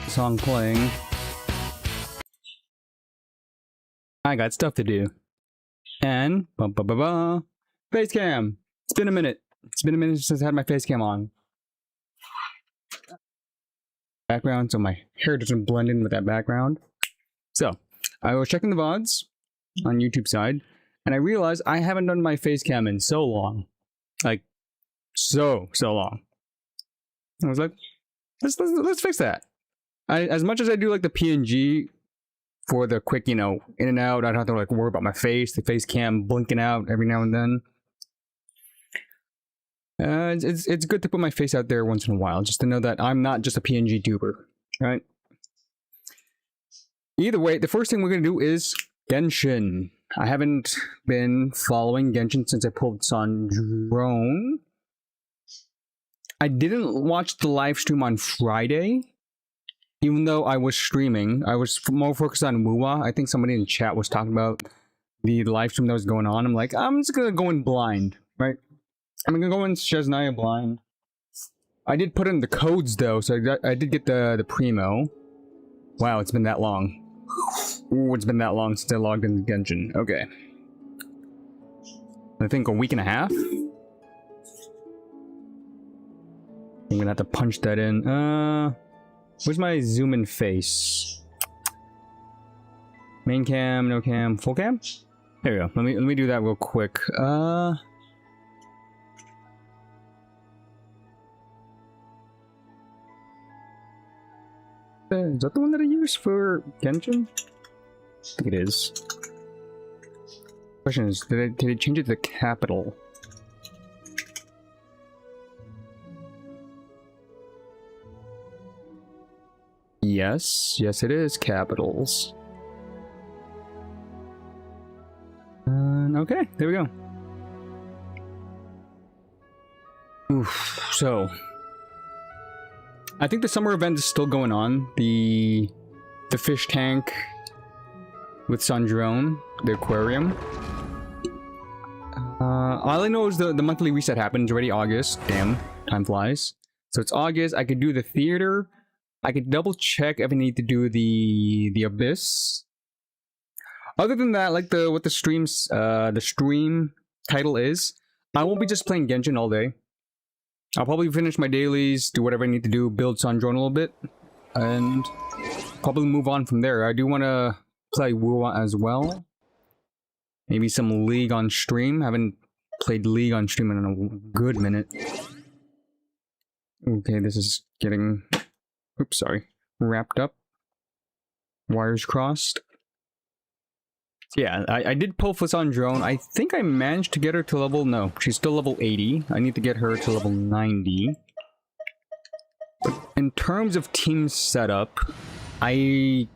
song playing. I got stuff to do. And face cam. It's been a minute. It's been a minute since I had my face cam on. Background, so my hair doesn't blend in with that background. So, I was checking the VODs on YouTube side, and I realized I haven't done my face cam in so long. Like, so long. I was like, let's fix that. As much as I do like the PNG for the quick, in and out, I don't have to like worry about my face, the face cam blinking out every now and then. It's good to put my face out there once in a while, just to know that I'm not just a PNG tuber, right? Either way, the first thing we're gonna do is Genshin. I haven't been following Genshin since I pulled Sandrone. I didn't watch the live stream on Friday, even though I was streaming. I was more focused on Wuwa. I think somebody in chat was talking about the live stream that was going on. I'm like, I'm just gonna go in blind, right? I'm gonna go in Shesnaya blind. I did put in the codes though, so I did get the primo. Wow, it's been that long. Ooh, it's been that long since I logged into Genshin. Okay. I think a week and a half? I'm gonna have to punch that in. Where's my zoom in face? Main cam, no cam, full cam? There we go. Let me do that real quick. Is that the one that I use for Genshin? I think it is. Question is, did I change it to the capital? Yes, it is capitals. Okay, there we go. Oof, so I think the summer event is still going on. The fish tank with Sandrone, the aquarium. All I know is the monthly reset happened. It's already August. Damn, time flies. So it's August. I could do the theater. I could double check if I need to do the abyss. Other than that, like what the stream title is, I won't be just playing Genshin all day. I'll probably finish my dailies, do whatever I need to do, build Sandrone a little bit, and probably move on from there. I do want to play Wuwa as well. Maybe some League on stream. I haven't played League on stream in a good minute. Okay, this is getting... Oops, sorry. Wrapped up. Wires crossed. Yeah, I did pull for Sandrone. I think I managed to get her to level... No, she's still level 80. I need to get her to level 90. But in terms of team setup, I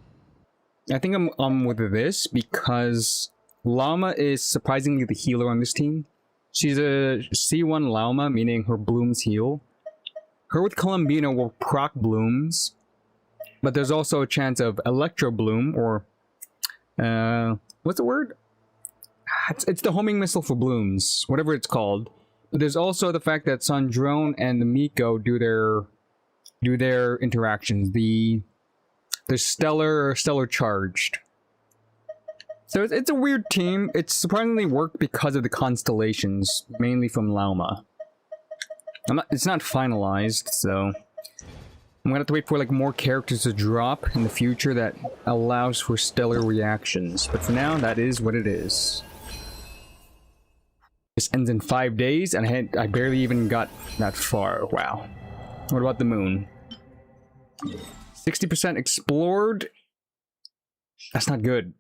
think I'm with this because Llama is surprisingly the healer on this team. She's a C1 Llama, meaning her blooms heal. Her with Columbina will proc blooms, but there's also a chance of Electro Bloom, or what's the word? It's the homing missile for blooms, whatever it's called. But there's also the fact that Sandrone and the Miko do their interactions. The stellar charged. So it's a weird team. It's surprisingly worked because of the constellations, mainly from Lauma. It's not finalized, so I'm gonna have to wait for like more characters to drop in the future that allows for stellar reactions. But for now, that is what it is. This ends in 5 days, and I barely even got that far. Wow. What about the moon? 60% explored. That's not good.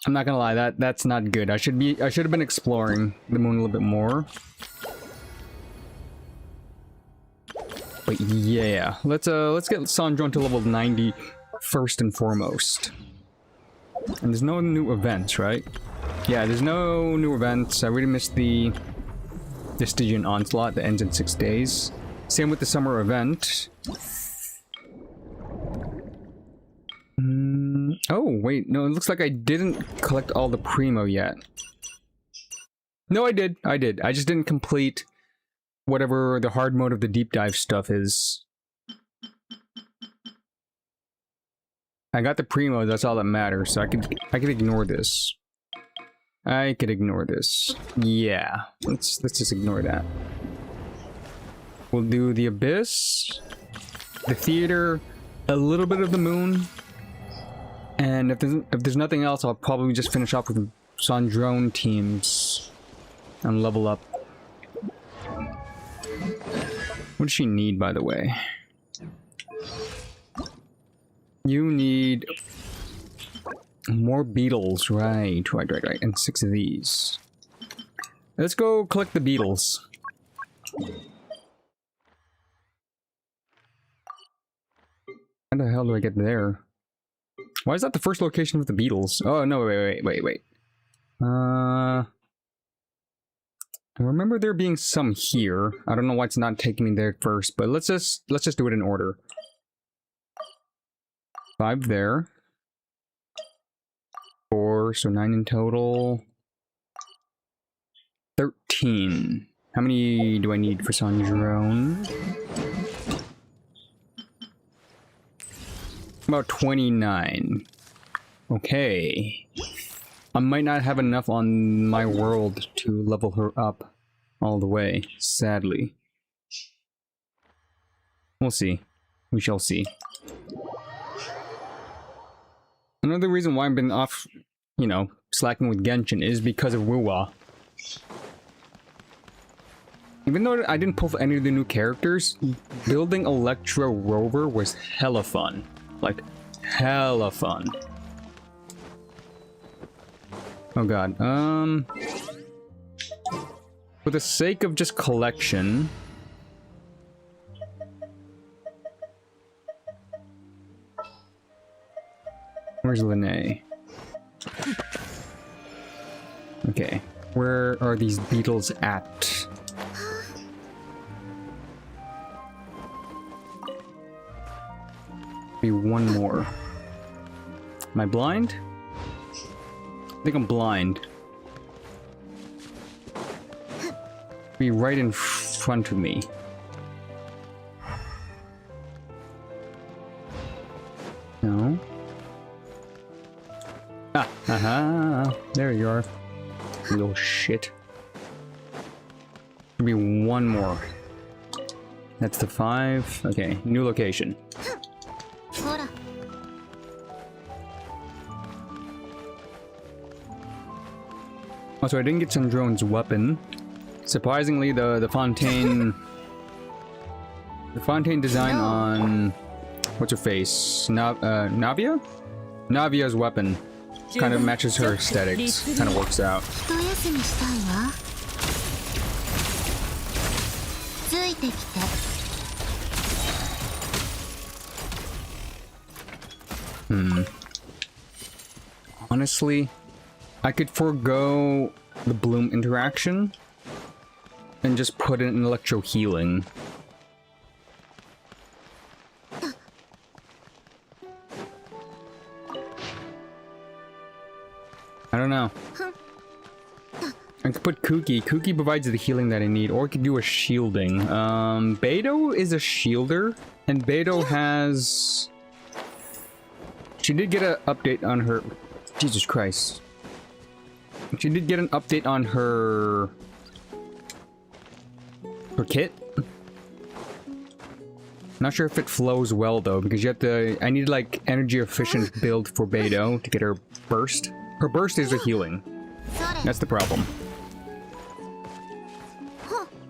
I'm not gonna lie, that's not good. I should have been exploring the moon a little bit more. But yeah, let's get Sandrone to level 90 first and foremost. And there's no new events, right? Yeah, there's no new events. I really missed the Stygian Onslaught that ends in 6 days. Same with the summer event. Oh, wait, no, it looks like I didn't collect all the Primo yet. No, I did. I just didn't complete whatever the hard mode of the deep dive stuff is. I got the primo, that's all that matters, so I could ignore this. I could ignore this. Yeah, let's just ignore that. We'll do the Abyss, the Theater, a little bit of the Moon, and if there's nothing else, I'll probably just finish off with Sandrone teams and level up. What does she need, by the way? You need more beetles, right, and 6 of these. Let's go collect the beetles. How the hell do I get there? Why is that the first location with the beetles? Oh, no, wait. I remember there being some here. I don't know why it's not taking me there first, but let's just do it in order. 5 there. 4, so 9 in total. 13. How many do I need for Sandrone? About 29. Okay. I might not have enough on my world to level her up all the way, sadly. We'll see. We shall see. Another reason why I've been off, you know, slacking with Genshin is because of Wuwa. Even though I didn't pull for any of the new characters, building Electro Rover was hella fun. Like, hella fun. Oh god, for the sake of just collection... Where's Lene? Okay, where are these beetles at? Be one more. Am I blind? I think I'm blind. Be right in front of me. No. Ah, aha! There you are, you little shit. Should be one more. That's the 5. Okay, new location. Oh, so I didn't get Sandrone's weapon. Surprisingly, the Fontaine... the Fontaine design on... what's her face? Navia? Navia's weapon kind of matches her aesthetics. Kind of works out. Honestly, I could forego the Bloom interaction and just put in an Electro Healing. I don't know. I could put Kuki. Kuki provides the healing that I need, or I could do a shielding. Beidou is a shielder, and Beidou has... She did get an update on her... Jesus Christ. She did get an update on her... her kit. Not sure if it flows well though, because you have to... I need like energy efficient build for Beidou to get her burst. Her burst is a healing. That's the problem.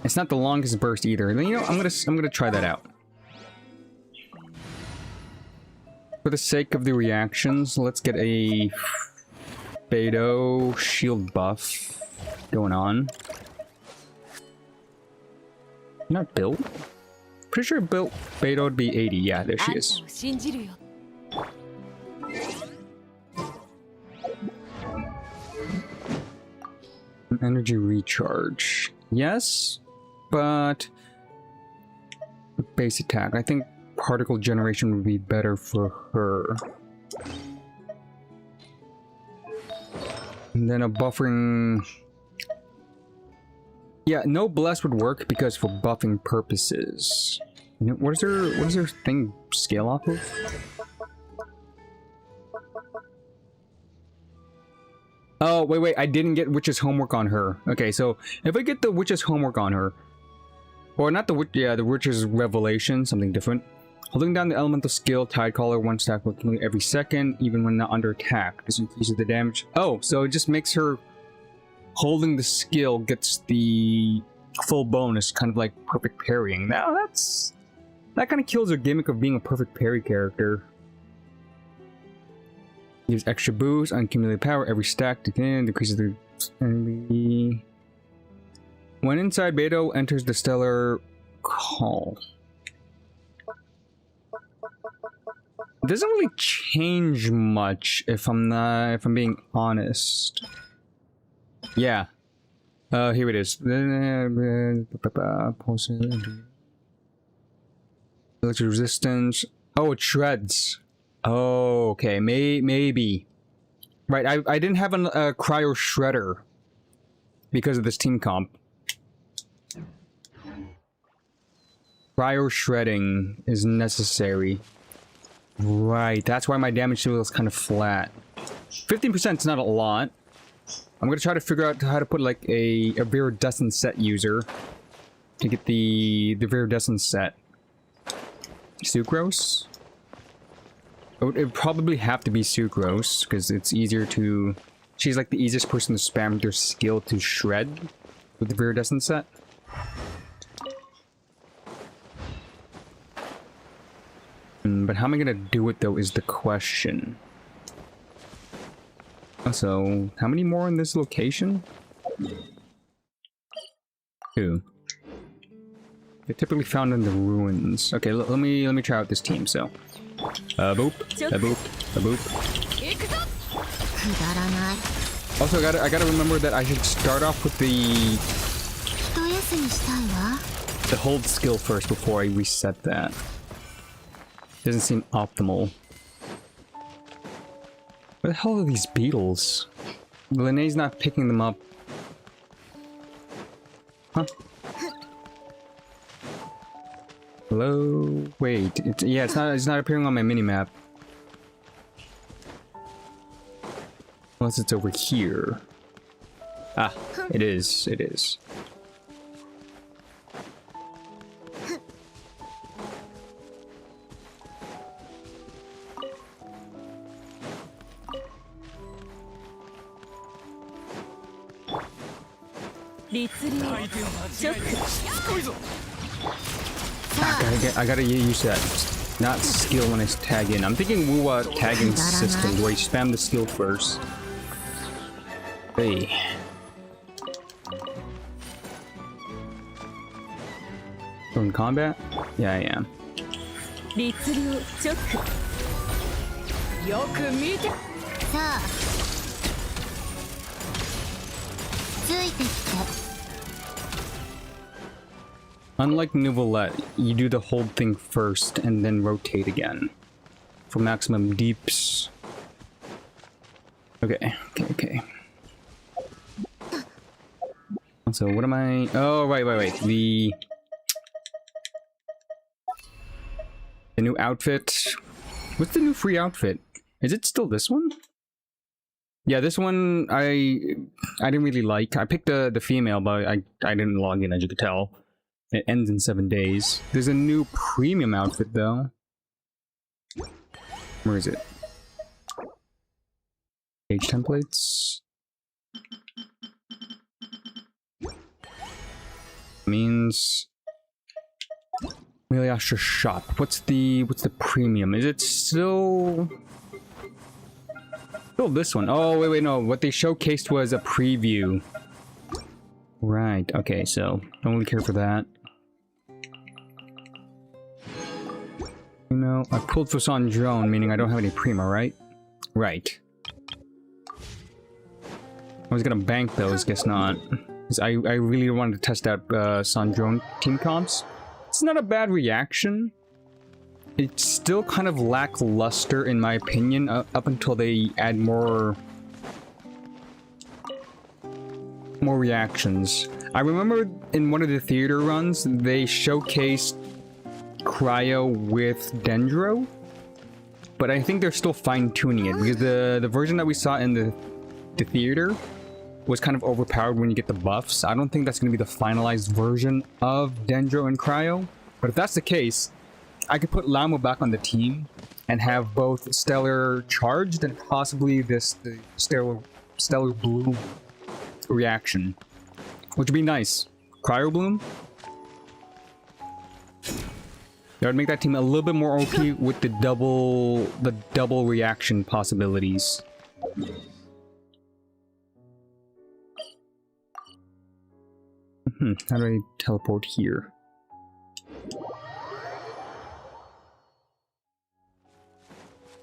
It's not the longest burst either. You know, I'm gonna try that out. For the sake of the reactions, let's get a Beidou shield buff going on. Not built. Pretty sure built Beidou would be 80. Yeah, there she is. Energy recharge. Yes, but base attack. I think particle generation would be better for her. And then a buffering... Yeah, no bless would work because for buffing purposes. You know, what is her thing scale off of? Oh, wait, I didn't get Witch's Homework on her. Okay, so if I get the Witch's Homework on her, or not the Witch, yeah, the Witch's Revelation, something different. Holding down the elemental skill, Tidecaller, one stack working every second, even when not under attack. This increases the damage. Oh, so it just makes her holding the skill gets the full bonus, kind of like perfect parrying. Now that kind of kills her gimmick of being a perfect parry character. Gives extra boost, unaccumulated power, every stack decreases the enemy. When inside, Beidou enters the Stellar Call. It doesn't really change much if I'm being honest. Yeah. Here it is. Electric resistance. Oh, it shreds. Oh, okay. Maybe. Right, I didn't have a cryo shredder because of this team comp. Cryo shredding is necessary. Right, that's why my damage level is kind of flat. 15% is not a lot. I'm gonna try to figure out how to put like a Viridescent set user to get the Viridescent set. Sucrose? It would probably have to be Sucrose because it's easier to. She's like the easiest person to spam their skill to shred with the Viridescent set. But how am I gonna do it though is the question. Also, how many more in this location? 2. They're typically found in the ruins. Okay, let me try out this team. So, boop, a boop, a boop. Also, I gotta remember that I should start off with the hold skill first before I reset that. Doesn't seem optimal. Where the hell are these beetles? Linnea's not picking them up. Huh? Hello? Wait, it's not appearing on my minimap. Unless it's over here. Ah, it is. I gotta use that not skill when I tag in. I'm thinking Wuwa tagging system where you spam the skill first. Hey. In combat? Yeah, I am. Unlike Neuvillette, you do the hold thing first and then rotate again for maximum deeps. Okay. So what am I? Oh, wait. The new outfit. What's the new free outfit? Is it still this one? Yeah, this one I didn't really like. I picked the female, but I didn't log in, as you could tell. It ends in 7 days. There's a new premium outfit though. Where is it? Page templates. Means Miliastra shop. What's the premium? Is it still this one? Oh wait, no. What they showcased was a preview. Right. Okay. So don't really care for that. You know, I pulled Fusan Drone, meaning I don't have any Prima, right? Right. I was gonna bank those, guess not. Because I really wanted to test out Sandrone team comps. It's not a bad reaction. It's still kind of lackluster in my opinion, up until they add more reactions. I remember in one of the theater runs, they showcased Cryo with Dendro, but I think they're still fine-tuning it because the version that we saw in the the theater was kind of overpowered when you get the buffs. I don't think that's going to be the finalized version of Dendro and Cryo. But if that's the case, I could put Lamo back on the team and have both Stellar charged and possibly the Stellar Bloom reaction, which would be nice. Cryo Bloom. That would make that team a little bit more OP with the double reaction possibilities. How do I teleport here?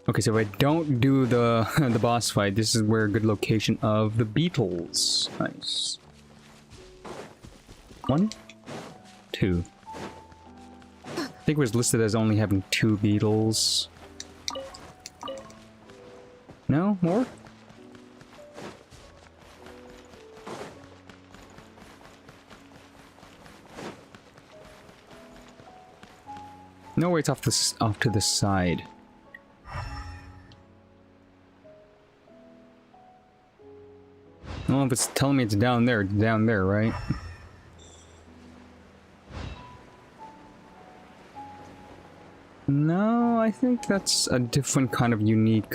Okay, so if I don't do the the boss fight, this is where a good location of the beetles. Nice. 1, 2. I think it was listed as only having 2 beetles. No? More? No, it's off to the side. Well, if it's telling me it's down there, right? No, I think that's a different kind of unique.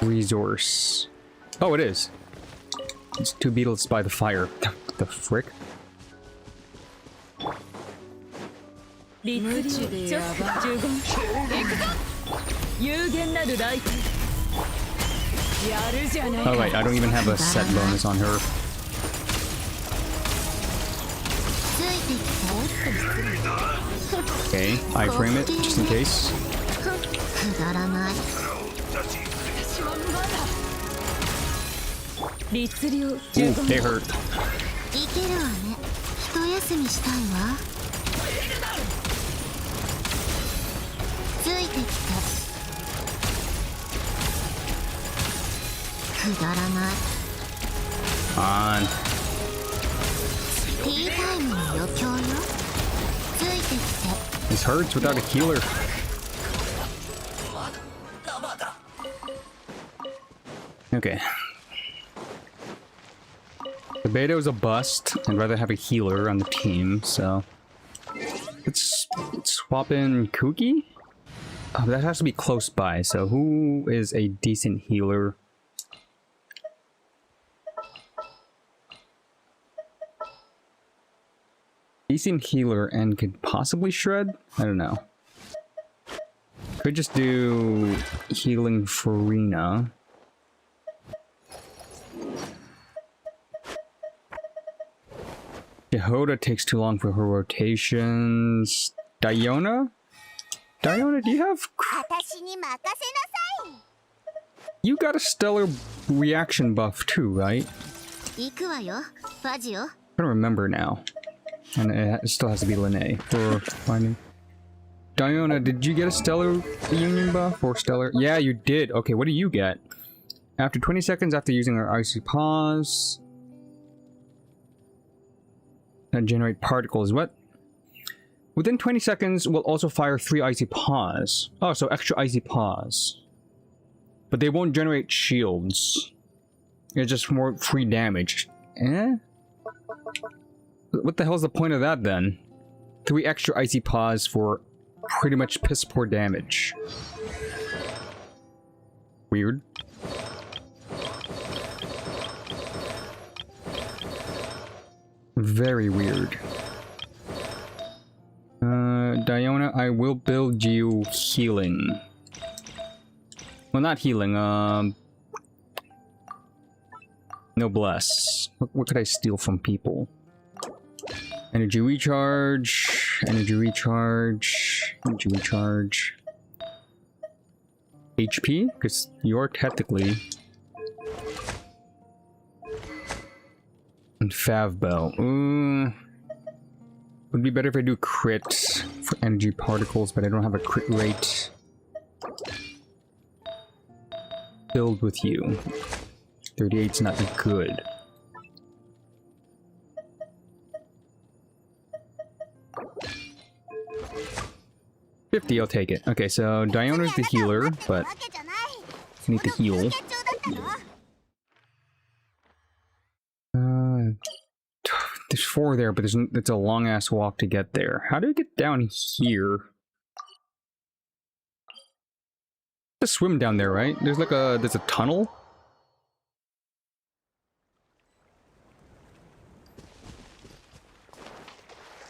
Resource. Oh, it is. It's 2 beetles by the fire. The frick? Oh wait, I don't even have a set bonus on her. Okay, iframe it, just in case. Ooh, they hurt. On. This hurts without a healer. Okay. The beta was a bust. I'd rather have a healer on the team, so let's swap in Kuki. Oh, that has to be close by, so who is a decent healer? Decent healer and could possibly shred? I don't know. Could just do healing Farina. Yehoda takes too long for her rotations. Diona? Diona, do you have... You got a stellar reaction buff too, right? I don't remember now. And it still has to be Lene for finding. Diona, did you get a stellar union buff or stellar? Yeah, you did. Okay, what do you get? After 20 seconds after using our icy pause. And generate particles. What? Within 20 seconds, we'll also fire 3 icy paws. Oh, so extra icy paws. But they won't generate shields. It's just more free damage. Eh? What the hell's the point of that then? 3 extra icy paws for pretty much piss poor damage. Weird. Very weird. Diona, I will build you healing. Well, not healing, Noblesse. What could I steal from people? Energy recharge, energy recharge, energy recharge. HP? Because you're technically... And Favbell. Would be better if I do crit for energy particles, but I don't have a crit rate. Build with you. 38's not good. 50, I'll take it. Okay, so Diona's the healer, but I need to heal. There's 4 there, but it's a long-ass walk to get there. How do we get down here? Just swim down there, right? There's like there's a tunnel?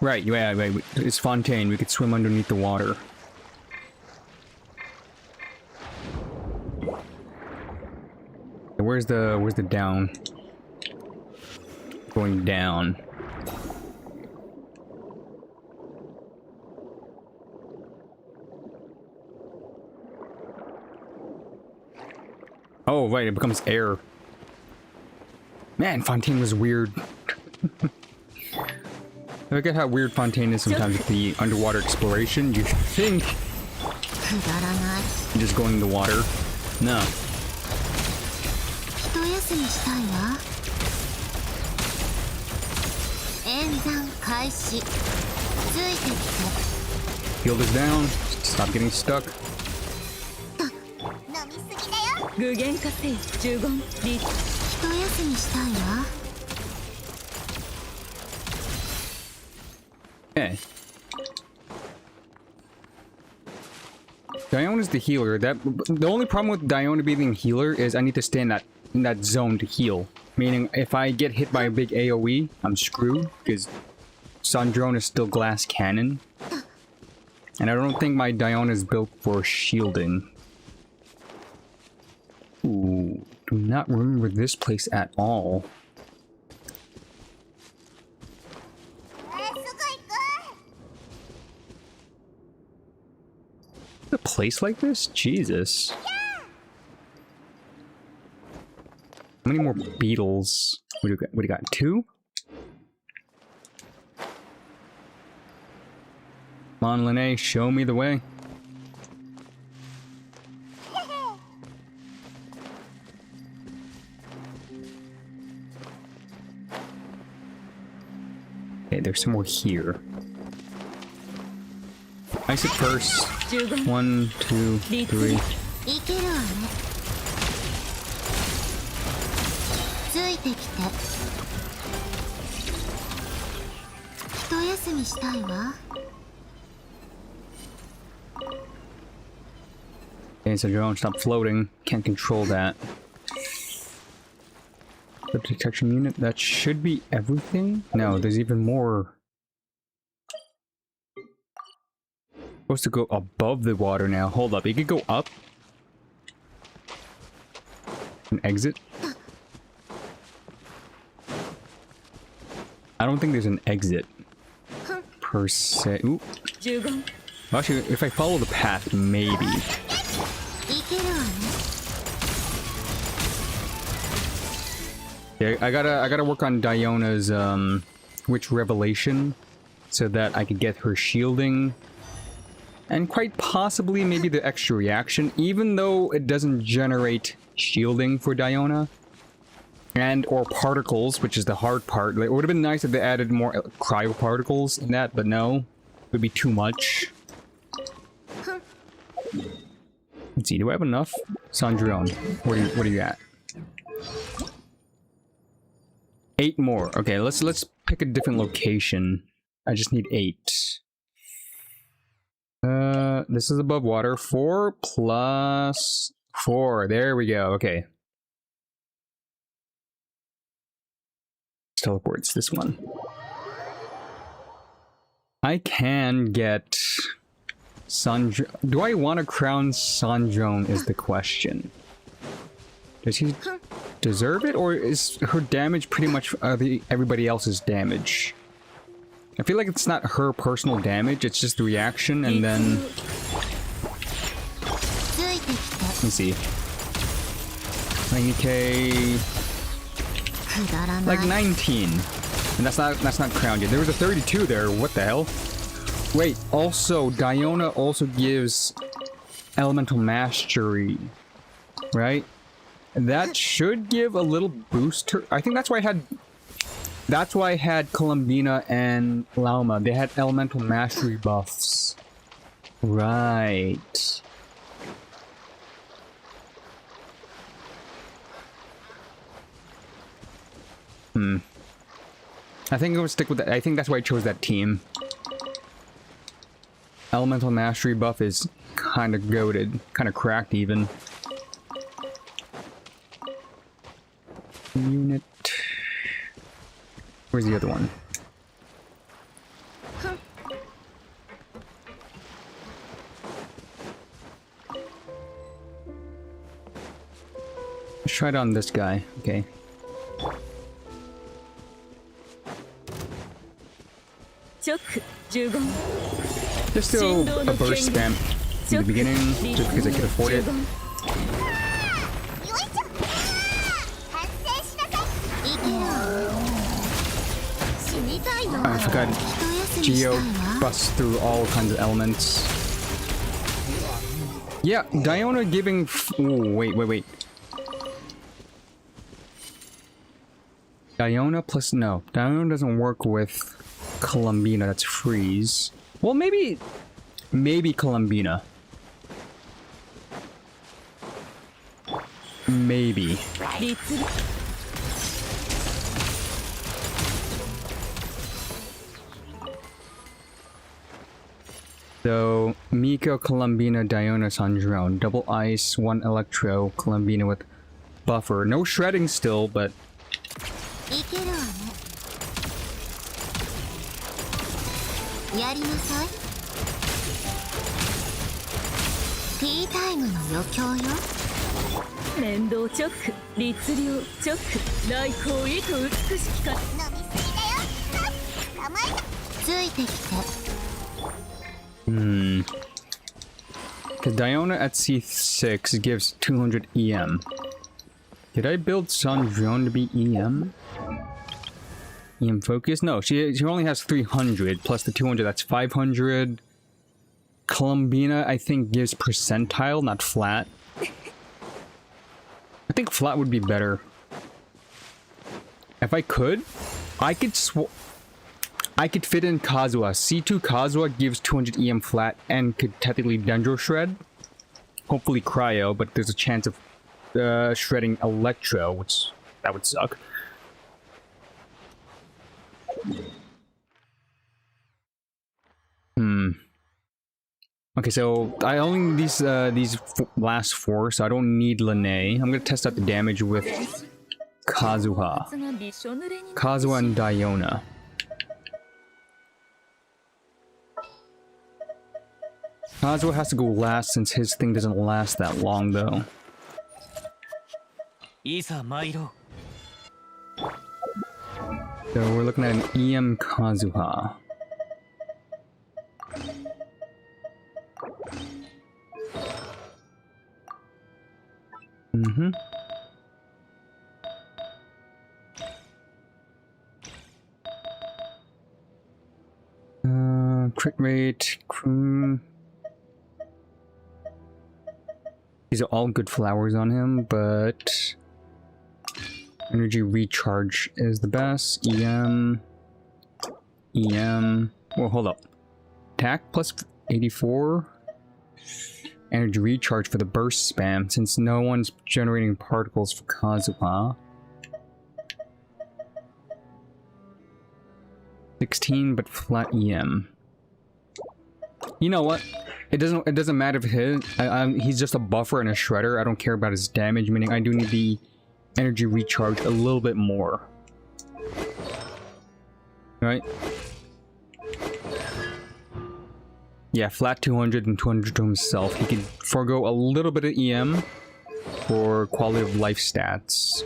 Right, yeah, right. It's Fontaine. We could swim underneath the water. Where's the down? Going down. Oh, right, it becomes air. Man, Fontaine was weird. Look at how weird Fontaine is sometimes with the underwater exploration. You think you're just going in the water. No. Shield is down. Stop getting stuck. Okay. Diona's the healer. The only problem with Diona being the healer is I need to stay in that zone to heal. Meaning, if I get hit by a big AoE, I'm screwed because Sandrone is still glass cannon, and I don't think my Diona is built for shielding. Ooh, do not remember this place at all. A place like this? Jesus. How many more beetles? What do you got? 2? Come on, Lene, show me the way. Okay, there's some more here. Ice it first. 1, 2, 3. Okay, so don't stop floating. Can't control that. The detection unit, that should be everything? No, there's even more. Supposed to go above the water now. Hold up, it could go up. An exit? I don't think there's an exit. Per se. Ooh. Actually, if I follow the path, maybe. Yeah, I gotta work on Diona's Witch Revelation so that I could get her shielding. And quite possibly maybe the extra reaction, even though it doesn't generate shielding for Diona. And or particles, which is the hard part. Like, it would have been nice if they added more cryo particles in that, but no. It would be too much. Let's see, do I have enough? Sandrone, what are you at? 8 more. Okay, let's pick a different location. I just need 8. This is above water. 4 plus 4. There we go. Okay. Teleports this one. I can get Sandrone. Do I want to crown Sandrone is the question. Does he deserve it, or is her damage pretty much everybody else's damage? I feel like it's not her personal damage, it's just the reaction, and then... Let me see. 90k... Like 19. And that's not crowned yet. There was a 32 there, what the hell? Wait, also, Diona also gives Elemental Mastery, right? That should give a little boost to... I think that's why I had... That's why I had Columbina and Lauma. They had Elemental Mastery buffs. Right. I think I'm gonna stick with that. I think that's why I chose that team. Elemental Mastery buff is kind of goated. Kind of cracked even. Unit. Where's the other one? Let's try it on this guy. Okay. Just do a burst spam in the beginning, just because I could afford it. I forgot Geo busts through all kinds of elements. Yeah, Diona giving... Ooh, wait. Diona plus... No, Diona doesn't work with Columbina, that's freeze. Well, maybe Columbina. Maybe. So, Miko, Columbina, Diona, Sandrone. Double ice, 1 electro, Columbina with buffer. No shredding still, but... Because Diona at C6 gives 200 EM. Did I build Sandrone to be EM? EM focus? No, she only has 300 plus the 200, that's 500. Columbina, I think, gives percentile, not flat. I think flat would be better. If I could fit in Kazuha. C2 Kazuha gives 200 EM flat and could technically Dendro Shred. Hopefully Cryo, but there's a chance of shredding Electro, which that would suck. Okay, so I only need these last 4, so I don't need Lene. I'm gonna test out the damage with Kazuha. Kazuha and Diona. Kazuha has to go last since his thing doesn't last that long, though. So we're looking at an EM Kazuha. Crit rate. These are all good flowers on him, but energy recharge is the best. EM. Well, hold up. Attack plus 84. Energy recharge for the burst spam, since no one's generating particles for Kazuha. 16, but flat EM. You know what? It doesn't matter if he's just a buffer and a shredder. I don't care about his damage, meaning I do need the energy recharge a little bit more. Right? Yeah, flat 200 and 200 to himself. He can forego a little bit of EM for quality of life stats.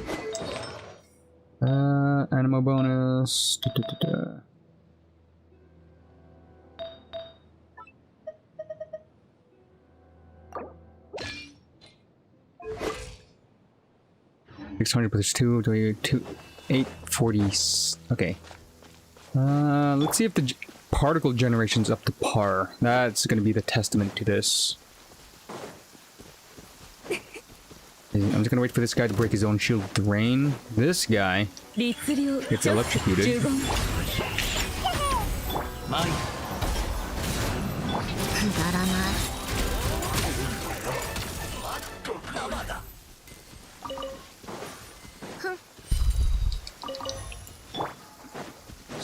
Animo bonus. 600 plus 2, 840. Okay. Let's see if the particle generation's up to par. That's gonna be the testament to this. I'm just gonna wait for this guy to break his own shield with rain. This guy gets electrocuted. だらない。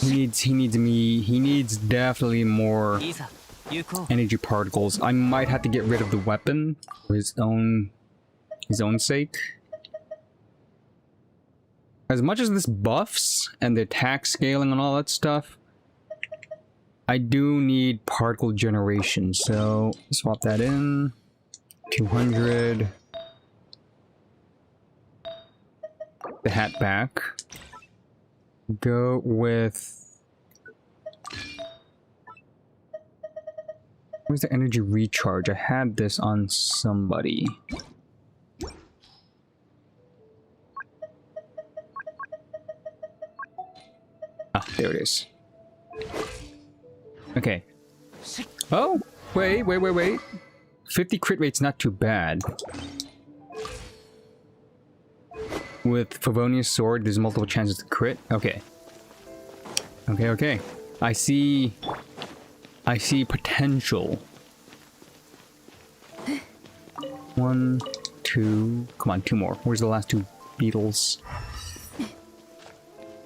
He needs definitely more energy particles. I might have to get rid of the weapon for his own sake. As much as this buffs and the attack scaling and all that stuff, I do need particle generation, so swap that in. 200. The hat back. Go with... Where's the energy recharge? I had this on somebody. Ah, there it is. Okay. Oh! Wait. 50 crit rate's not too bad. With Favonius Sword, there's multiple chances to crit. Okay. Okay. I see potential. 1, 2... Come on, 2 more. Where's the last 2 beetles?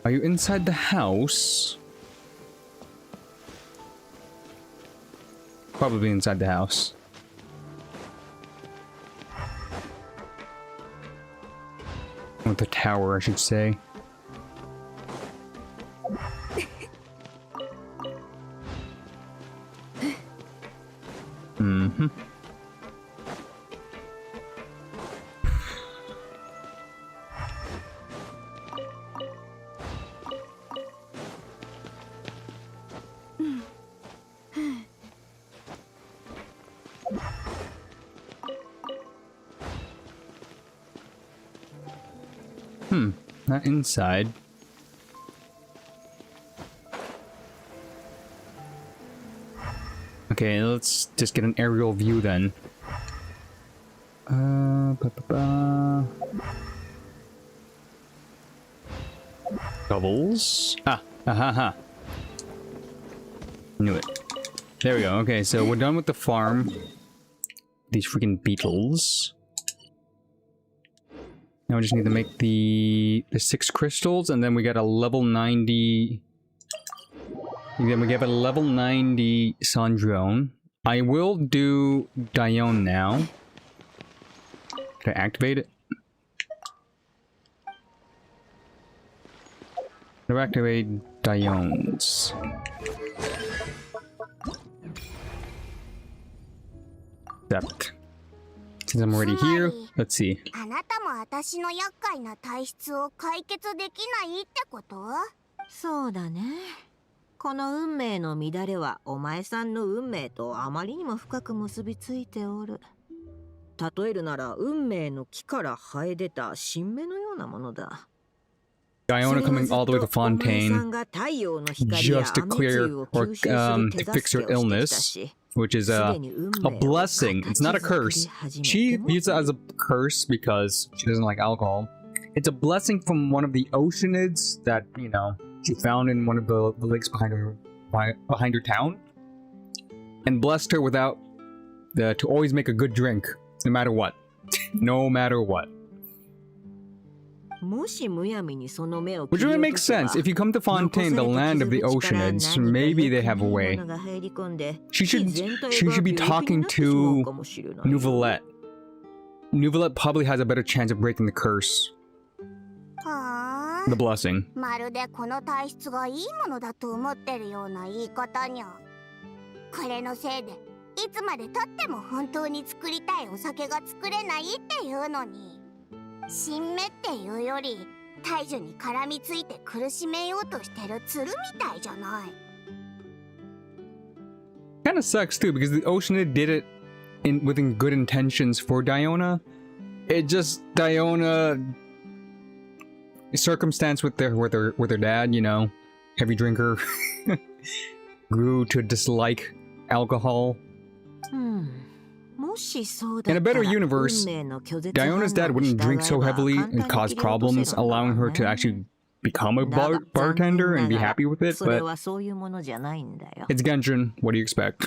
Are you inside the house? Probably inside the house. With the tower, I should say. Mm-hmm. Not inside. Okay, let's just get an aerial view then. Doubles. Knew it. There we go. Okay, so we're done with the farm. These freaking beetles. Now we just need to make the 6 crystals, and then we got a level 90... Then we get a level 90 Sandrone. I will do Dione now. Can I activate it? How do I activate Diones? Accept. Since I'm already here, let's see. あなたも私の厄介な体質を解決できないってこと？そうだね。この運命の乱れはお前さんの運命とあまりにも深く結びついておる。例えるなら運命の木から生え出た新芽のようなものだ。Diona coming all the way to Fontaine just to clear or to fix her illness, which is a blessing. It's not a curse. She views it as a curse because she doesn't like alcohol. It's a blessing from one of the Oceanids that, you know, she found in one of the lakes behind her town, and blessed her without to always make a good drink, no matter what. No matter what. Which really makes sense. If you come to Fontaine, the land of the Oceanids, maybe they have a way. She should be talking to Neuvillette. Neuvillette probably has a better chance of breaking the curse. The blessing. まるでこの体質がいいものだと思ってるような言い方にゃ。これのせいでいつまで経っても本当に作りたいお酒が作れないっていうのに。新芽っていうより大樹に絡みついて苦しめようとしてる鶴みたいじゃない。Kind of sucks too because the Oceanid did it within good intentions for Diona. It just Diona circumstance with her dad, you know, heavy drinker, grew to dislike alcohol. In a better universe, Diona's dad wouldn't drink so heavily and cause problems, allowing her to actually become a bartender and be happy with it, but it's Genshin, what do you expect?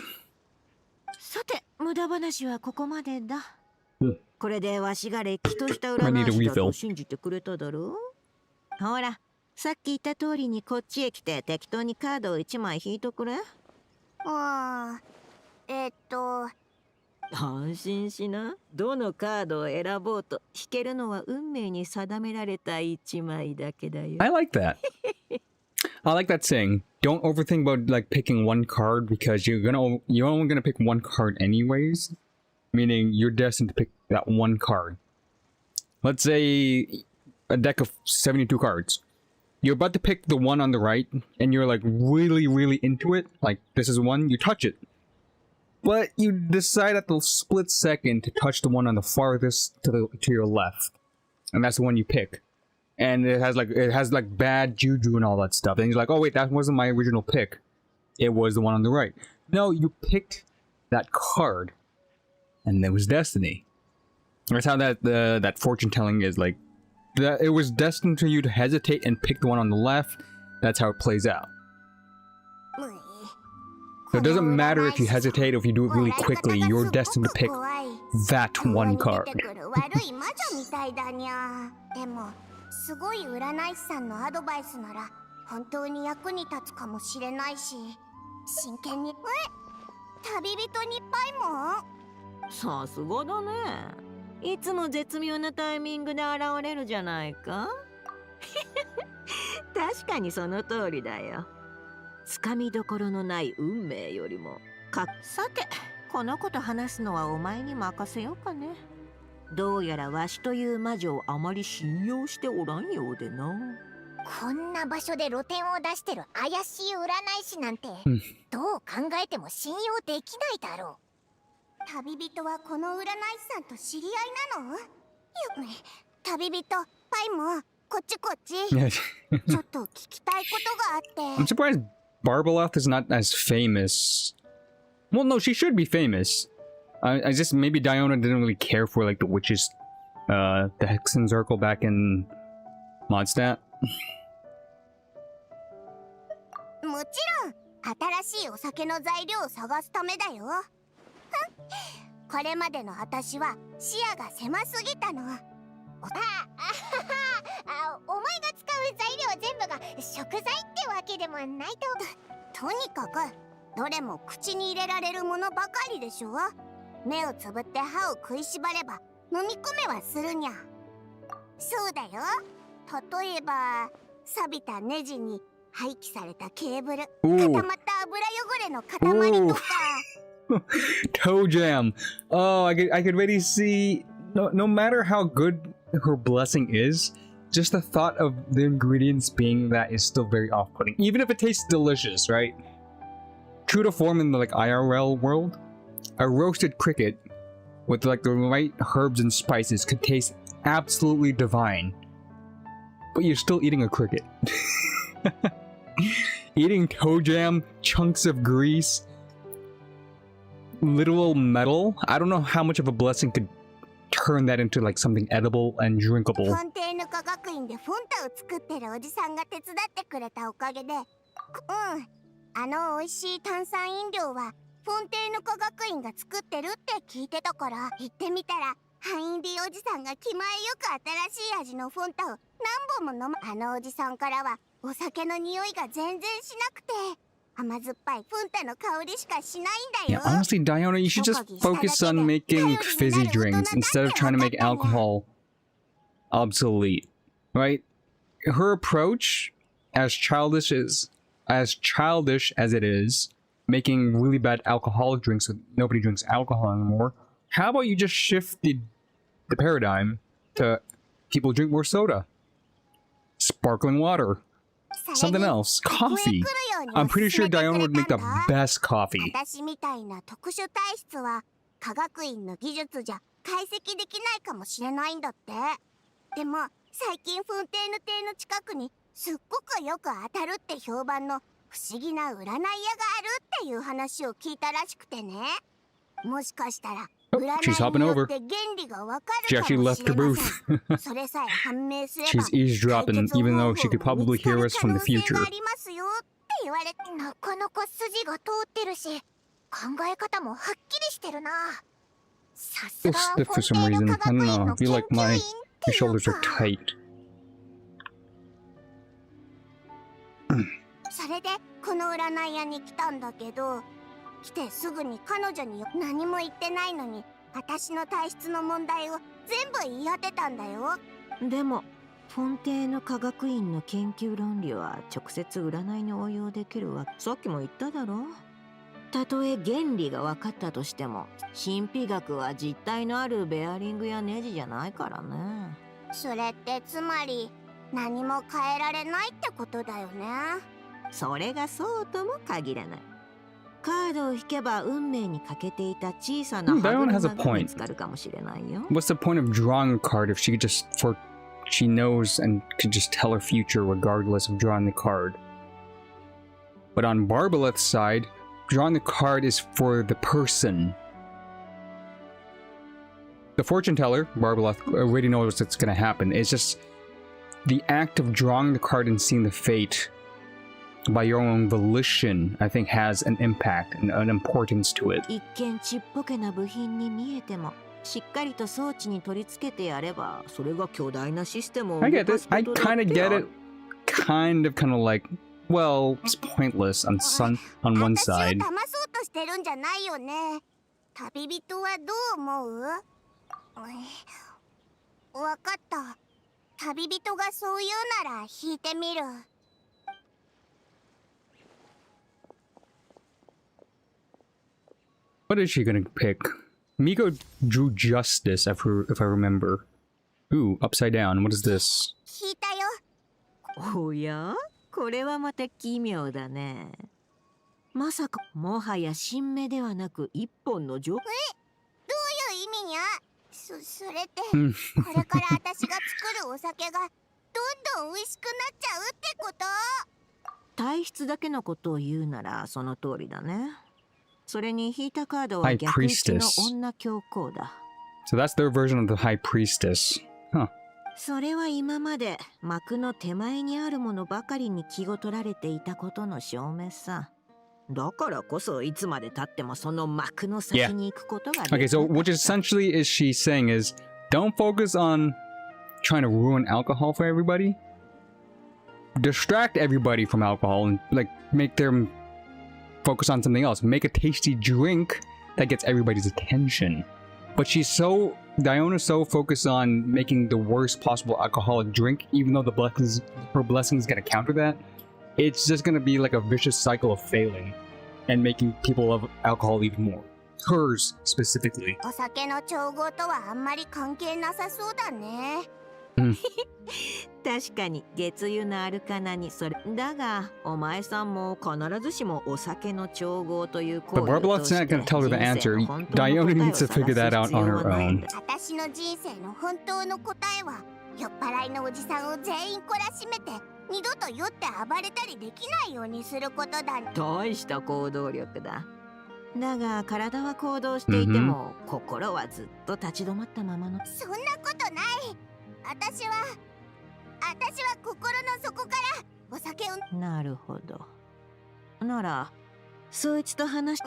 さて、無駄話はここまでだ。うんこれでわしがれっきとした I need 占 a い師だ refill. と信じてくれただろう。ほら、さっき言った通りにこっちへ来て適当にカードを1枚引いとくれ。安心しな。どのカードを選ぼうと引けるのは運命に定められた1枚だけだよ。 I like that. I like that saying. Don't overthink about like picking one card because you're only gonna pick one card anyways. Meaning you're destined to pick that one card. Let's say a deck of 72 cards. You're about to pick the one on the right, and you're like really, really into it. Like this is one, you touch it. But you decide at the split second to touch the one on the farthest to your left. And that's the one you pick. And it has like bad juju and all that stuff. And you're like, oh wait, that wasn't my original pick. It was the one on the right. No, you picked that card. And it was destiny. That's how that fortune telling is like. That it was destined for you to hesitate and pick the one on the left. That's how it plays out. So it doesn't matter if you hesitate or if you do it really quickly, you're destined to pick that one card. でもすごい占い師さんのアドバイスなら本当に役に立つかもしれないし、真剣に旅人にパイもさすがだね。いつも絶妙なタイミングで現れるじゃないか。確かにその通りだよ。つかみどころのない運命よりもさて、この子と話すのはお前に任せようかね。どうやらわしという魔女をあまり信用しておらんようでな。こんな場所で露店を出してる怪しい占い師なんてどう考えても信用できないだろう。旅人はこの占い師さんと知り合いなの？旅人、パイもこっちこっち。ちょっと聞きたいことがあって。I'm surprised Barbeloth is not as famous. Well, no, she should be famous. I just maybe Diona didn't really care for like the witches, the Hexen Circle back in Mondstadt. もちろん新しいお酒の材料を探すためだよ。これまでの私は視野が狭すぎたの。お前が使う材料全部が食材ってわけでもないと。とにかくどれも口に入れられるものばかりでしょ。目をつぶって歯を食いしばれば飲み込めはするにゃ。そうだよ。例えば錆びたネジに廃棄されたケーブル、固まった油汚れの塊とか。Toe jam. Oh, I could really see. No matter how good her blessing is, just the thought of the ingredients being that is still very off-putting. Even if it tastes delicious, right? True to form in the like IRL world, a roasted cricket with like the right herbs and spices could taste absolutely divine. But you're still eating a cricket. Eating toe jam, chunks of grease, literal metal. I don't know how much of a blessing could turn that into like something edible and drinkable. フォンテーヌ科学院でフォンタを作ってるおじさんが手伝ってくれたおかげで、あの美味しい炭酸飲料はフォンテーヌ科学院が作ってるって聞いてたから行ってみたら、ハインディおじさんが気前よく新しい味のフォンタを何本も飲む。あのおじさんからはお酒の匂いが全然しなくて、甘酸っぱいフォンタの香りしかしないんだよ。Yeah, honestly, Diona, you should just focus on making fizzy drinks instead of trying to make alcohol obsolete, right? Her approach, as childish as it is, making really bad alcoholic drinks so nobody drinks alcohol anymore. How about you just shift the paradigm to people drink more soda, sparkling water, something else, coffee. I'm pretty sure Diona would make the best coffee. 私みたいな特殊体質は科学院の技術じゃ解析できないかもしれないんだって。でも最近フォンテーヌ邸の近くにすっごくよく当たるって評判の不思議な占い屋があるっていう話を聞いたらしくてね。もしかしたら Oh, she's hopping over. She actually left her booth. She's eavesdropping, even though she could probably hear us from the future. なかなか筋が通ってるし、考え方もはっきりしてるな。さす Feel が stiff フォ for ンテ some ーヌ reason. 科 I 学 don't 院 know. の I 研 feel 究 like 員 my ってい shoulders う are か。 tight. それでこの占い屋に来たんだけど、来てすぐに彼女に何も言ってないのに私の体質の問題を全部言い当てたんだよ。でもフォンテーヌ科学院の研究論理は直接占いに応用できるわ。さっきも言っただろ。たとえ原理が分かったとしても神秘学は実体のあるベアリングやネジじゃないからね。それってつまり何も変えられないってことだよね。それがそうとも限らない。カードを引けば運命に欠けていた小さな歯 Dione 車 has a が point. 見つかるかもしれないよ。 What's the point of drawing a card if she could just she knows and could just tell her future regardless of drawing the card? But on Barbaleth's side, drawing the card is for the person. The fortune teller, Barbaleth, already knows what's going to happen. It's just the act of drawing the card and seeing the fate by your own volition, I think, has an impact and an importance to it. 一見ちっぽけな部品に見えてもしっかりと装置に取り付けてやればそれが巨大なシステムを I 動 get か this. すこ I とだ kind っ of て get あ it. る。 Kind of like, well, it's pointless on on one 私を side. 騙そうとしてるんじゃないよね。旅人はどう思う？わかった。旅人がそう言うなら引いてみる。What is she gonna pick? Miko drew justice, if I remember. Ooh, upside down. What is this? 引いたよ。おやこれはまた奇妙だね。まさかもはや新芽ではなく一本のジョー。どういう意味や？それってうんこれから私が作るお酒がどんどん美味しくなっちゃうってこと？体質だけのことを言うならその通りだね。それに引いたカードは High 逆位置の Priestess. 女教皇だ。 So that's their version of the High Priestess. Huh. それは今まで幕の手前にあるものばかりに気を取られていたことの証明さ。だからこそいつまで経ってもその幕の先に行くことができな Okay, か so った。 what essentially is she saying is, don't focus on trying to ruin alcohol for everybody. Distract everybody from alcohol and like make them focus on something else. Make a tasty drink that gets everybody's attention. But Diona's so focused on making the worst possible alcoholic drink, even though her blessing is gonna counter that. It's just gonna be like a vicious cycle of failing and making people love alcohol even more. Hers specifically. お酒の調合とはあんまり関係なさそうだね。確かに月油のアルカナにそれだがお前さんも必ずしもお酒の調合という行 But 為を Barbaloth's 通して not gonna tell her the 人生 answer. の本当の Diona 答えを needs to figure that out 探す on 必要 her はないん own. だ。私の人生の本当の答えは酔っ払いのおじさんを全員懲らしめて二度と酔って暴れたりできないようにすることだね。大した行動力だ。だが体は行動していても、心はずっと立ち止まったままの。そんなことない。私は心の底からお酒を。なるほど。ならそいつと話し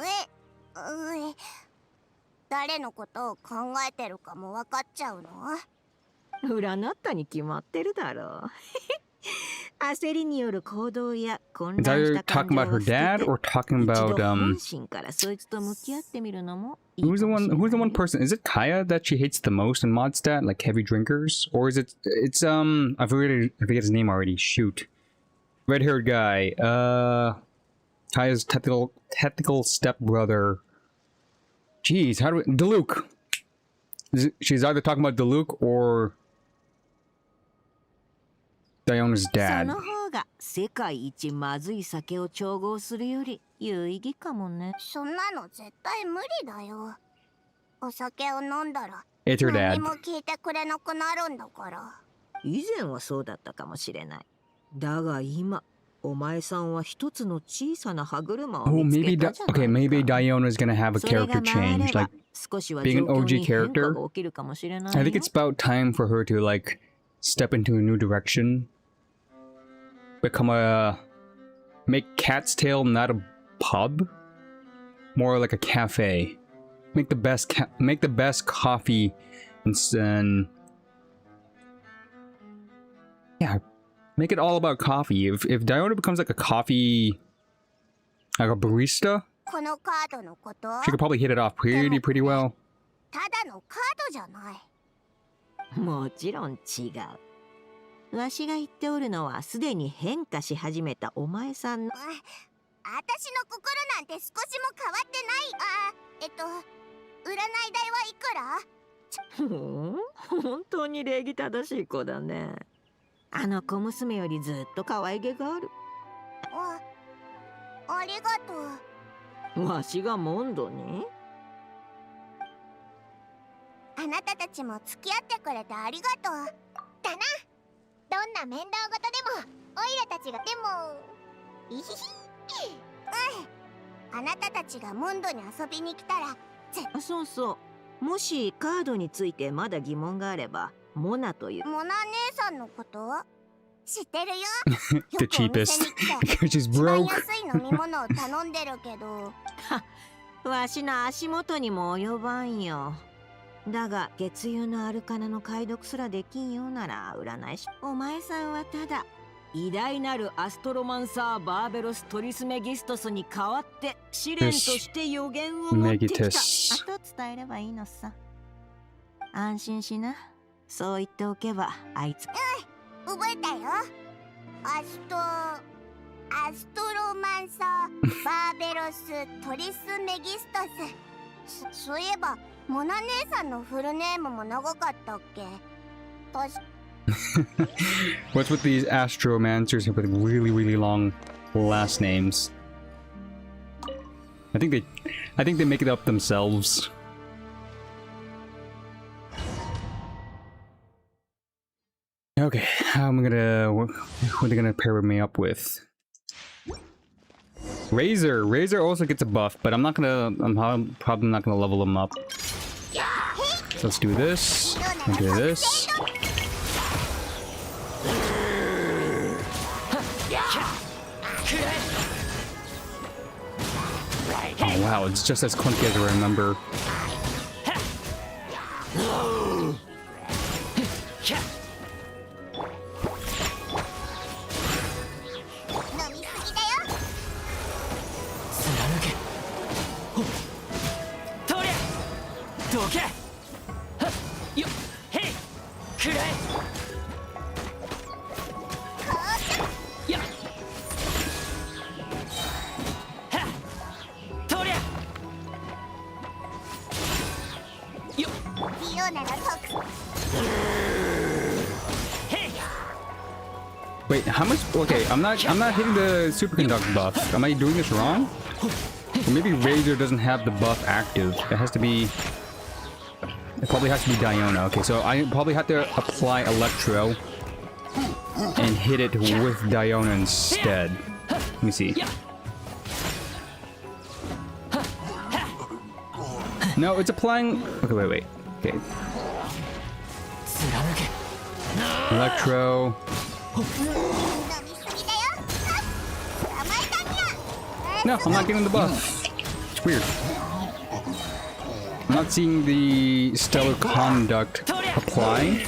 誰のことを考えてるかも分かっちゃうの？占ったに決まってるだろう。焦りによる行動や混 Is 乱 either した感 talking 情 about を her 捨て dad て or talking 一 about 度本心からそいつと向き合ってみるのもいい who's かもしれない the one よ。 person? Is it Kaya that she hates the most in Modstat, like heavy drinkers? Or is it's I forget his name already. Shoot. Red-haired guy. Kaya's technical stepbrother. Jeez, how do we Diluc. She's either talking about Diluc or Diona's そ dad. の方が世界一まずい酒を調合するより有意義かもね。そんなの絶対無理だよ。お酒を飲んだら It's her 何 dad. も聞いてくれなくなるんだから。以前はそうだったかもしれない。だが今、お前さんは一つの小さな歯車を Oh, 見つ maybe けたじゃないか。 okay, maybe Diona's gonna have a それが character 回れ change. ば Like 少しは being 状 an 況 OG に変化 character. が起きるかもしれないよ。 I think it's about time for her to like step into a new direction. Become make Cat's Tail not a pub. more like a cafe. Make the best coffee, and then yeah, make it all about coffee. If Diona becomes like a coffee, like a barista, このカードのこと she could probably hit it off pretty well. ただのカードじゃない。もちろん違う。わしが言っておるのはすでに変化し始めたお前さんの。私の心なんて少しも変わってない。占い代はいくら？本当に礼儀正しい子だね。あの小娘よりずっと可愛げがある。ありがとう。わしがモンドに？あなたたちも付き合ってくれてありがとう。だな。どんな面倒事でも、オイラたちがでも、いひひ。あなたたちがモンドに遊びに来たら、そうそう。もしカードについてまだ疑問があれば、モナという。モナ姉さんのこと知ってるよ。The cheapest. Because she's 一番 broke. 安い飲み物を頼んでるけど。わしの足元にも及ばんよ。だが月遊のアルカナの解読すらできんようなら占い師。お前さんはただ偉大なるアストロマンサーバーベロス・トリスメギストスに代わって試練として予言を持ってきた。あと伝えればいいのさ。安心しな。そう言っておけばあいつ。覚えたよ。アストロマンサーバーベロス・トリスメギストス。そういえばモナ姉さんのフルネームも長かったっけ？ What's with these astromancers with really long last names? I think they make it up themselves. Okay, what are they gonna pair me up with? Razor. Razor also gets a buff, but I'm probably not gonna level him up. So let's do this. And do this. Oh wow, it's just as clunky as I remember. Wait, how much? Okay, I'm not hitting the superconductor buff. Am I doing this wrong? Or maybe Razor doesn't have the buff active. It has to be. It probably has to be Diona. Okay, so I probably have to apply Electro and hit it with Diona instead. Let me see. No, it's applying. Okay, wait. Okay. Electro. No, I'm not getting the buff. It's weird. I'm not seeing the Stellar Conduct apply,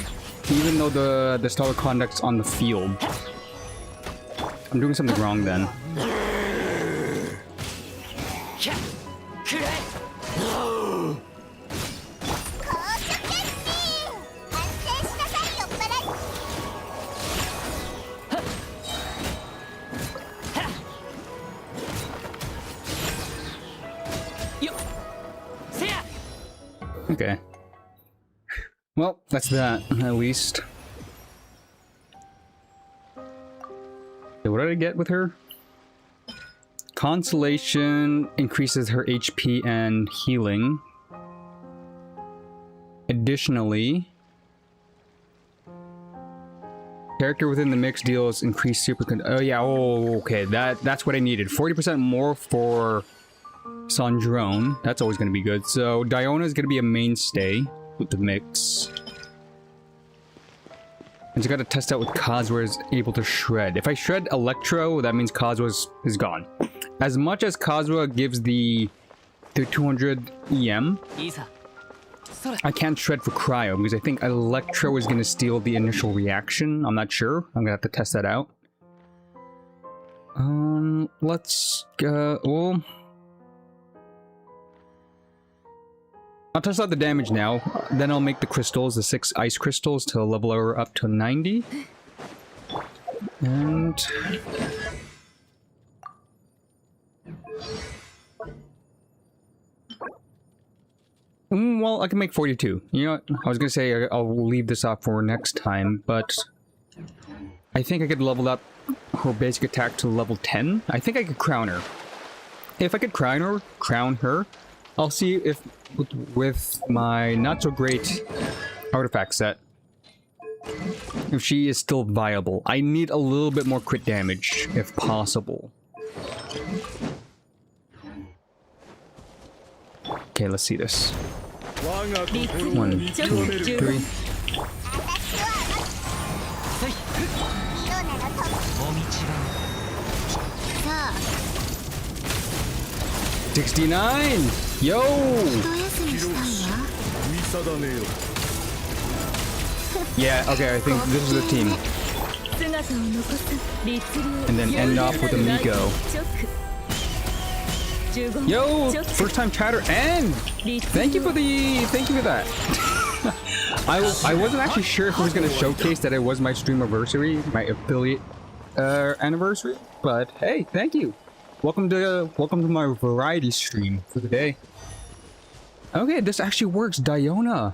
even though the Stellar Conduct's on the field. I'm doing something wrong then. Okay. Well, that's that, at least. Okay, what did I get with her? Consolation increases her HP and healing. Additionally, character within the mix deals increased super. Oh yeah. Oh, okay. That's what I needed. 40% more for Sandrone. That's always going to be good. So Diona is going to be a mainstay with the mix. And you got to test out with Kazuha is able to shred. If I shred Electro, that means Kazuha is gone. As much as Kazuha gives the the 200 EM. いざそれ I can't shred for cryo because I think Electro is going to steal the initial reaction. I'm not sure. I'm going to have to test that out. Let's go. Well, I'll test out the damage now. Then I'll make the crystals, the 6 ice crystals, to level her up to 90. And well, I can make 42. You know what? I was gonna say I'll leave this off for next time, but I think I could level up her basic attack to level 10. I think I could crown her. If I could crown her, I'll see if with my not so great artifact set, if she is still viable. I need a little bit more crit damage, if possible. Okay, let's see this. 1, 2, 3. 色ならともみちがさあ 69! Yo! 一休みしたいわ Yeah, okay, I think this is the team. 姿を残す律令 And then end off with a Miko. Yo! First time chatter and thank you for that. I wasn't actually sure if it was gonna showcase that it was my stream anniversary, my affiliate anniversary, but hey, thank you. Welcome to my variety stream for the day. Okay, this actually works. Diona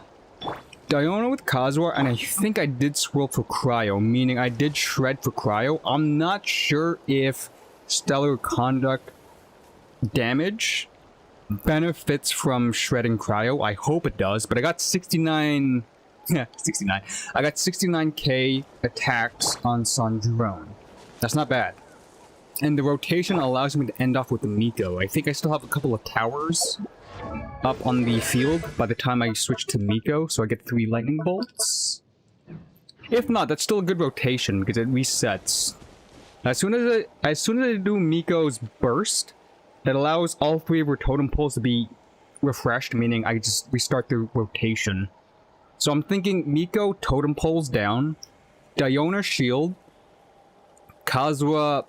with Kazuha, and I think I did swirl for cryo, meaning I did shred for cryo. I'm not sure if stellar conduct damage benefits from shredding cryo. I hope it does, but I got 69. Yeah, 69. I got 69k attacks on Sandrone. That's not bad. And the rotation allows me to end off with the Miko. I think I still have a couple of towers up on the field by the time I switch to Miko, so I get 3 lightning bolts. If not, that's still a good rotation because it resets. As soon as I do Miko's burst, it allows all 3 of her totem poles to be refreshed, meaning I just restart the rotation. So I'm thinking Miko totem poles down, Diona shield, Kazuha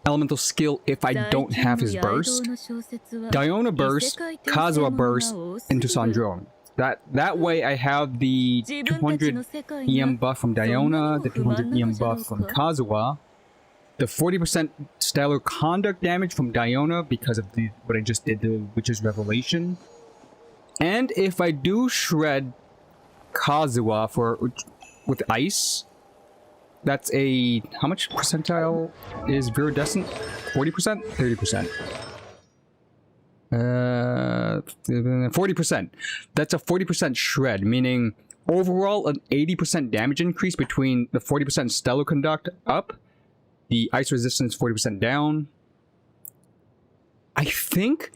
elemental skill if I don't have his burst, Diona burst, Kazuha burst into Sandrone. That way I have the 200 EM buff from Diona, the 200 EM buff from Kazuha, the 40% stellar conduct damage from Diona because of what I just did, the Witch's Revelation. And if I do shred Kazuha with ice, that's a... how much percentile is Viridescent? 40%? 30%. 40%. That's a 40% shred, meaning overall an 80% damage increase between the 40% stellar conduct up, the ice resistance 40% down. I think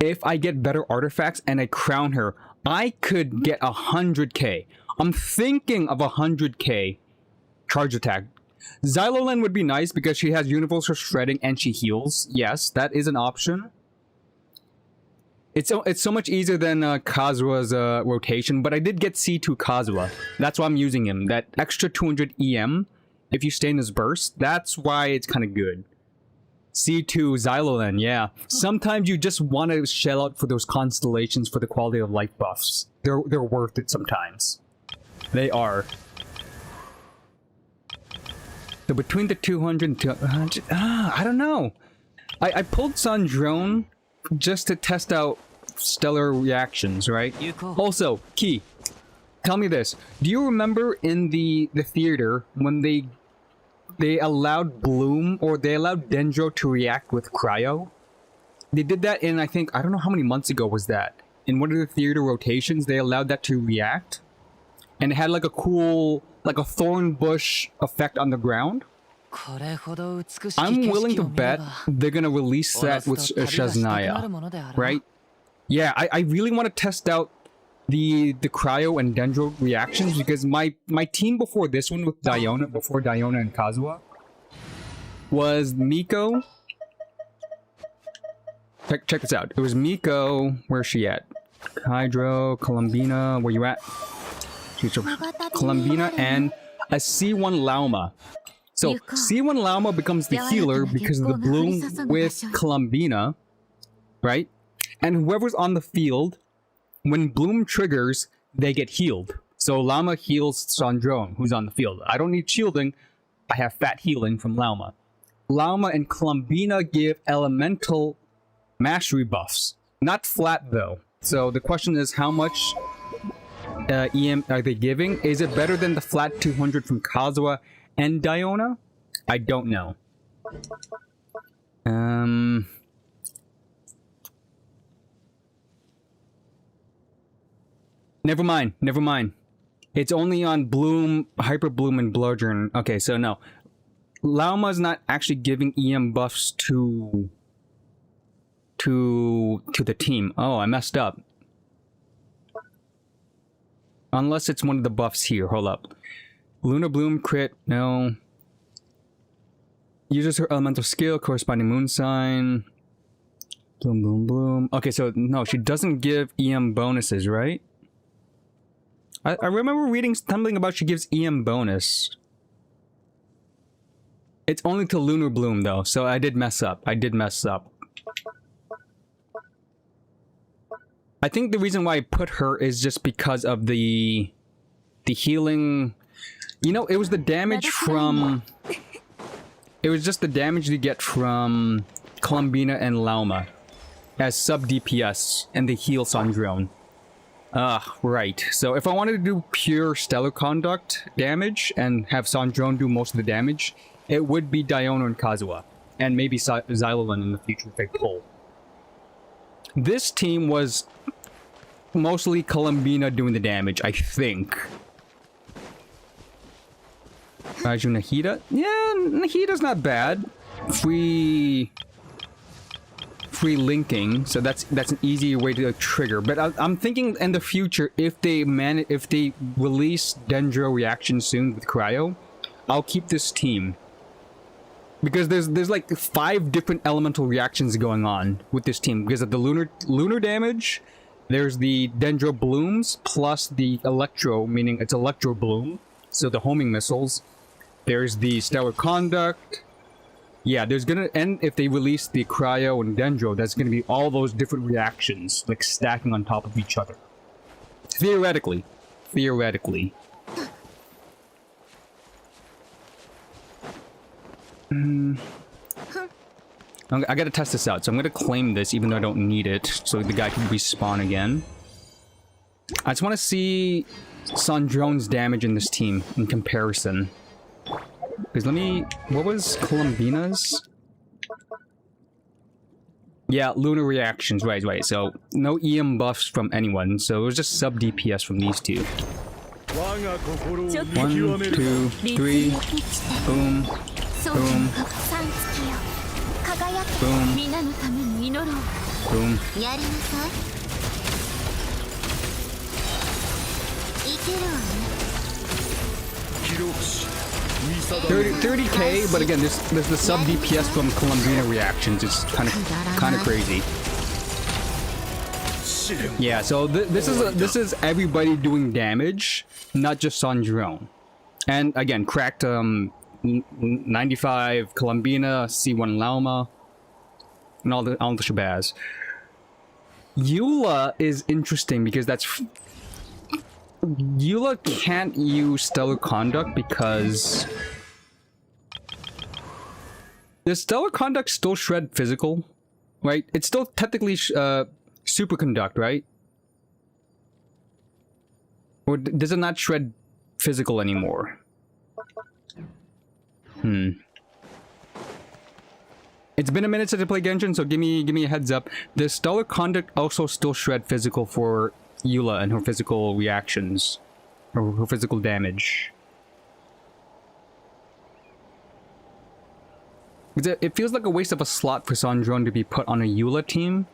if I get better artifacts and I crown her, I could get 100k. I'm thinking of 100k charge attack. Xylolan would be nice because she has universal shredding and she heals. Yes, that is an option. It's so much easier than Kazuha's rotation, but I did get C2 Kazuha. That's why I'm using him. That extra 200 EM, if you stay in his burst, that's why it's kind of good. C2 Xylolan, yeah. Sometimes you just want to shell out for those constellations for the quality of life buffs. They're worth it sometimes. They are. So between the 200 and 200, I don't know. I pulled Sandrone just to test out stellar reactions, right? Also, Key, tell me this. Do you remember in the theater when they allowed Bloom or they allowed Dendro to react with cryo? They did that in, I don't know how many months ago was that. In one of the theater rotations, they allowed that to react. And it had like a cool, like a thorn bush effect on the ground. I'm willing to bet they're gonna release that with Shazanaya, right? Yeah, I really want to test out the cryo and Dendro reactions because my team before this one with Diona, before Diona and Kazuha, was Miko, Check this out. It was Miko. Where's she at? Hydro, Columbina. Where you at? She's Columbina and a C1 Lauma. So C1 Lauma becomes the healer because of the bloom with Columbina, right? And whoever's on the field, when bloom triggers, they get healed. So Lauma heals Sandrone, who's on the field. I don't need shielding. I have fat healing from Lauma. Lauma and Columbina give elemental mastery buffs. Not flat though. So the question is, how much EM are they giving? Is it better than the flat 200 from Kazuha and Diona? I don't know. Never mind. It's only on Bloom, Hyper Bloom, and Bludgeon. Okay, so no. Lauma's not actually giving EM buffs to the team. Oh, I messed up. Unless it's one of the buffs here. Hold up. Lunar Bloom crit. No. Uses her elemental skill corresponding moon sign. Bloom, bloom, bloom. Okay, so no, she doesn't give EM bonuses, right? I remember reading something about she gives EM bonus. It's only to Lunar Bloom though, so I did mess up. I think the reason why I put her is just because of the healing. You know, it was the damage from... It was just the damage you get from Columbina and Lauma as sub DPS and the heal Sandrone. Right. So if I wanted to do pure Stellar Conduct damage and have Sandrone do most of the damage, it would be Diona and Kazuha. And maybe Xylolan in the future if they pull. This team was mostly Columbina doing the damage, I think. Raju Nahida? Yeah, Nahida's not bad. Free linking, so that's an easy way to trigger. But I'm thinking in the future, if they release Dendro reaction soon with Cryo, I'll keep this team. Because there's like 5 different elemental reactions going on with this team. Because of the lunar damage, there's the Dendro blooms plus the Electro, meaning it's Electro bloom, so the homing missiles. There's the Stellar Conduct. Yeah, there's gonna, and if they release the Cryo and Dendro, that's gonna be all those different reactions, like stacking on top of each other. Theoretically. I gotta test this out, so I'm gonna claim this even though I don't need it, so the guy can respawn again. I just want to see Sandrone's damage in this team in comparison. Because what was Columbina's? Yeah, lunar reactions, right. So no EM buffs from anyone, so it was just sub DPS from these two. 1, 2, 3, boom. Boom. Boom. Boom. 30k, but again, there's the sub DPS from Columbina reactions. It's kind of crazy. Yeah, so this is everybody doing damage, not just Sandrone. And again, cracked 95 Columbina, C1 Lauma, and all the shabazz. Eula is interesting because Eula can't use Stellar Conduct because does Stellar Conduct still shred physical? Right? It's still technically Superconduct, right? Or does it not shred physical anymore? It's been a minute since I played Genshin, so give me a heads up. Does Stellar Conduct also still shred physical for Eula and her physical reactions? Or her physical damage? It feels like a waste of a slot for Sandrone to be put on a Eula team.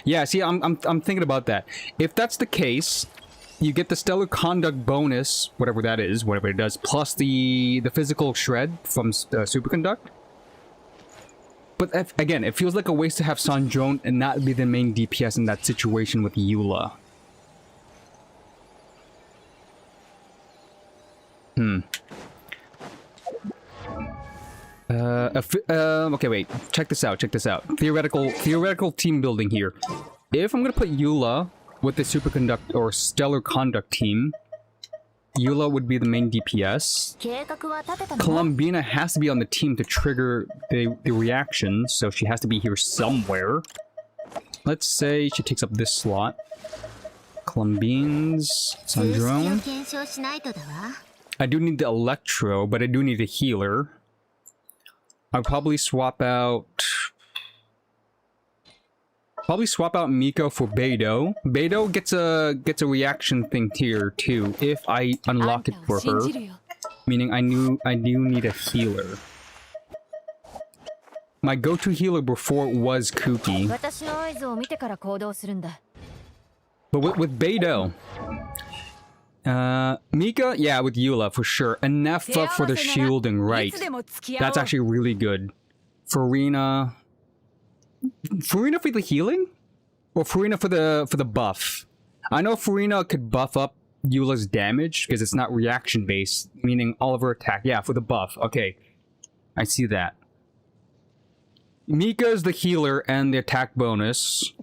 Yeah, see, I'm thinking about that. If that's the case, you get the Stellar Conduct bonus, whatever that is, whatever it does, plus the physical shred from Superconduct. But again, it feels like a waste to have Sandrone and not be the main DPS in that situation with Eula. Okay, wait. Check this out. Theoretical team building here. If I'm gonna put Eula with the superconduct or stellar conduct team, Eula would be the main DPS. Columbina has to be on the team to trigger the reaction, so she has to be here somewhere. Let's say she takes up this slot. Columbines, Sandrone. I do need the Electro, but I do need a healer. I'll probably swap out Miko for Beidou. Beidou gets a reaction thing here too if I unlock it for her. Meaning I do need a healer. My go-to healer before was Kuki. But with Beidou, Mika, yeah, with Eula for sure. And Nefa for the shielding, right? That's actually really good. Furina for the healing? Or Furina for the buff? I know Furina could buff up Eula's damage because it's not reaction based, meaning all of her attack. Yeah, for the buff. Okay. I see that. Mika is the healer and the attack bonus.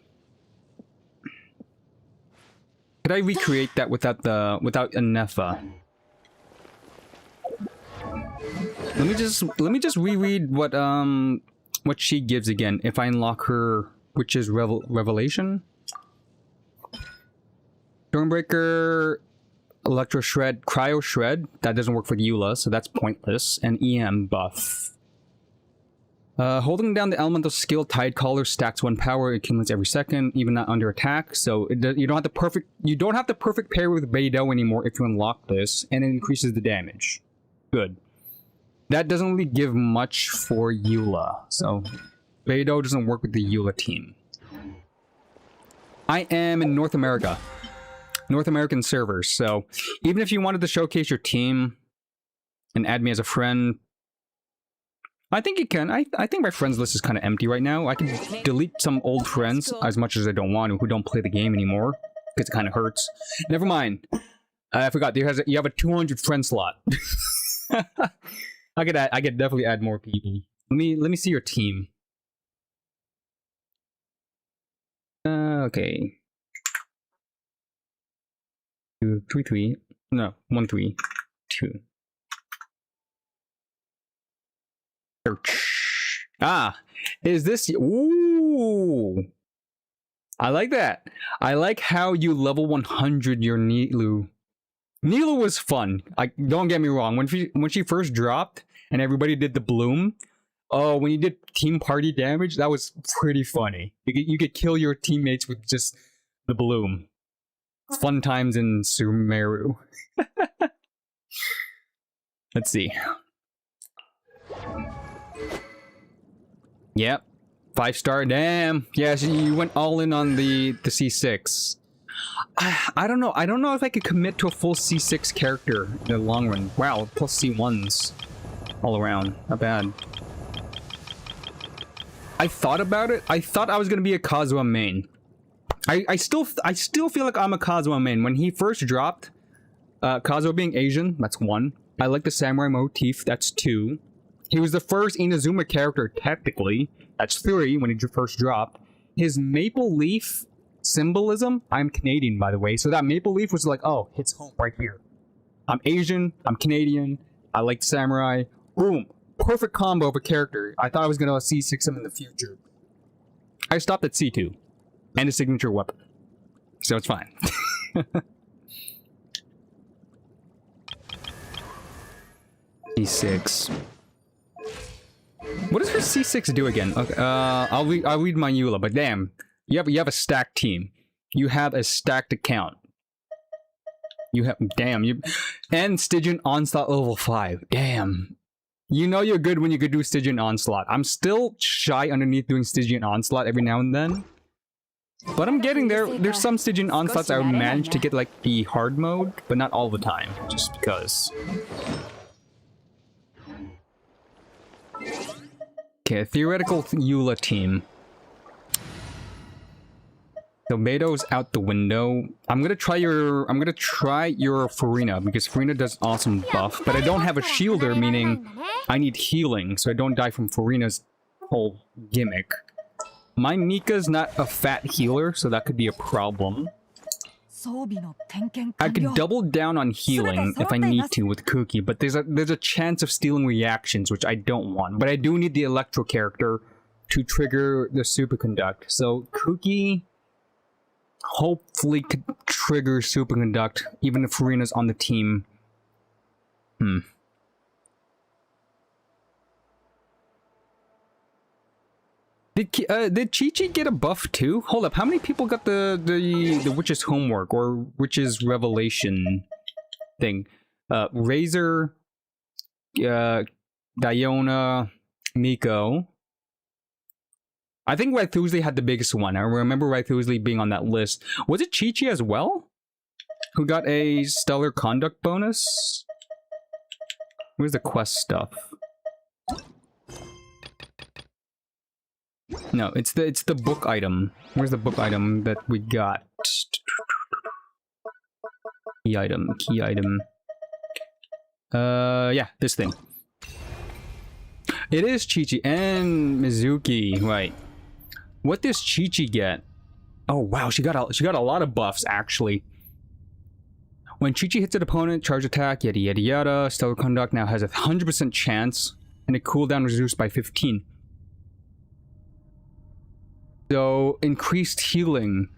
Could I recreate that without a Nefa? Let me just reread what she gives again if I unlock her, which is Revelation. Stormbreaker, Electro Shred, Cryo Shred. That doesn't work for Eula, so that's pointless. And EM buff. Holding down the elemental skill Tidecaller stacks 1 power, it accumulates every second, even not under attack. So you don't have the perfect pair with Beidou anymore if you unlock this, and it increases the damage. Good. That doesn't really give much for Eula, so Beidou doesn't work with the Eula team. I am in North America. North American servers, so even if you wanted to showcase your team and add me as a friend, I think you can. I think my friends list is kind of empty right now. I can delete some old friends as much as I don't want to, who don't play the game anymore, because it kind of hurts. Never mind. I forgot. You have a 200 friend slot. I could definitely add more people. Let me see your team. Okay. 2 3 3. No, 1 3 2. Search. Ah, is this? Ooh, I like that. I like how you level 100 your Nilou. Nilou was fun. Don't get me wrong. When she first dropped and everybody did the bloom, oh, when you did team party damage, that was pretty funny. You could kill your teammates with just the bloom. Fun times in Sumeru. Let's see. Yep. 5-star, damn. Yeah, so you went all in on the C6. I don't know. I don't know if I could commit to a full C6 character in the long run. Wow, plus C1s all around. Not bad. I thought about it. I thought I was gonna be a Kazuha main. I still feel like I'm a Kazuha main. When he first dropped, Kazuha being Asian, that's 1. I like the samurai motif, that's 2. He was the first Inazuma character, technically. That's 3 when he first dropped. His maple leaf symbolism, I'm Canadian, by the way, so that maple leaf was like, oh, hits home right here. I'm Asian, I'm Canadian, I like samurai. Boom. Perfect combo of a character. I thought I was going to C6 him in the future. I stopped at C2. And a signature weapon. So it's fine. C6. What does her C6 do again? Okay, I'll read my Eula, but damn, you have a stacked team. You have a stacked account. And Stygian Onslaught level 5. Damn. You know you're good when you could do Stygian Onslaught. I'm still shy underneath doing Stygian Onslaught every now and then. But I'm getting there. There's some Stygian Onslaughts I managed to get like the hard mode, but not all the time, just because. Okay, theoretical Eula team. So Meido's out the window. I'm gonna try your Furina, because Furina does awesome buff, but I don't have a shielder, meaning I need healing, so I don't die from Furina's whole gimmick. My Mika's not a fat healer, so that could be a problem. I could double down on healing if I need to with Kuki, but there's a chance of stealing reactions, which I don't want. But I do need the Electro character to trigger the Superconduct. So Kuki hopefully could trigger Superconduct, even if Furina's on the team. Did Chi-Chi get a buff too? Hold up, how many people got the Witch's Homework or Witch's Revelation thing? Razor, Diona, Miko. I think Raithusli had the biggest one. I remember Raithusli being on that list. Was it Chi-Chi as well? Who got a Stellar Conduct bonus? Where's the quest stuff? No, it's the book item. Where's the book item that we got? Key item. Yeah, this thing. It is Chi-Chi and Mizuki, right. What does Chi-Chi get? Oh wow, she got a lot of buffs actually. When Chi-Chi hits an opponent, charge attack, yada yada yada, Stellar Conduct now has a 100% chance, and a cooldown reduced by 15. So, increased healing,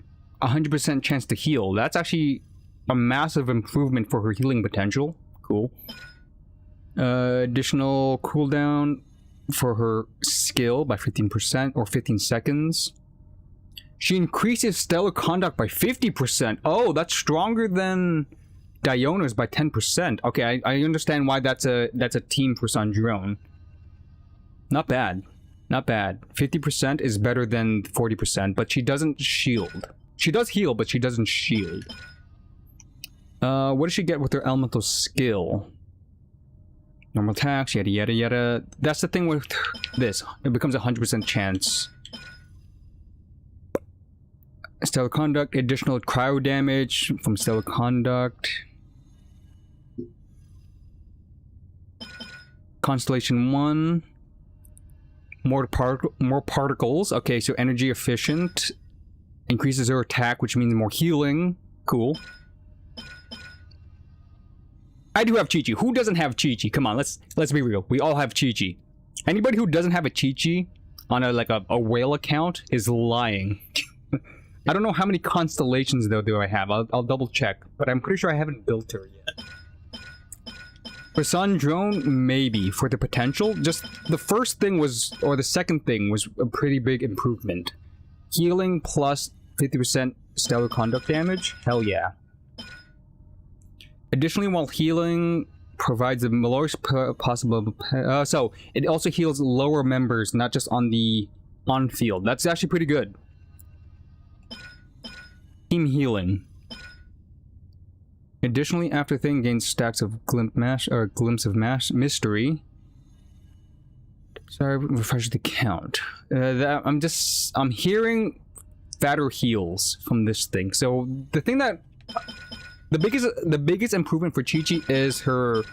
100% chance to heal. That's actually a massive improvement for her healing potential. Cool. Additional cooldown for her skill by 15% or 15 seconds. She increases Stellar Conduct by 50%. Oh, that's stronger than Diona's by 10%. Okay, I understand why that's a team for Sandrone. Not bad. Not bad. 50% is better than 40%, but she doesn't shield. She does heal, but she doesn't shield. What does she get with her elemental skill? Normal attacks, yada yada yada. That's the thing with this. It becomes a 100% chance. Stellar Conduct, additional cryo damage from Stellar Conduct. Constellation 1. More particles. Okay, so energy efficient. Increases her attack, which means more healing. Cool. I do have Chi-Chi. Who doesn't have Chi-Chi? Come on, let's be real. We all have Chi-Chi. Anybody who doesn't have a Chi-Chi on a whale account is lying. I don't know how many constellations though do I have. I'll double check, but I'm pretty sure I haven't built her yet. For Sandrone, maybe for the potential. Just the first thing was, or the second thing was a pretty big improvement. Healing plus 50% Stellar Conduct damage. Hell yeah. Additionally, while healing provides the lowest possible... so, it also heals lower members, not just on the on-field. That's actually pretty good. Team healing. Additionally, after thing gains stacks of glimpse of mystery. Sorry, refresh the count. I'm hearing fatter heals from this thing. So the thing that the biggest improvement for Chi-Chi is her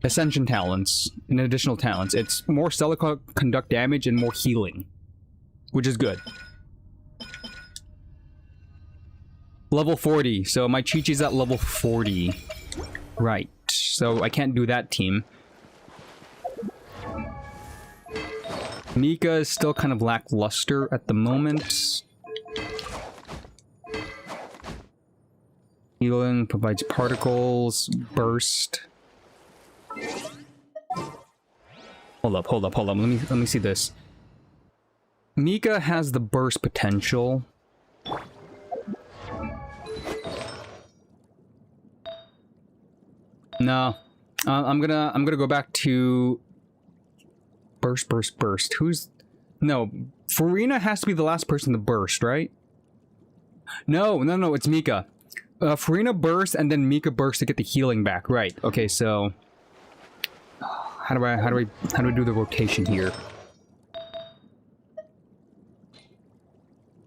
Ascension talents and additional talents. It's more Stellar Conduct damage and more healing, which is good. Level 40, so my Chi-Chi's at level 40. Right, so I can't do that team. Mika is still kind of lackluster at the moment. Healing provides particles, burst. Hold up. Let me see this. Mika has the burst potential. No, I'm gonna go back to burst. Who's no? Furina has to be the last person to burst, right? No, it's Mika. Furina burst and then Mika burst to get the healing back, right? Okay, so how do I do the rotation here?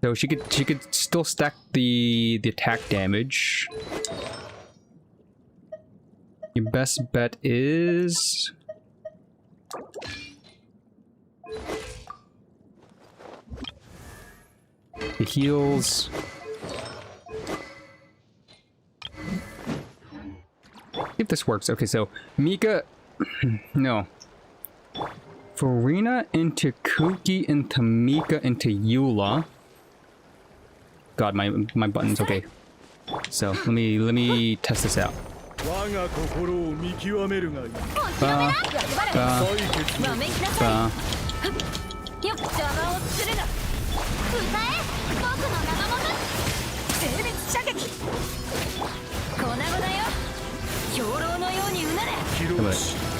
So she could still stack the attack damage. Your best bet is the heals. If this works. Okay, so Mika no. Furina into Kuki into Mika into Eula. God, my button's okay. So let me test this out.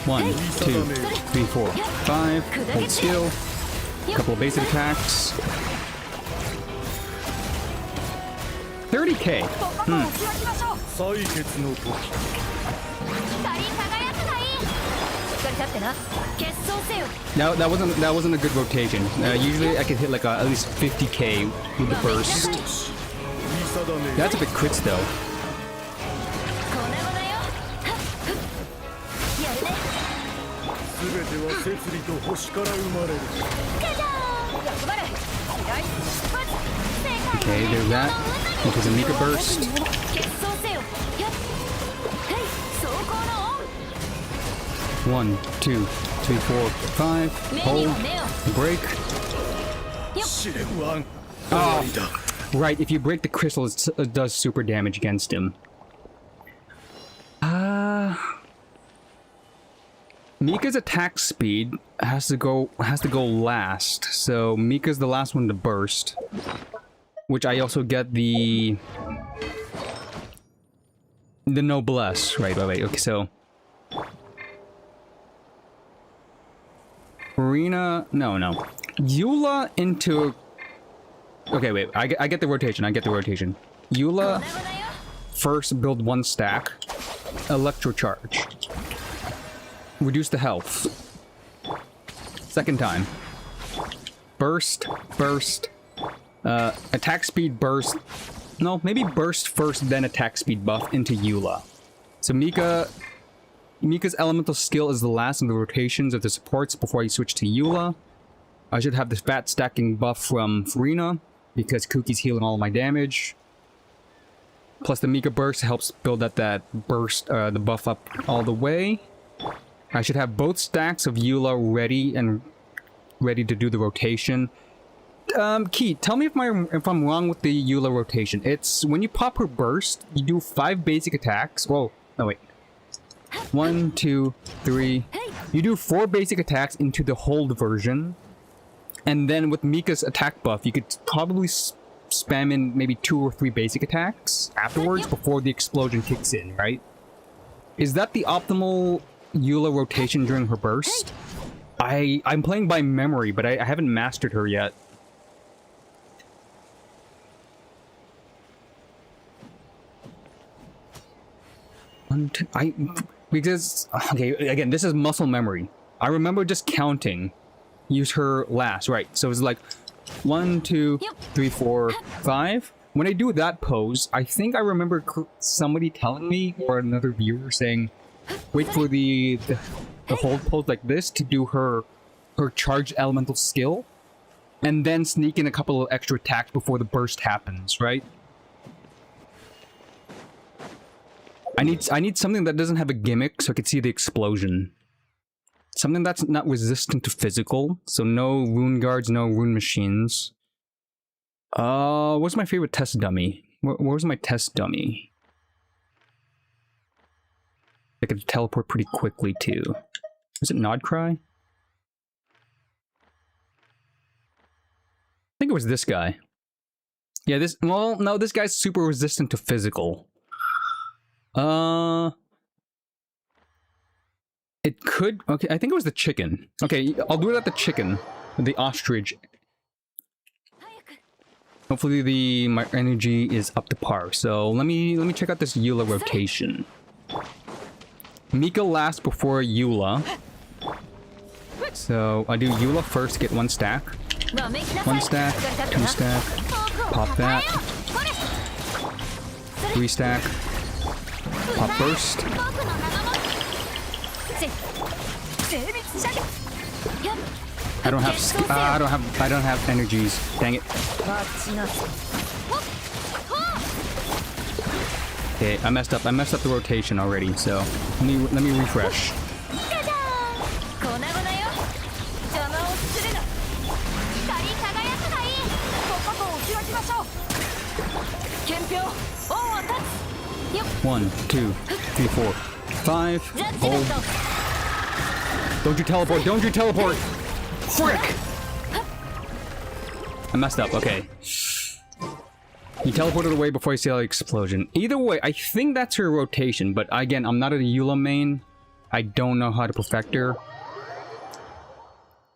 One, two, three, four, five. Hold still. Couple of basic attacks. 30k. No, that wasn't a good rotation. Usually I could hit like at least 50k with the burst. That's a bit crits though. Okay, there's that. Which is a Mika burst. One, two, three, four, five. Hold. Break. Oh, right, if you break the crystal, it does super damage against him. Mika's attack speed has to go last, so Mika's the last one to burst. Which I also get the noblesse. Right, okay, so Furina, no. Eula into... Okay, wait, I get the rotation, Eula, first build one stack, Electro Charge. Reduce the health. Second time. Burst. Attack speed burst. No, maybe burst first, then attack speed buff into Eula. So Mika's elemental skill is the last of the rotations of the supports before I switch to Eula. I should have the fat stacking buff from Furina, because Kuki's healing all my damage. Plus the Mika burst helps build up that burst, the buff up all the way. I should have both stacks of Eula ready to do the rotation. Key, tell me if I'm wrong with the Eula rotation. It's when you pop her burst, you do 5 basic attacks. Whoa, no wait. 1, 2, 3. You do 4 basic attacks into the hold version. And then with Mika's attack buff, you could probably spam in maybe 2 or 3 basic attacks afterwards before the explosion kicks in, right? Is that the optimal Eula rotation during her burst? I'm playing by memory, but I haven't mastered her yet. Because, okay, again, this is muscle memory. I remember just counting. Use her last, right? So it's like 1, 2, 3, 4, 5. When I do that pose, I think I remember somebody telling me, or another viewer saying, wait for the hold pose like this to do her charged elemental skill, and then sneak in a couple of extra attacks before the burst happens, right? I need something that doesn't have a gimmick so I could see the explosion. Something that's not resistant to physical, so no rune guards, no rune machines. What's my favorite test dummy? Where's my test dummy? I could teleport pretty quickly too. Is it Nodcry? I think it was this guy. Yeah, well, no, this guy's super resistant to physical. It could... Okay, I think it was the chicken. Okay, I'll do it at the chicken. The ostrich. Hopefully my energy is up to par. So let me check out this Eula rotation. Mika last before Eula. So I do Eula first, get 1 stack. 1 stack, 2 stack, Pop that. 3 stack. Pop burst. 僕の名は精密射撃やっ I don't have I don't have energies. Dang it. 待ちなさい Okay, I messed up the rotation already, so let me refresh. じゃじゃーん粉々よ邪魔をするな光り輝くがいいとことん置き分けましょう憲兵恩を断つよっ 1, 2, 3, 4, 5. ジャッジメン Hold. ト Don't you teleport! Don't you teleport! Frick! I messed up. Okay. You teleported away before you see the explosion. Either way, I think that's her rotation, but again, I'm not a Eula main. I don't know how to perfect her.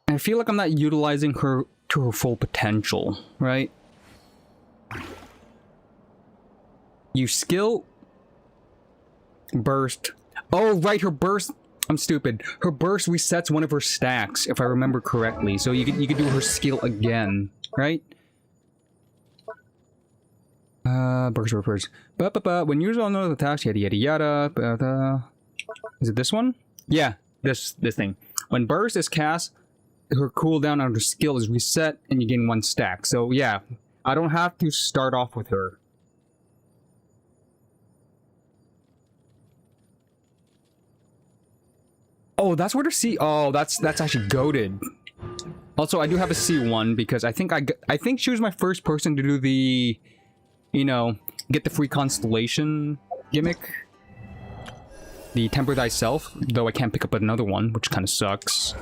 And I feel like I'm not utilizing her to her full potential, right? You skill... Burst. Oh, right, her burst... I'm stupid. Her burst resets one of her stacks, if I remember correctly. So you could do her skill again, right? Burst refers. When used on another task, yada yada yada. Is it this one? Yeah, this thing. When burst is cast, her cooldown on her skill is reset, and you gain 1 stack. So yeah, I don't have to start off with her. Oh, that's where to see. Oh, that's actually goated. Also, I do have a C1 because I think she was my first person to do the, you know, get the free constellation gimmick. The Temper Thyself, though I can't pick up another one, which kind of sucks.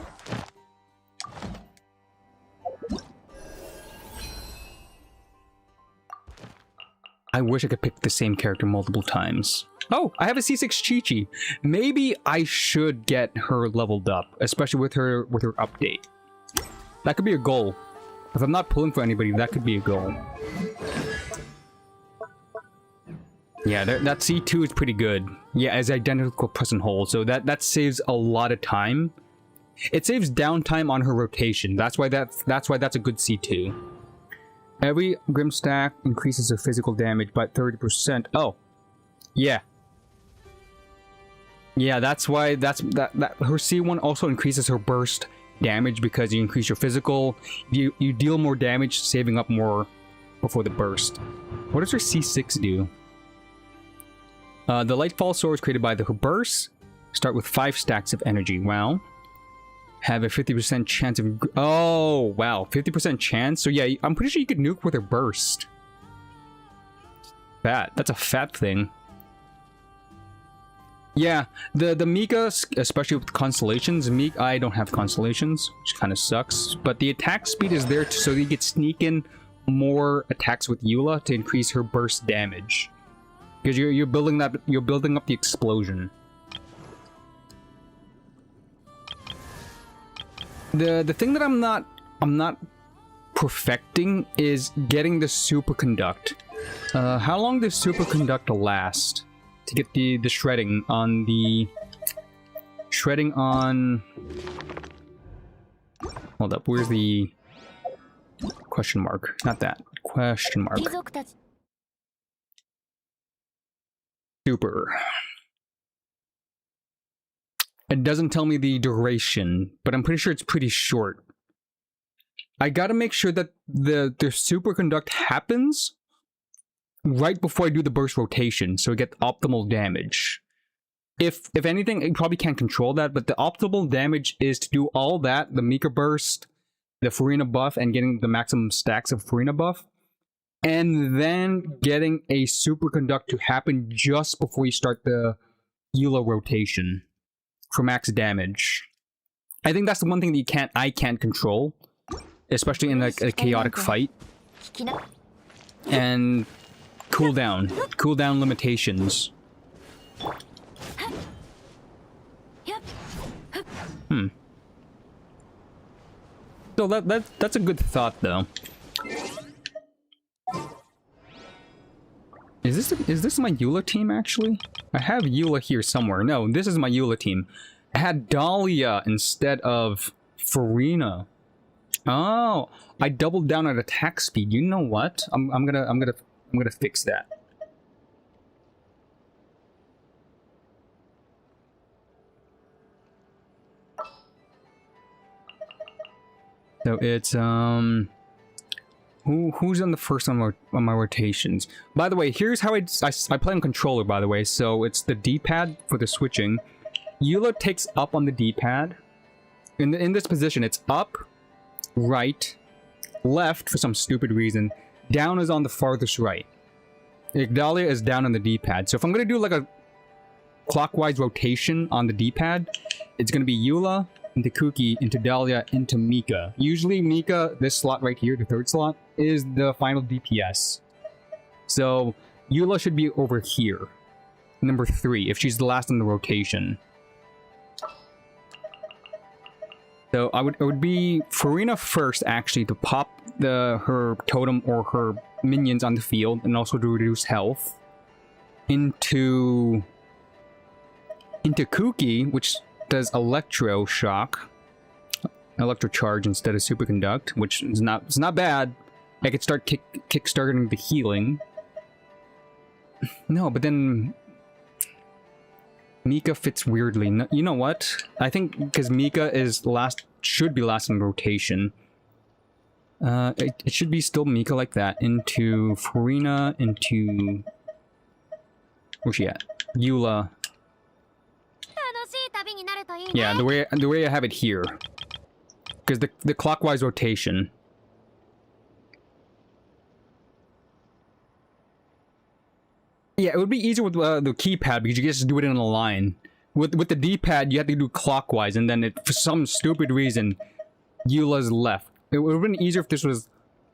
I wish I could pick the same character multiple times. Oh, I have a C6 Chi-Chi. Maybe I should get her leveled up, especially with her update. That could be a goal. If I'm not pulling for anybody, that could be a goal. Yeah, that C2 is pretty good. Yeah, as identical present hold, so that saves a lot of time. It saves downtime on her rotation. That's why that's a good C2. Every Grim stack increases her physical damage by 30%. Oh, yeah. Yeah, that's why that her C1 also increases her burst damage because you increase your physical. You deal more damage, saving up more before the burst. What does her C6 do? The Lightfall Sword is created by her burst. Start with 5 stacks of energy. Wow. Have a 50% chance of... Oh, wow. 50% chance? So yeah, I'm pretty sure you could nuke with her burst. Fat. That's a fat thing. Yeah, the Mika, especially with constellations, I don't have constellations, which kind of sucks. But the attack speed is there so you get sneak in more attacks with Eula to increase her burst damage. Because you're building up the explosion. The thing that I'm not perfecting is getting the superconduct. How long does superconduct last? To get the shredding on the... Shredding on... Hold up, where's the... Question mark. Not that. Question mark. 貴族たち Super. It doesn't tell me the duration, but I'm pretty sure it's pretty short. I gotta make sure that the superconduct happens right before I do the burst rotation, so I get optimal damage. If anything, I probably can't control that, but the optimal damage is to do all that, the Mika burst, the Furina buff, and getting the maximum stacks of Furina buff, and then getting a superconduct to happen just before you start the Eula rotation for max damage. I think that's the one thing that I can't control, especially in like a chaotic fight. 聞きな And cooldown limitations. So that's a good thought, though. Is this my Eula team actually? I have Eula here somewhere. No, this is my Eula team. I had Dahlia instead of Furina. Oh, I doubled down on attack speed. You know what? I'm gonna fix that. So it's who's on the first on my rotations? By the way, here's how I play on controller. By the way, so it's the D-pad for the switching. Eula takes up on the D-pad. In this position, it's up, right, left for some stupid reason. Down is on the farthest right. Igdalia is down on the D-pad. So if I'm gonna do like a clockwise rotation on the D-pad, it's gonna be Eula into Kuki, into Dahlia, into Mika. Usually Mika, this slot right here, the third slot, is the final DPS. So Eula should be over here. Number 3, if she's the last in the rotation. So it would be Furina first, actually, to pop her totem or her minions on the field, and also to reduce health. Into Kuki, which does electro shock, electro charge instead of superconduct, which is not bad. I could start kickstarting the healing. No, but then Mika fits weirdly. No, you know what? I think because Mika is should be last in rotation. It should be still Mika like that. Into Furina, into where's she at? Eula. Yeah, the way I have it here, because the clockwise rotation. Yeah, it would be easier with the keypad because you just do it in a line. With the D-pad, you have to do clockwise, and then for some stupid reason, Eula's left. It would have been easier if this was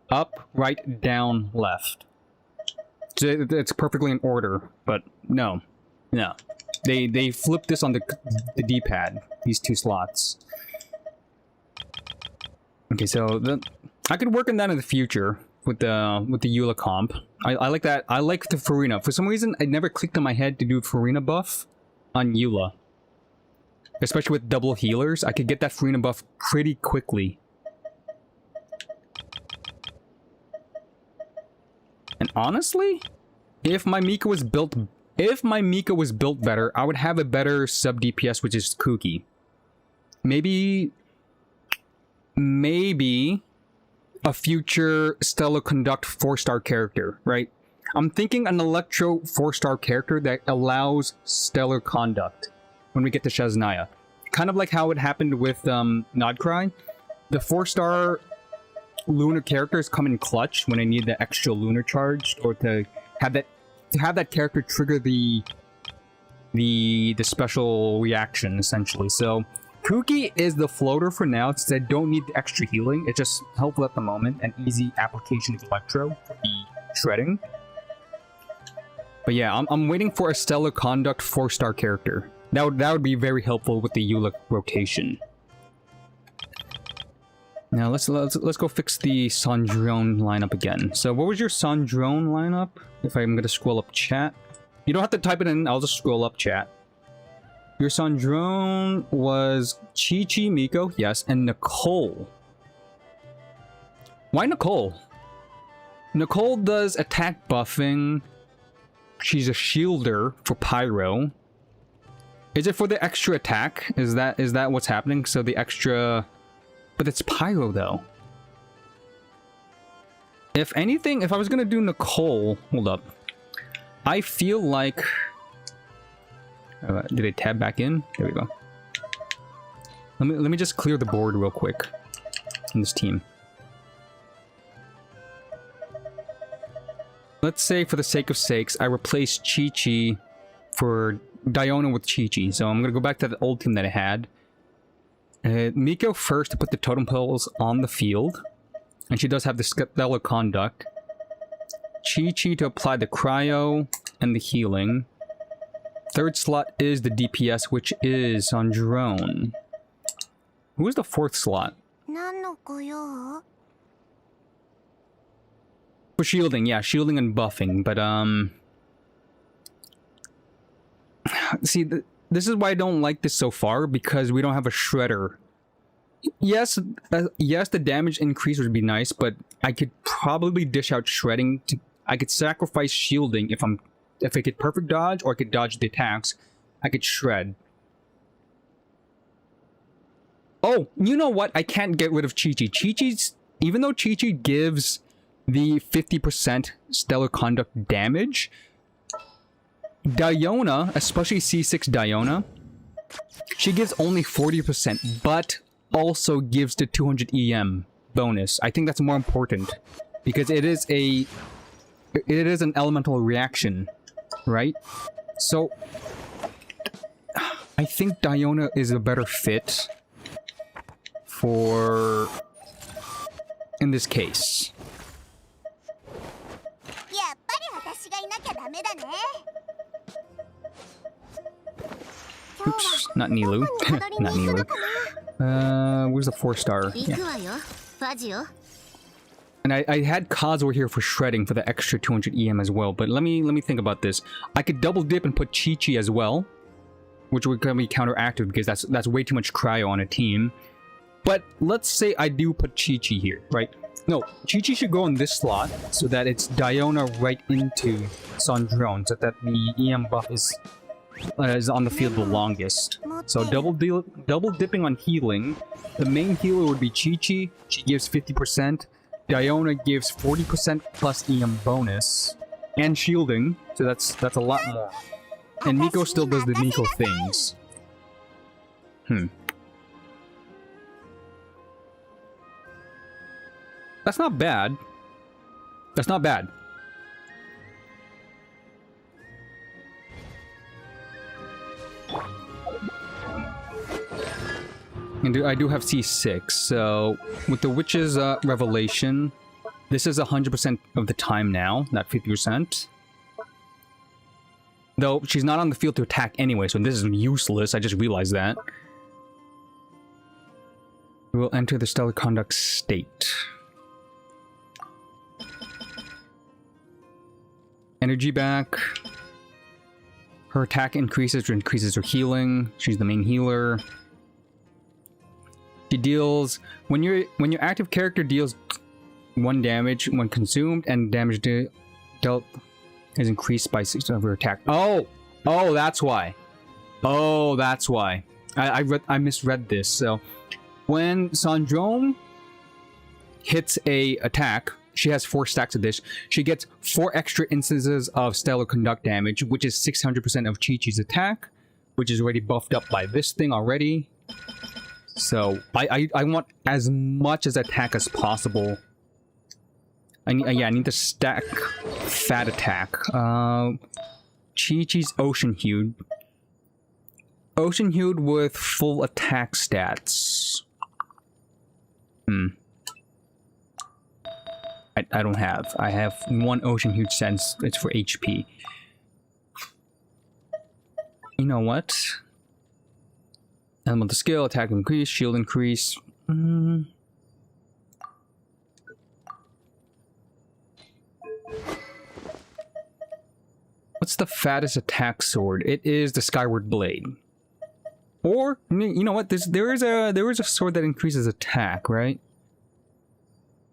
up, right, down, left. So it's perfectly in order, but no. They flipped this on the D-pad, these 2 slots. Okay, so I could work on that in the future with the Eula comp. I like that. I like the Furina. For some reason, I never clicked in my head to do Furina buff on Eula. Especially with double healers, I could get that Furina buff pretty quickly. And honestly, if my Mika was built better, I would have a better sub DPS, which is Kuki. Maybe a future Stellar Conduct 4-star character, right? I'm thinking an Electro 4-star character that allows Stellar Conduct when we get to Shazanaya. Kind of like how it happened with Nodcry. The 4-star lunar characters come in clutch when I need the extra lunar charge, or to have that character trigger the special reaction, essentially. So Kuki is the floater for now, since I don't need the extra healing. It's just helpful at the moment, and easy application of Electro for the shredding. But yeah, I'm waiting for a Stellar Conduct 4-star character. That would be very helpful with the Eula rotation. Now let's go fix the Sandrone lineup again. So what was your Sandrone lineup? If I'm gonna scroll up chat. You don't have to type it in, I'll just scroll up chat. Your Sandrone was Chi-Chi, Miko, yes, and Nicole. Why Nicole? Nicole does attack buffing. She's a shielder for Pyro. Is it for the extra attack? Is that what's happening? So the extra... But it's Pyro though. If anything, if I was gonna do Nicole... Hold up. I feel like... did I tab back in? There we go. Let me just clear the board real quick in this team. Let's say, for the sake of sakes, I replace Chi-Chi for Diona with Chi-Chi. So I'm gonna go back to the old team that I had. Miko first to put the totem poles on the field, and she does have the Stellar Conduct. Chi-Chi to apply the cryo and the healing. Third slot is the DPS, which is on Drone. Who is the 4th slot? For shielding, yeah, shielding and buffing, but see, this is why I don't like this so far, because we don't have a Shredder Yes, yes, the damage increase would be nice, but I could probably dish out shredding. I could sacrifice shielding if I could perfect dodge, or I could dodge the attacks. I could shred. Oh, you know what? I can't get rid of Chi-Chi. Chi-Chi's, even though Chi-Chi gives the 50% stellar conduct damage, Diona, especially C6 Diona, she gives only 40%, but also gives the 200 EM bonus. I think that's more important because it is an elemental reaction, right? So I think Diona is a better fit for in this case. やっぱり私がいなきゃダメだね。 Oops, not Nilu. Not Nilu. Where's the 4-star? 行くわよ、ファジオ。 And I had Kazuo here for shredding for the extra 200 EM as well, but let me think about this. I could double dip and put Chi-Chi as well, which would be counteractive because that's way too much cryo on a team. But let's say I do put Chi-Chi here, right? No, Chi-Chi should go in this slot so that it's Diona right into Sandrone, so that the EM buff is on the field the longest. So double dipping on healing. The main healer would be Chi-Chi. She gives 50%. Diona gives 40% plus EM bonus. And shielding. So that's a lot more. And Nico still does the Nico things. That's not bad. That's not bad. And I do have C6, so with the Witch's Revelation, this is 100% of the time now, not 50%. Though she's not on the field to attack anyway, so this is useless, I just realized that. We will enter the Stellar Conduct state. Energy back. Her attack increases her healing. She's the main healer. She deals when your active character deals 1 damage when consumed, and damage dealt is increased by 6 of her attack. Oh, that's why. Oh, that's why. I misread this. So when Sandrone hits a attack, she has 4 stacks of this. She gets 4 extra instances of stellar conduct damage, which is 600% of Chi-Chi's attack, which is already buffed up by this thing already. So I want as much as attack as possible. I need to stack fat attack. Chi-Chi's Ocean Hued. Ocean Hued with full attack stats. I don't have. I have 1 Ocean Hued sense. It's for HP. You know what? Elemental skill, attack increase, shield increase. What's the fattest attack sword? It is the Skyward Blade. Or you know what? There is a sword that increases attack, right?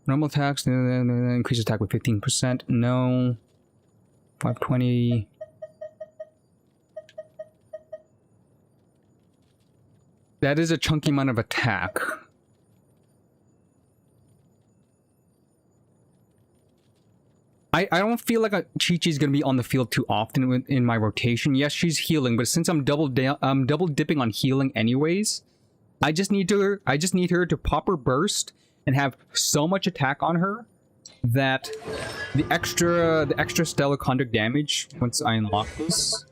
Normal attacks increase attack with 15%. No. 520. That is a chunky amount of attack. I don't feel like Chi-Chi's gonna be on the field too often in my rotation. Yes, she's healing, but since I'm double dipping on healing anyways, I just need her to pop her burst and have so much attack on her that the extra stellar conduct damage once I unlock this,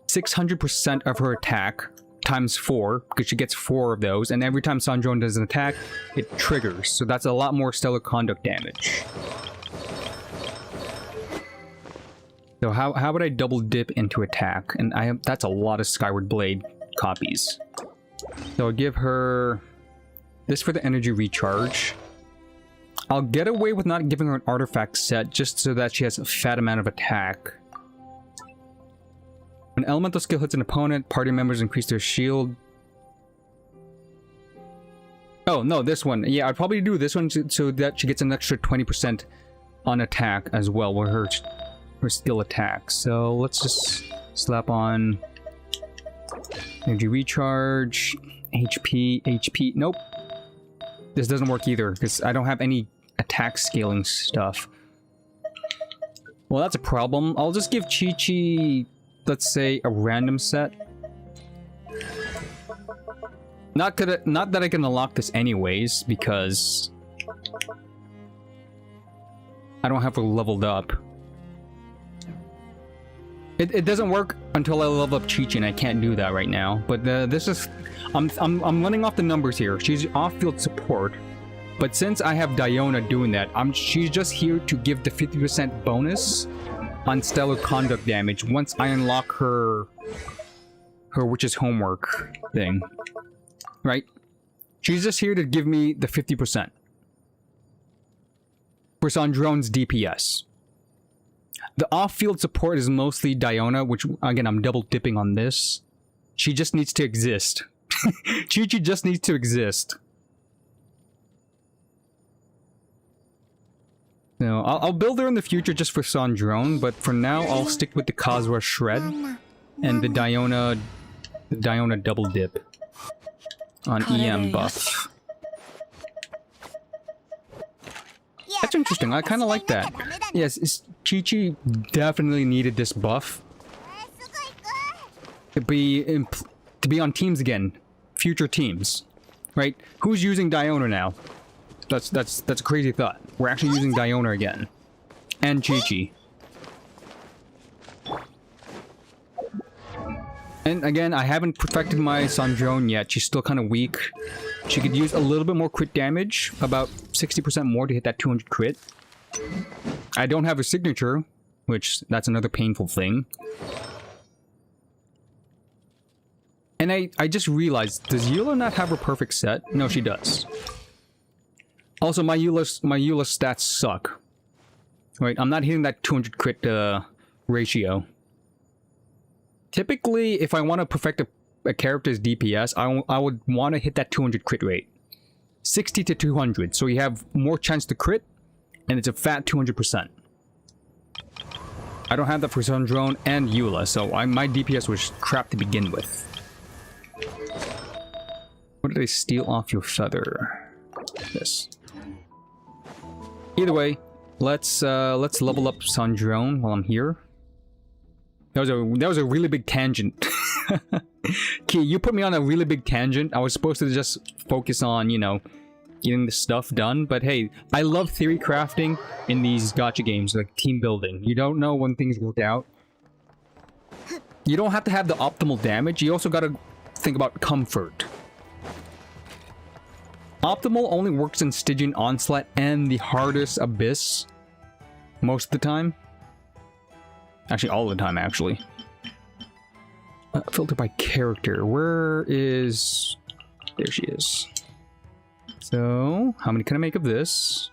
600% of her attack times 4, because she gets 4 of those, and every time Sandrone does an attack, it triggers. So that's a lot more stellar conduct damage. So how would I double dip into attack? And that's a lot of Skyward Blade copies. So I'll give her this for the energy recharge. I'll get away with not giving her an artifact set just so that she has a fat amount of attack. When elemental skill hits an opponent, party members increase their shield. Oh, no, this one. Yeah, I'd probably do this one so that she gets an extra 20% on attack as well with her skill attack. So let's just slap on energy recharge, HP. Nope. This doesn't work either because I don't have any attack scaling stuff. Well, that's a problem. I'll just give Chi-Chi, let's say, a random set. Not that I can unlock this anyways, because I don't have her leveled up. It doesn't work until I level up Chi-Chi, and I can't do that right now. But this is... I'm running off the numbers here. She's off-field support. But since I have Diona doing that, she's just here to give the 50% bonus on stellar conduct damage once I unlock her witch's homework thing. Right? She's just here to give me the 50%. For Sandrone's DPS. The off-field support is mostly Diona, which, again, I'm double dipping on this. She just needs to exist. Chi-Chi just needs to exist. No, I'll build her in the future just for Sandrone, but for now I'll stick with the Khazra Shred and the Diona double dip on EM buff. That's interesting. I kind of like that. Yes, Chi-Chi definitely needed this buff to be on teams again, future teams, right? Who's using Diona now? That's a crazy thought. We're actually using Diona again. And Chi-Chi. And again, I haven't perfected my Sandrone yet. She's still kind of weak. She could use a little bit more crit damage, about 60% more to hit that 200 crit. I don't have a signature, which that's another painful thing. And I just realized, does Eula not have her perfect set? No, she does. Also, my Eula stats suck. Right, I'm not hitting that 200 crit ratio. Typically, if I want to perfect a character's DPS, I would want to hit that 200 crit rate. 60 to 200, so you have more chance to crit, and it's a fat 200%. I don't have that for Sandrone and Eula, so my DPS was crap to begin with. What did I steal off your feather? This. Either way, let's level up Sandrone while I'm here. That was a really big tangent. Key, you put me on a really big tangent. I was supposed to just focus on, you know, getting the stuff done. But hey, I love theory crafting in these gacha games, like team building. You don't know when things work out. You don't have to have the optimal damage. You also gotta think about comfort. Optimal only works in Stygian Onslaught and the hardest Abyss. Most of the time. Actually, all the time, actually. Filter by character. Where is... There she is. So, how many can I make of this?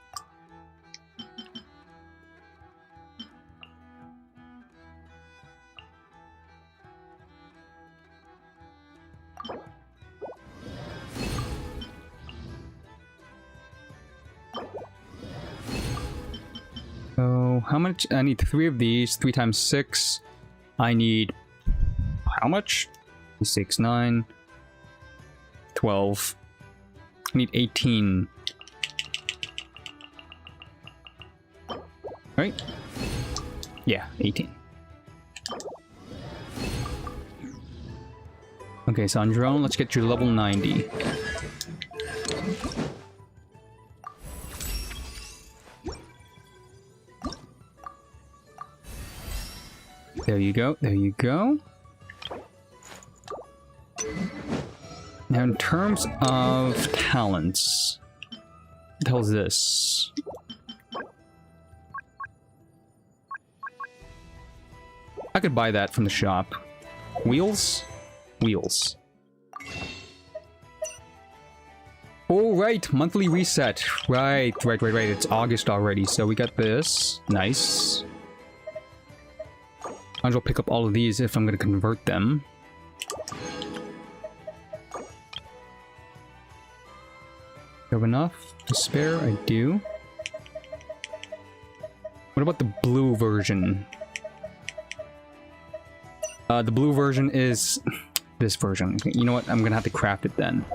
So, how much? I need 3 of these. 3 times 6. I need... How much? 6, 9... 12. I need 18. Right? Yeah, 18. Okay, Sandrone, let's get you to level 90. There you go, there you go. Now, in terms of talents, what the hell is this? I could buy that from the shop. Wheels? Wheels. Oh, right, monthly reset. Right. It's August already, so we got this. Nice. Might as well pick up all of these if I'm going to convert them. You have enough to spare? I do. What about the blue version? The blue version is this version. Okay, you know what? I'm gonna have to craft it then.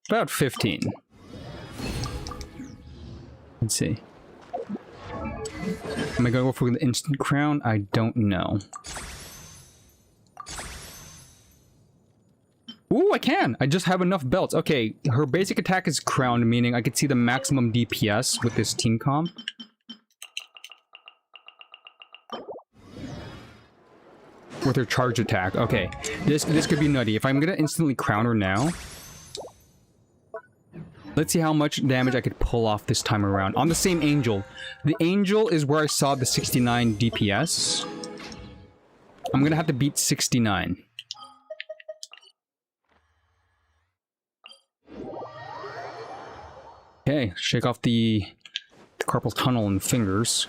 About 15. Let's see. Am I gonna go for the instant crown? I don't know. Ooh, I can! I just have enough belts. Okay, her basic attack is crowned, meaning I could see the maximum DPS with this team comp. With her charge attack. Okay, this could be nutty. If I'm gonna instantly crown her now, let's see how much damage I could pull off this time around. On the same angel. The angel is where I saw the 69 DPS. I'm gonna have to beat 69. Okay, shake off the carpal tunnel and fingers.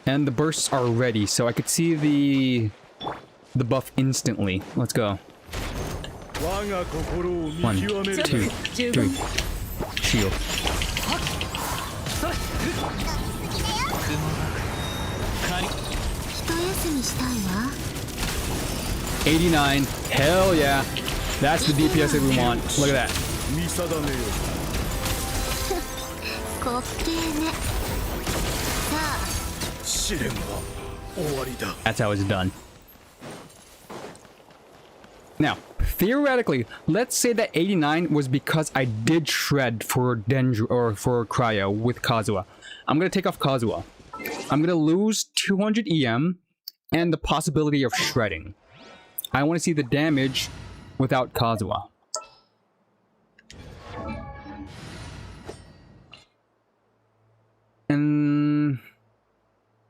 And the bursts are ready, so I could see the buff instantly. Let's go. 1, 2, 3. Shield. 89. Hell yeah. That's the DPS that we want. Look at that. That's how it's done. Now, theoretically, let's say that 89 was because I did shred for Dendro or for Cryo with Kazuha. I'm gonna take off Kazuha. I'm gonna lose 200 EM and the possibility of shredding. I want to see the damage without Kazuha. And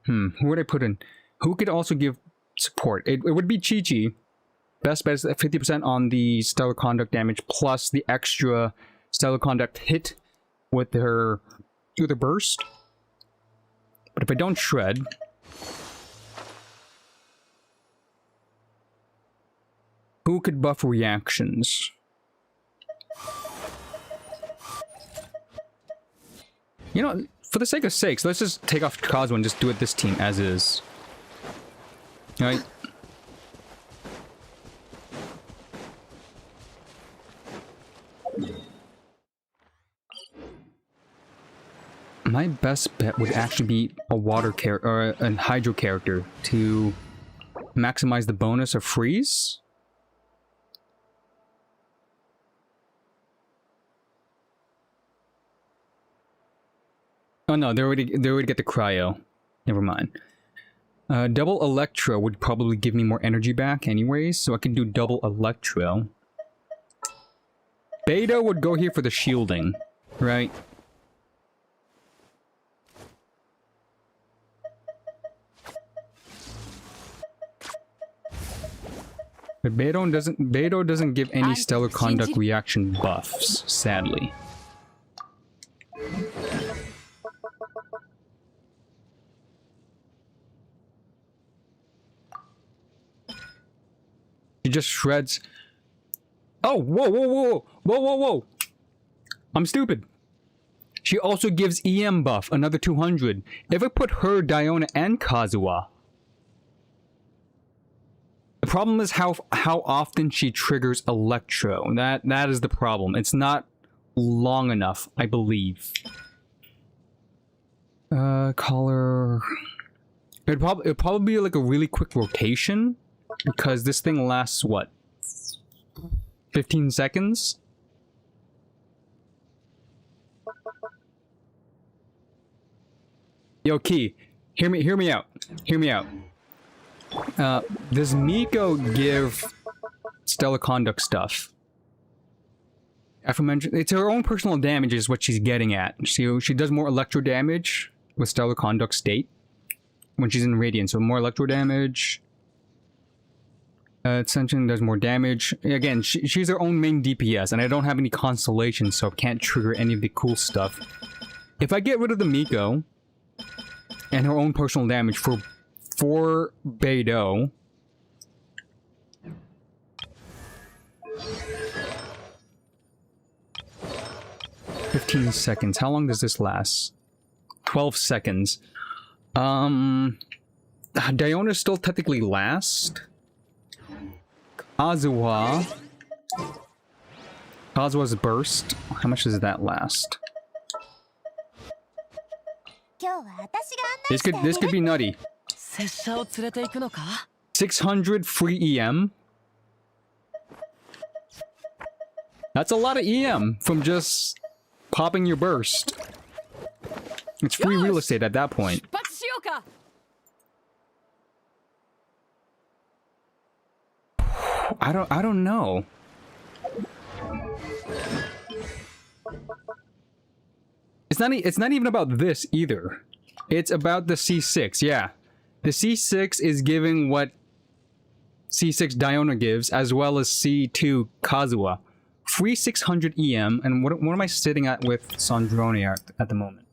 who would I put in? Who could also give support? It would be Chi-Chi. Best bet is 50% on the Stellar Conduct damage plus the extra Stellar Conduct hit with her burst. But if I don't shred, who could buff reactions? You know, for the sake of sakes, let's just take off Kazuha and just do it this team as is. Alright. My best bet would actually be a water character or a hydro character to maximize the bonus of freeze. Oh no, they already get the cryo. Never mind. Double Electro would probably give me more energy back anyways, so I can do double Electro. Beta would go here for the shielding, right? But Beidou doesn't give any Stellar Conduct reaction buffs, sadly. He just shreds. Oh, whoa, whoa, whoa, whoa, whoa, whoa! I'm stupid. She also gives EM buff, another 200. If I put her, Diona, and Kazuha. The problem is how often she triggers Electro. That is the problem. It's not long enough, I believe. Color. It'd probably be like a really quick rotation. Because this thing lasts, what? 15 seconds? Yo, Key, hear me out. Hear me out. Does Miko give Stellar Conduct stuff? Aforementioned, it's her own personal damage is what she's getting at. She does more electro damage with Stellar Conduct state when she's in Radiant, so more electro damage. Ascension does more damage. Again, she's her own main DPS, and I don't have any constellations, so can't trigger any of the cool stuff. If I get rid of the Miko and her own personal damage for Beidou, "15 seconds. How long does this last? 12 seconds. Diona still technically last. Kazuha's burst. How much does that last? 今日は私が案内してあげる This could be nutty. 拙者を連れて行くのか？ 600 free EM. That's a lot of EM from just popping your burst. It's free real estate at that point. 出発しようか。 I don't know. It's not even about this either. It's about the C6, yeah. The C6 is giving what C6 Diona gives, as well as C2 Kazuha. Free 600 EM, and what am I sitting at with Sandrone at the moment?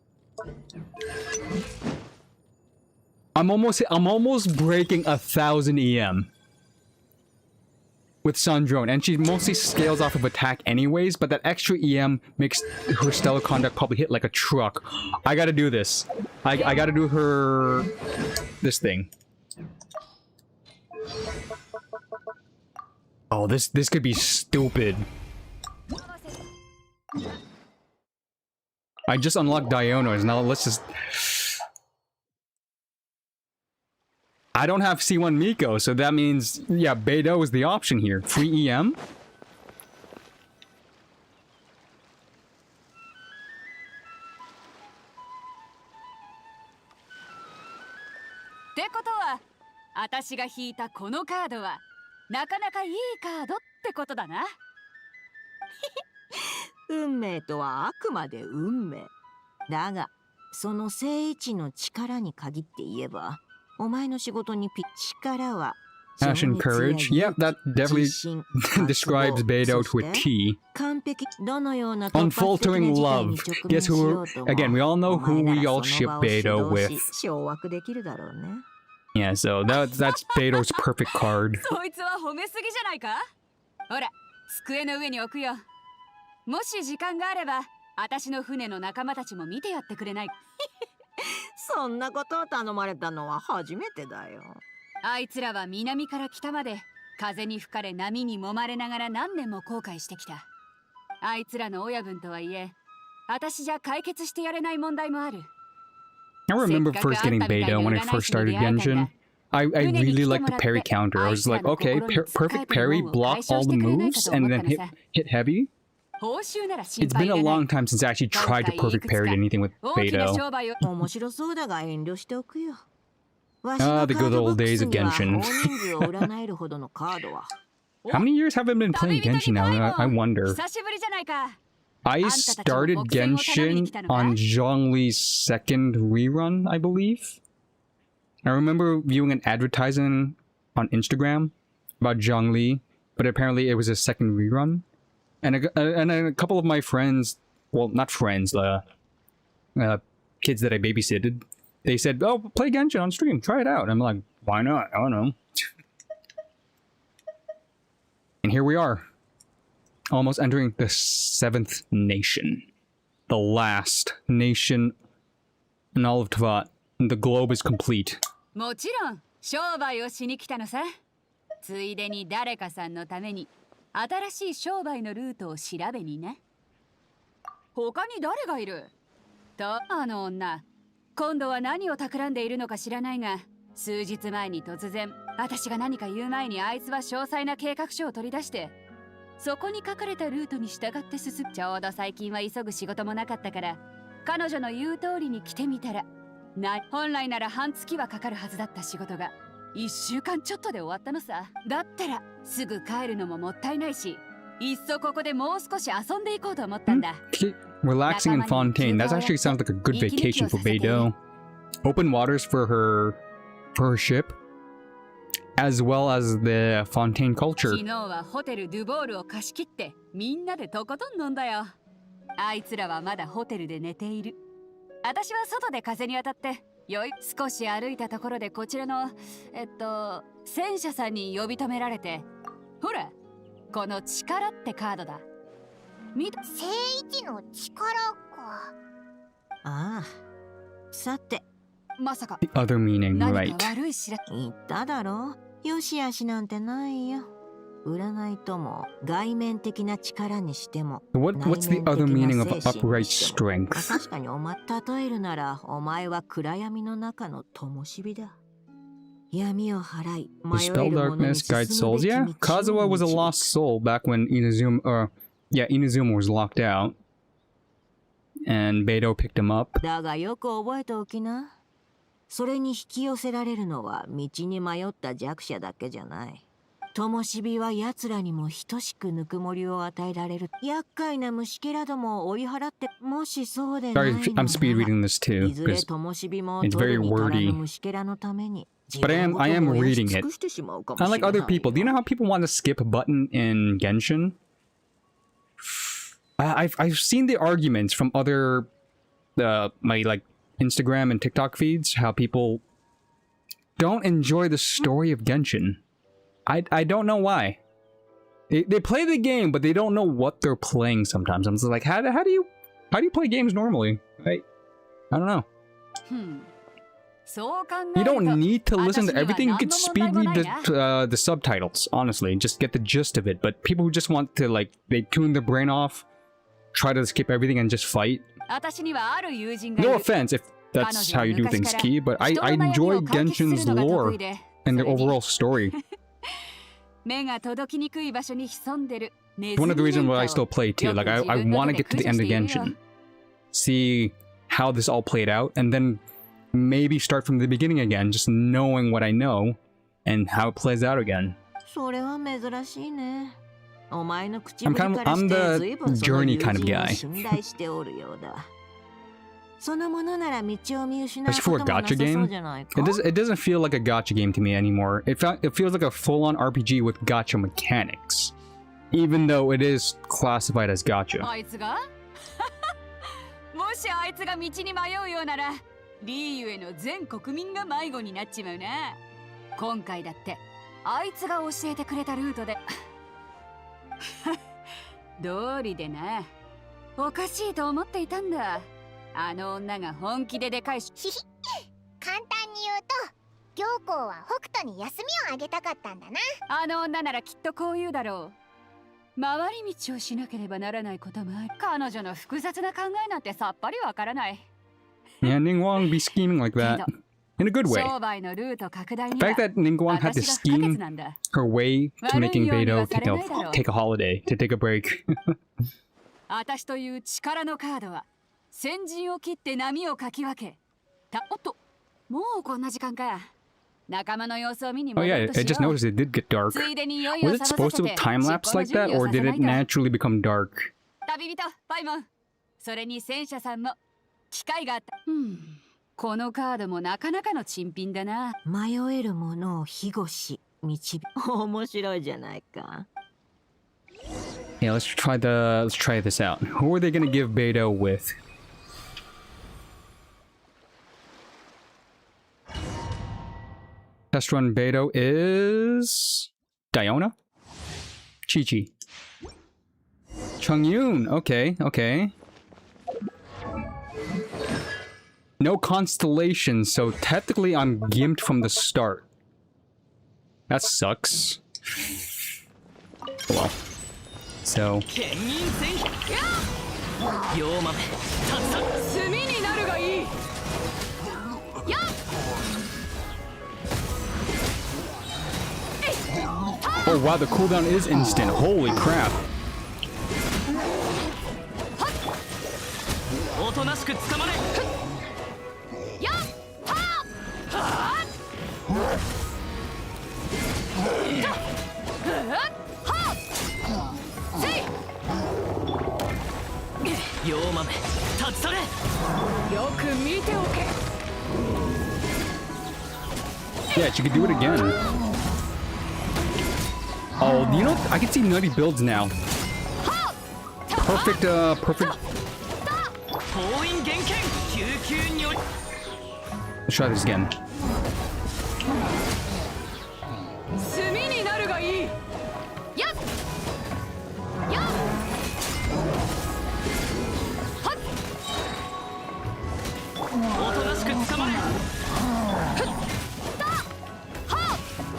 I'm almost breaking 1,000 EM with Sandrone, and she mostly scales off of attack anyways, but that extra EM makes her stellar conduct probably hit like a truck. I gotta do this. I gotta do her... this thing. Oh, this could be stupid. I just unlocked Diona's, now let's just... I don't have C1 Miko, so that means, yeah, Beidou is the option here. Free EM? ってことは、私が引いたこのカードはなかなかいいカードってことだな。運命とはあくまで運命。だが、その正位置の力に限って言えば、お前の仕事に力は Passion, courage. Yep, that definitely describes Beidou to a T. 完璧どのような Unfaltering love. Guess who? Again, we all know who we all ship Beidou with. 掌握できるだろうね。Yeah, so that's Beidou's perfect card. そいつは褒めすぎじゃないか。ほら、机の上に置くよ。もし時間があれば、私の船の仲間たちも見てやってくれない。そんなことを頼まれたのは初めてだよ。あいつらは南から北まで風に吹かれ波に揉まれながら何年も後悔してきた。あいつらの親分とはいえ、私じゃ解決してやれない問題もある。I remember first getting Beidou when I first started Genshin. I really liked the parry counter. I was like, okay, perfect parry, block all the moves, and then hit heavy. It's been a long time since I actually tried to perfect parry anything with Beidou. 面白そうだが遠慮しておくよ。 Ah, the good old days of Genshin. How many years have I been playing Genshin now? I wonder. I started Genshin on Zhongli's second rerun, I believe. I remember viewing an advertisement on Instagram about Zhongli, but apparently it was a second rerun. And a couple of my friends, well, not friends, kids that I babysitted, they said, oh, play Genshin on stream, try it out. I'm like, why not? I don't know. And here we are. Almost entering the 7th nation. The last nation in all of Teyvat. And the globe is complete. もちろん商売をしに来たのさ。ついでに誰かさんのために新しい商売のルートを調べにね。他に誰がいる？とあの女。今度は何を企んでいるのか知らないが、数日前に突然私が何か言う前にあいつは詳細な計画書を取り出して、そこに書かれたルートに従って進む。ちょうど最近は急ぐ仕事もなかったから、彼女の言う通りに来てみたら、本来なら半月はかかるはずだった仕事が1週間ちょっとで終わったのさ。だったらすぐ帰るのももったいないし、いっそここでもう少し遊んでいこうと思ったんだ。Relaxing in Fontaine. That actually sounds like a good vacation for Beidou. Open waters for her ship. as well as the Fontaine culture. 昨日はホテルドゥボールを貸し切ってみんなでとことん飲んだよ。あいつらはまだホテルで寝ている。私は外で風に当たって少し歩いたところでこちらの戦車さんに呼び止められて、ほらこの力ってカードだ。聖一の力か。ああ、さて、まさか The other meaning, 何 right? か悪い知ら言っただろう。よしあしなんてないよ。占いとも外面的な力にしても What's the other meaning of 内面的な精神 upright にしても strength? 確かにお前例えるならお前は暗闇の中の灯火だ。闇を払い Dispel darkness, guide souls. Yeah, Kazuha was a lost soul back when Inazuma was locked out. And Beidou picked him up. だがよく覚えておきな。それに引き寄せられるのは道に迷った弱者だけじゃない。灯火は奴らにも等しくぬくもりを与えられる。厄介な虫けらども追い払って、もしそうでない Sorry, の I'm な speed ら reading this too, いずれ because 灯火も it's 取 very るに足ら wordy. ぬ虫けらのために。 But I am reading it. Unlike other people, do you know how people want to skip a button in Genshin? I've seen the arguments from other my like Instagram and TikTok feeds how people don't enjoy the story of Genshin. I don't know why. They play the game, but they don't know what they're playing sometimes. I'm just like, how do you play games normally? I don't know. そう考え You ると don't need to listen to 私には everything. You 何 could の speed 問題も read ないな。 the subtitles, honestly. Just get the gist of it. But people who just want to, like, they tune their brain off, try to skip everything and just fight. 私にはある友人がい No る。 offense if that's how you do things, Key, but I enjoy Genshin's lore and the overall story. 目が届きにくい場所に潜んでる。 One of the reasons why I still play too. Like, I want to get to the end of Genshin, see how this all played out, and then maybe start from the beginning again, just knowing what I know and how it plays out again. それは珍しいね。お前の口 I'm ぶり kind か of ら I'm して the 随分その journey 友 kind of 人を guy. 信頼しておるようだ。そのものなら道を見失う Especially こ for と a もな gacha さそう game, じゃないか。 it doesn't feel like a gacha game to me anymore. It feels like a full-on RPG with gacha mechanics, even though it is classified as gacha. あいつがもしあいつが道に迷うようならリーユへの全国民が迷子になっちまうな。今回だってあいつが教えてくれたルートで道理でな。おかしいと思っていたんだ。あの女が本気ででかいし。簡単に言うと、行幸は北斗に休みをあげたかったんだな。あの女ならきっとこう言うだろう。回り道をしなければならないこともある。彼女の複雑な考えなんてさっぱりわからない。 Yeah, Ningguang be scheming like that in a good way. 商売のルート拡大に The は fact that Ningguang had to 私が不可欠 scheme なんだ。 her way to making Beidou take a holiday, to take a break. 私という力のカードは先陣を切って波をかき分けた。おっと、もうこんな時間か。仲間の様子を見に Oh 戻 yeah, ると I し just よう。 noticed it did get dark. ついでに酔いを Was 覚 it ま supposed させ to て time lapse like 尻尾 that, の準備を or さ did せな it いと。 naturally become dark? 旅人パイモン、それに戦車さんも機会があった。このカードもなかなかの珍品だな。迷えるものを庇護し導く。面白いじゃないか。 Yeah, let's try this out. Who are they gonna give Beidou with? Test run Beidou is Diona? Chi-Chi. Chongyun, okay. No constellation, so technically I'm gimped from the start. That sucks. Well. So 剣銀戦妖豆たくさん炭になるがいい。やっ oh wow, the cooldown is instant. Holy crap. おとなしく捕まれ。やっはっ妖豆立ち去れ。よく見ておけ。 Yeah, she could do it again. Oh, you know, I can see nutty builds now. Perfect, perfect. 封印厳剣救急により Let's try this again. 炭になるがいい。やっやっはっおとなしく捕まれ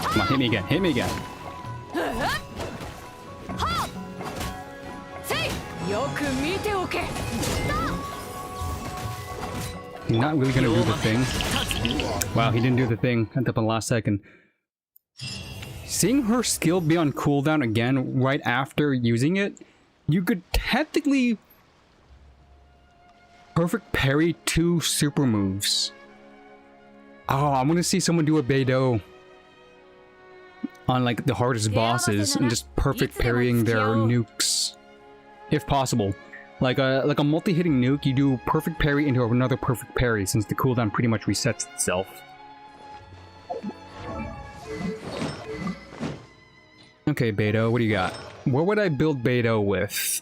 Come on, hit me again. Hit me again. せいよく見ておけ。 Not really gonna do the thing. Wow, he didn't do the thing at the last second. Seeing her skill be on cooldown again right after using it, you could technically perfect parry 2 super moves. Oh, I want to see someone do a Beidou on like the hardest bosses and just perfect parrying their nukes, if possible. Like a multi-hitting nuke, you do perfect parry into another perfect parry since the cooldown pretty much resets itself. Okay, Beidou, what do you got? What would I build Beidou with?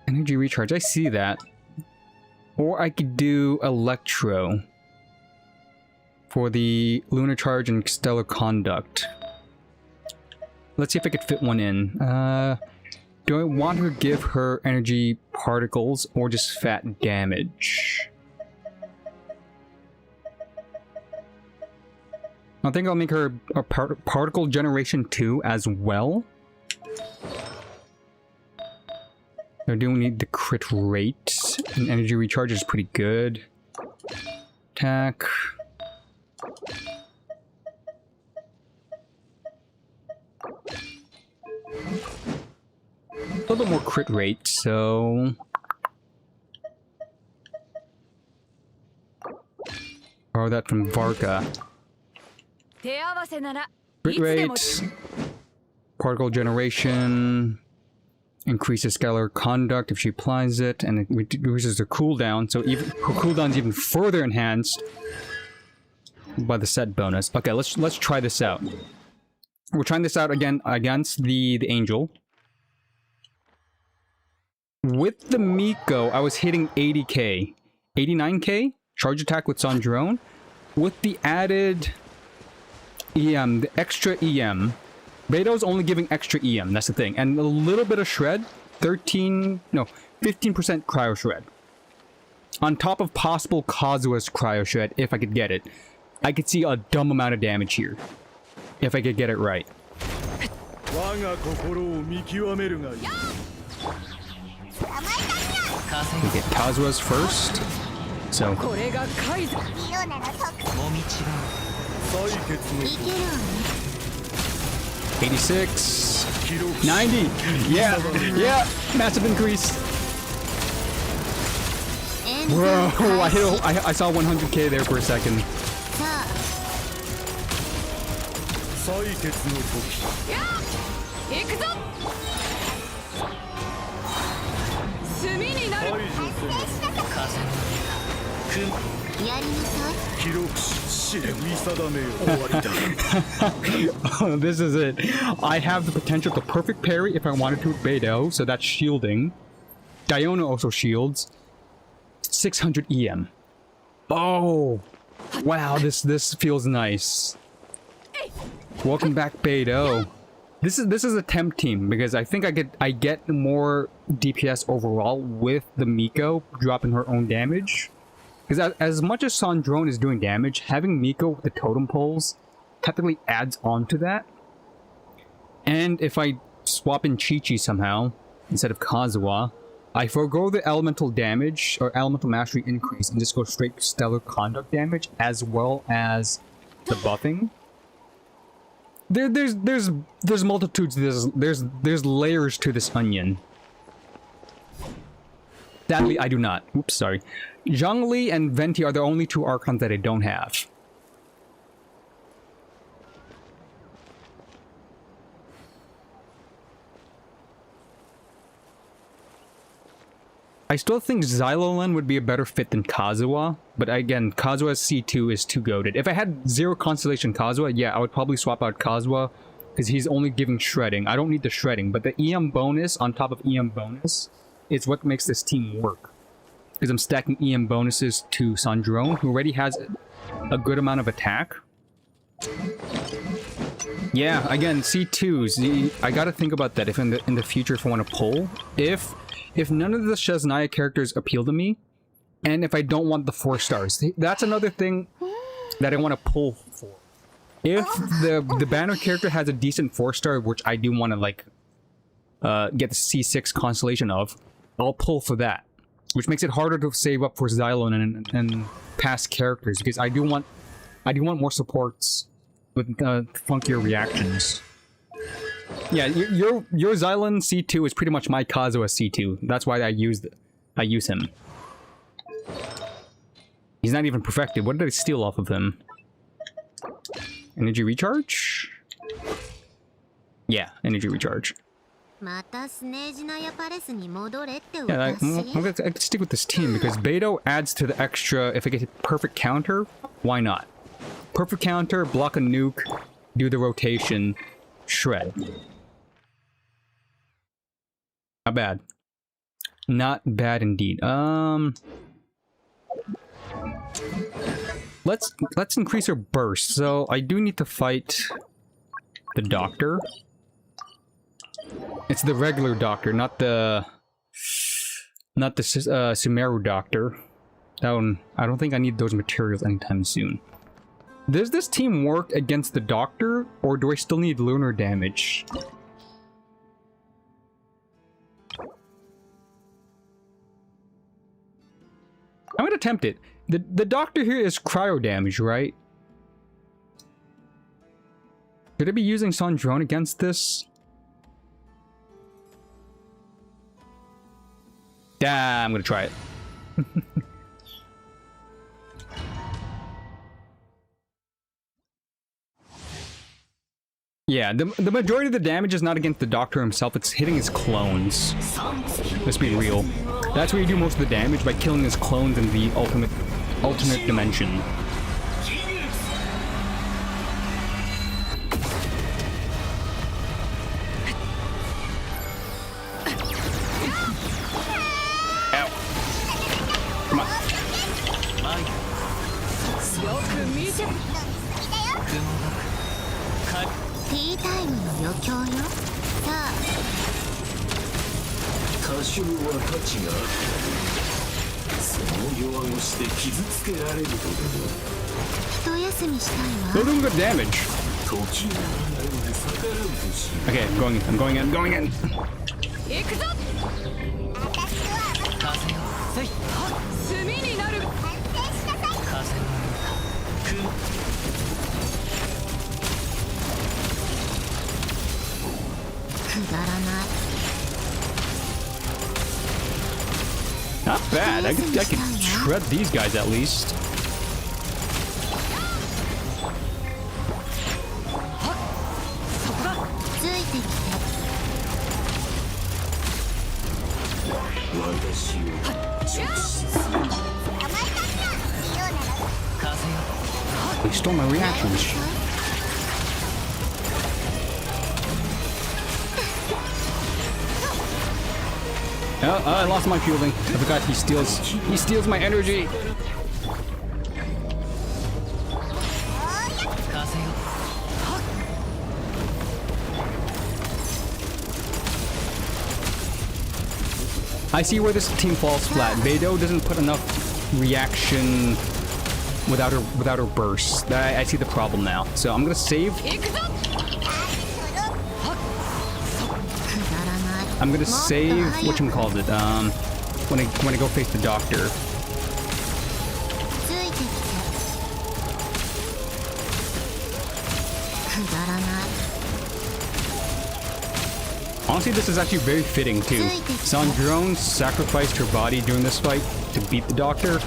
Energy recharge, I see that. Or I could do Electro for the Lunar Charge and Stellar Conduct. Let's see if I could fit one in. Do I want to give her energy particles or just fat damage? I think I'll make her a particle generation 2 as well. I do need the crit rate, and energy recharge is pretty good. Attack. A little bit more crit rate, so... borrow that from Varka. 手合わせなら Crit いつでも rate, particle generation, increases scalar conduct if she applies it, and it reduces her cooldown, so even her cooldown is even further enhanced by the set bonus. Okay, let's try this out. We're trying this out again against the angel. With the Miko, I was hitting 80k, 89k charge attack with Sandrone. With the added EM, the extra EM, Beidou's only giving extra EM, that's the thing. And a little bit of shred, 15% cryo shred. On top of possible Kazuha's cryo shred, if I could get it. I could see a dumb amount of damage here. If I could get it right. We get Kazuha's first. So, これがカイザリオネの特性もみちがいけるわね 86, 90. Yeah, yeah, massive increase. Whoa, I saw 100k there for a second. さあ行くぞ炭になる発生しなさい風のやりなさい Oh, this is it. I have the potential to perfect parry if I wanted to with Beidou, so that's shielding. Diona also shields. 600 EM. Oh, wow, this feels nice. Welcome back, Beidou. This is a temp team because I think I get more DPS overall with the Miko dropping her own damage. Because as much as Sandrone is doing damage, having Miko with the totem poles technically adds on to that. And if I swap in Chi-Chi somehow, instead of Kazuha, I forgo the elemental damage, or elemental mastery increase, and just go straight to stellar conduct damage, as well as the buffing. There's multitudes, there's layers to this onion. Sadly, I do not. Oops, sorry. Zhongli and Venti are the only 2 Archons that I don't have. I still think Xylolan would be a better fit than Kazuha, but again, Kazuha's C2 is too goated. If I had 0 Constellation Kazuha, yeah, I would probably swap out Kazuha, because he's only giving shredding. I don't need the shredding, but the EM bonus on top of EM bonus is what makes this team work. Because I'm stacking EM bonuses to Sandrone, who already has a good amount of attack. Yeah, again, C2s. I gotta think about that if in the future if I want to pull. If none of the Shazanaya characters appeal to me, and if I don't want the 4 stars, that's another thing that I want to pull for. If the banner character has a decent 4-star, which I do want to like get the C6 constellation of, I'll pull for that. Which makes it harder to save up for Xylon and past characters, because I do want more supports with funkier reactions. Yeah, your Xylon C2 is pretty much my Kazuha C2. That's why I use him. He's not even perfected. What did I steal off of him? Energy recharge? Yeah, energy recharge. Yeah, I'm gonna stick with this team because Beidou adds to the extra. If I get perfect counter, why not? Perfect counter, block a nuke, do the rotation, shred. Not bad. Not bad indeed. Let's increase our burst. So I do need to fight the doctor. It's the regular doctor, not the Sumeru doctor. That one, I don't think I need those materials anytime soon. Does this team work against the doctor, or do I still need lunar damage? I'm gonna attempt it. The doctor here is cryo damage, right? Should I be using Sandrone against this? Yeah, I'm gonna try it. Yeah, the majority of the damage is not against the doctor himself, it's hitting his clones. Let's be real. That's where you do most of the damage, by killing his clones in the alternate dimension. They're doing good damage. Okay, I'm going in. Not bad. I could shred these guys at least. They stole my reactions. Oh, I lost my shielding. I forgot he steals my energy. I see where this team falls flat. Beidou doesn't put enough reaction without her burst. I see the problem now. So I'm gonna save. I'm gonna save whatchamacallit, when I go face the doctor. Honestly, this is actually very fitting too. Sandrone sacrificed her body during this fight to beat the doctor.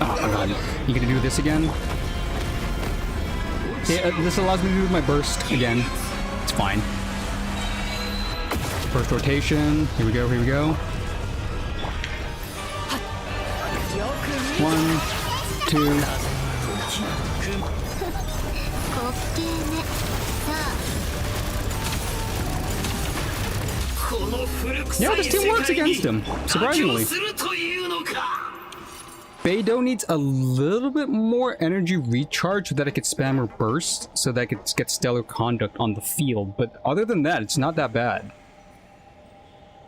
Oh god, you gonna do this again? Yeah, this allows me to do my burst again. It's fine. First rotation. Here we go, here we go. 1, 2. Yeah, this team works against him, surprisingly. Beidou needs a little bit more energy recharge so that it could spam her burst, so that it could get stellar conduct on the field, but other than that, it's not that bad.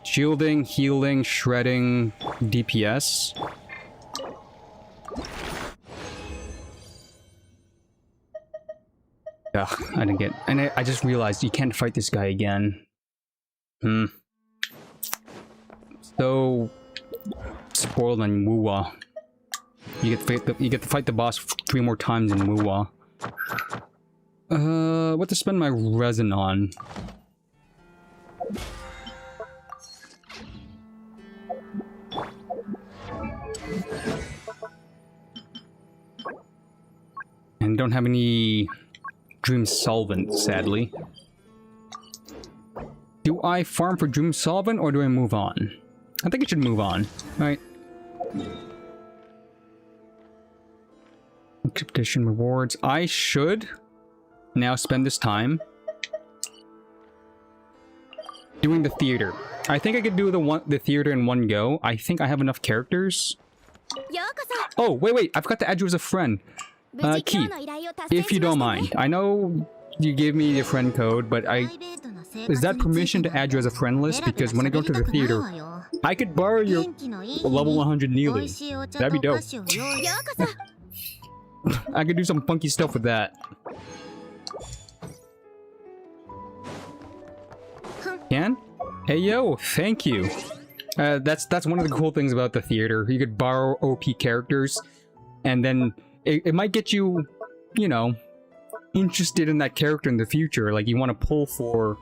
Shielding, healing, shredding, DPS. Ugh, I didn't get... And I just realized you can't fight this guy again. So... spoiled on Wuwa. You get to fight the boss 3 more times in Wuwa. What to spend my resin on? And don't have any Dream Solvent, sadly. Do I farm for Dream Solvent or do I move on? I think I should move on, right? Expedition rewards. I should now spend this time doing the theater. I think I could do the theater in one go. I think I have enough characters. Oh, wait, I forgot to add you as a friend. Key, if you don't mind. I know you gave me the friend code, but is that permission to add you as a friend list? Because when I go to the theater, I could borrow your level 100 Nilou. That'd be dope. I could do some funky stuff with that. Can? Hey yo, thank you. That's one of the cool things about the theater. You could borrow OP characters, and then it might get you, you know, interested in that character in the future. Like you want to pull for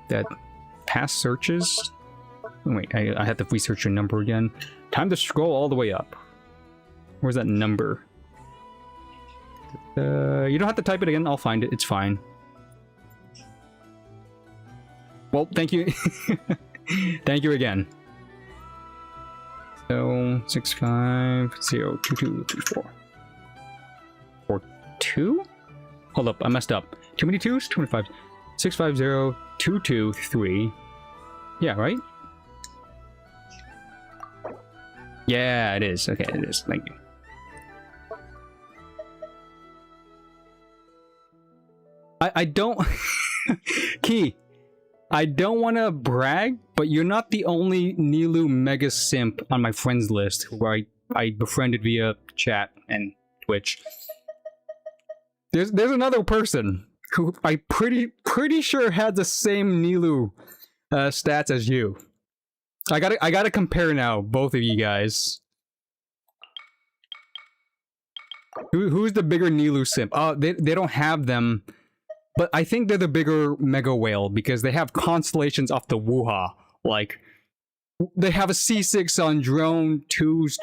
that past searches. Wait, I have to research your number again. Time to scroll all the way up. Where's that number? You don't have to type it again. I'll find it. It's fine. Well, thank you. Thank you again. So 65022344. 42? Hold up, I messed up. Too many twos? 25. 650223. Yeah, right? Yeah, it is. Okay, it is. Thank you. I don't... Key, I don't want to brag, but you're not the only Nilou mega simp on my friends list who I befriended via chat and Twitch. There's another person who I'm pretty sure had the same Nilou stats as you. I gotta compare now, both of you guys. Who's the bigger Nilou simp? Oh, they don't have them. But I think they're the bigger Mega Whale because they have constellations off the Wuha. Like, they have a C6 on drone, twos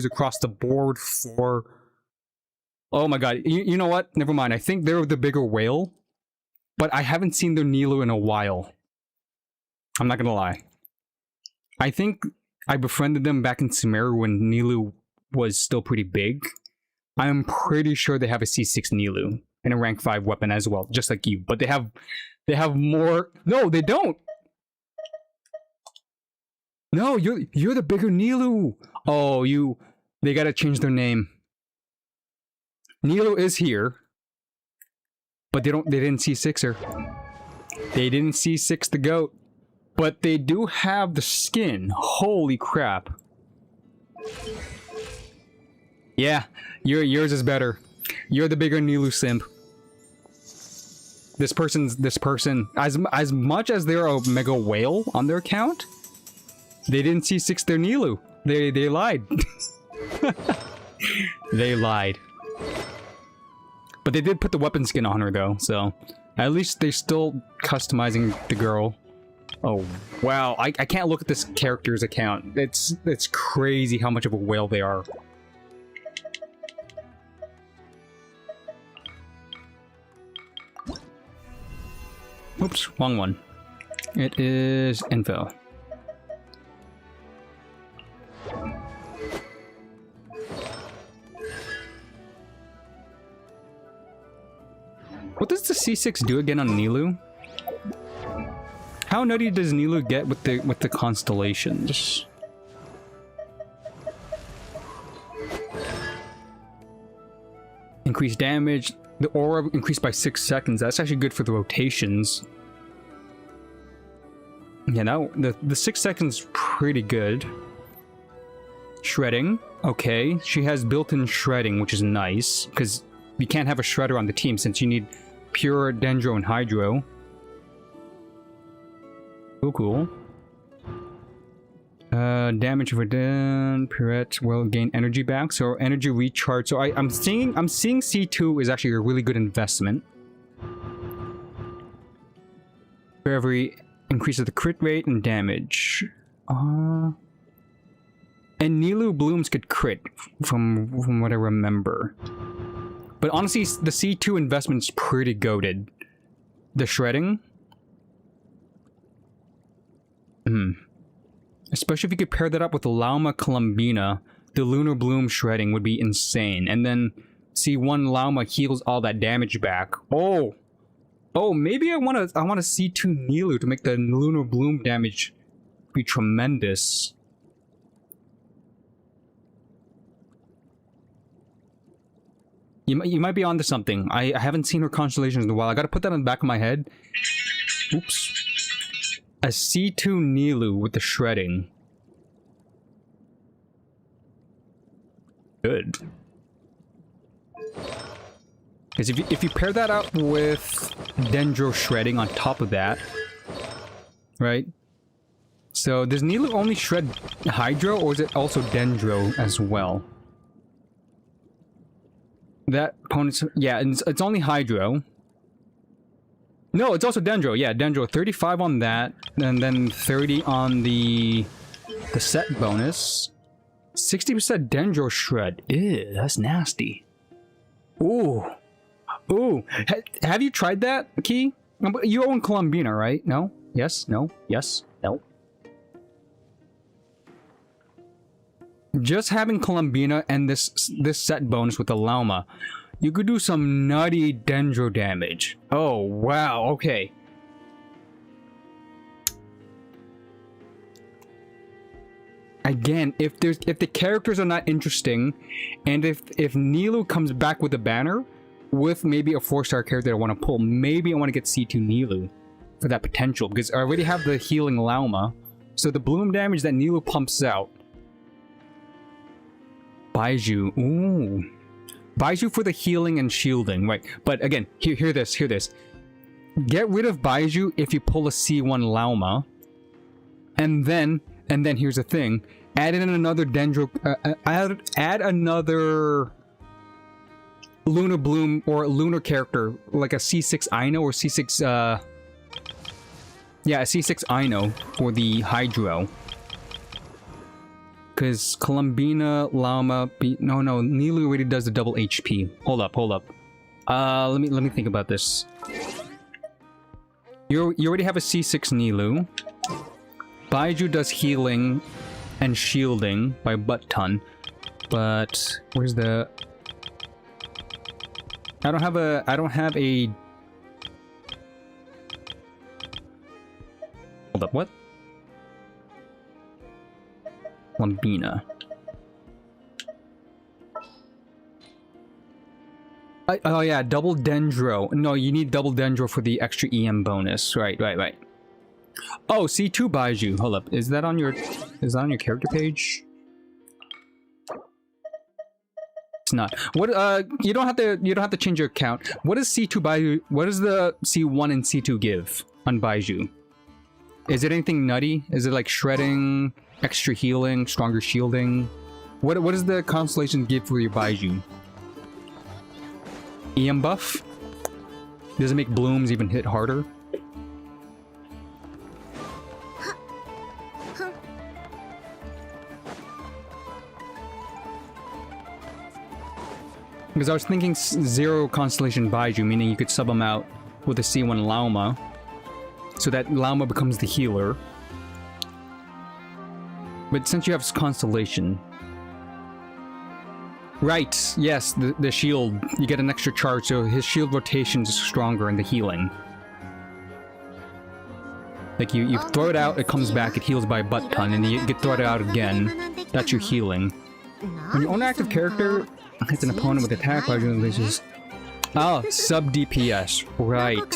across the board, 4. Oh my god, you know what? Never mind, I think they're the bigger whale. But I haven't seen their Nilou in a while. I'm not gonna lie. I think I befriended them back in Sumeru when Nilou was still pretty big. I'm pretty sure they have a C6 Nilou. And a rank 5 weapon as well, just like you. But they have more. No, they don't. No, you're the bigger Nilou. Oh, they gotta change their name. Nilou is here, but they didn't C6 her. They didn't C6 the goat, but they do have the skin. Holy crap! Yeah, yours is better. You're the bigger Nilou simp. This person, as much as they're a mega whale on their account, they didn't C6 their Nilou. They lied. They lied. But they did put the weapon skin on her though, so at least they're still customizing the girl. Oh wow, I can't look at this character's account. It's crazy how much of a whale they are. Oops, wrong one. It is info. What does the C6 do again on Nilou? How nutty does Nilou get with the constellations? Increased damage. The aura increased by 6 seconds. That's actually good for the rotations. Yeah, now the 6 seconds pretty good. Shredding. Okay, she has built-in shredding, which is nice because you can't have a shredder on the team since you need pure Dendro and Hydro. Cool. Damage for den, Pirette will gain energy back, so energy recharge. So I'm seeing C2 is actually a really good investment. For every increases the crit rate and damage. And Nilou blooms could crit from what I remember. But honestly, the C2 investment's pretty goated. The shredding. Especially if you could pair that up with the Lauma Columbina, the Lunar Bloom shredding would be insane. And then C1 Lauma heals all that damage back. Oh, maybe I want to C2 Nilou to make the Lunar Bloom damage be tremendous. You might be onto something. I haven't seen her constellations in a while. I gotta put that on the back of my head. Oops. A C2 Nilou with the shredding. Good. Because if you pair that up with Dendro shredding on top of that, right? So does Nilou only shred Hydro, or is it also Dendro as well? That opponent's, yeah, it's only Hydro. No, it's also Dendro. Yeah, Dendro. 35 on that, and then 30 on the set bonus. 60% Dendro shred. Ew, that's nasty. Ooh. Have you tried that, Key? You own Columbina, right? No? Yes? No? Yes? No? Just having Columbina and this set bonus with the Lauma, you could do some nutty Dendro damage. Oh, wow, okay. Again, if the characters are not interesting, and if Nilou comes back with a banner, with maybe a 4-star character I want to pull, maybe I want to get C2 Nilou for that potential, because I already have the healing Lauma, so the bloom damage that Nilou pumps out. Baizhu, ooh. Baizhu for the healing and shielding, right? But again, hear this. Get rid of Baizhu if you pull a C1 Lauma, and then here's the thing: add in another Dendro, add another Lunar Bloom or Lunar character like a C6 Ino or C6, yeah, a C6 Ino for the Hydro. Because Columbina, Lauma, no, Nilou already does the double HP. Hold up. Let me think about this. You already have a C6 Nilou. Baizhu does healing and shielding by butt ton, but where's the? I don't have a. Hold up, what? Columbina. Oh yeah, double Dendro. No, you need double Dendro for the extra EM bonus. Right. Oh, C2 Baizhu. Hold up. Is that on your character page? It's not. What you don't have to change your account. What does C2 Baizhu, what does the C1 and C2 give on Baizhu? Is it anything nutty? Is it like shredding, extra healing, stronger shielding? What does the constellation give for your Baizhu? EM buff? Does it make blooms even hit harder? Because I was thinking 0 constellation Baizhu, meaning you could sub them out with a C1 Lauma. so that Lauma becomes the healer. But since you have Constellation... Right, yes, the shield. You get an extra charge, so his shield rotation is stronger in the healing. Like, you throw it out, it comes back, it heals by a butt ton, and you get throw it out again. That's your healing. When your own active character hits an opponent with attack, larger than bases. Oh, sub DPS. Right.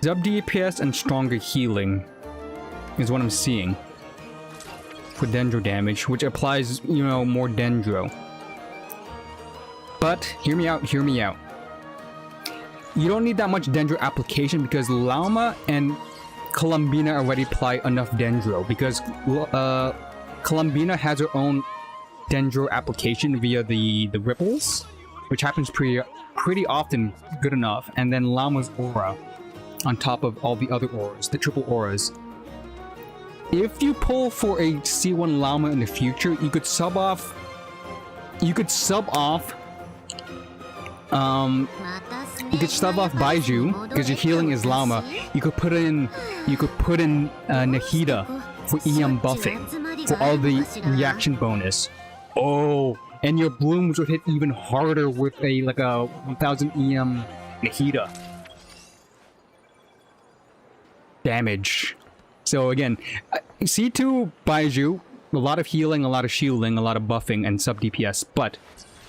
Sub DPS and stronger healing is what I'm seeing. For Dendro damage, which applies, you know, more Dendro. But, hear me out, hear me out. You don't need that much Dendro application because Lauma and Columbina already apply enough Dendro because Columbina has her own Dendro application via the ripples, which happens pretty often, good enough, and then Lauma's aura on top of all the other auras, the triple auras. If you pull for a C1 Lauma in the future, you could sub off Baiju because your healing is Lauma. You could put in Nahida for EM buffing for all the reaction bonus. Oh, and your blooms would hit even harder with a 1000 EM Nahida damage. So again, C2 Baiju, a lot of healing, a lot of shielding, a lot of buffing, and sub DPS. But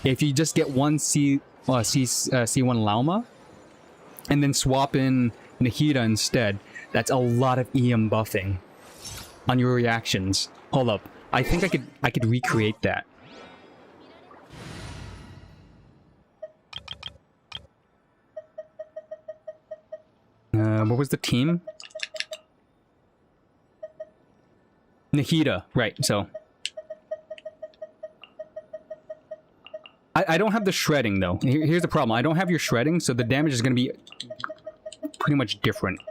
if you just get one C1 Lauma, and then swap in Nahida instead, that's a lot of EM buffing on your reactions. Hold up, I think I could recreate that. What was the team? Nahida, right, so... I don't have the shredding, though. Here's the problem. I don't have your shredding, so the damage is going to be pretty much different.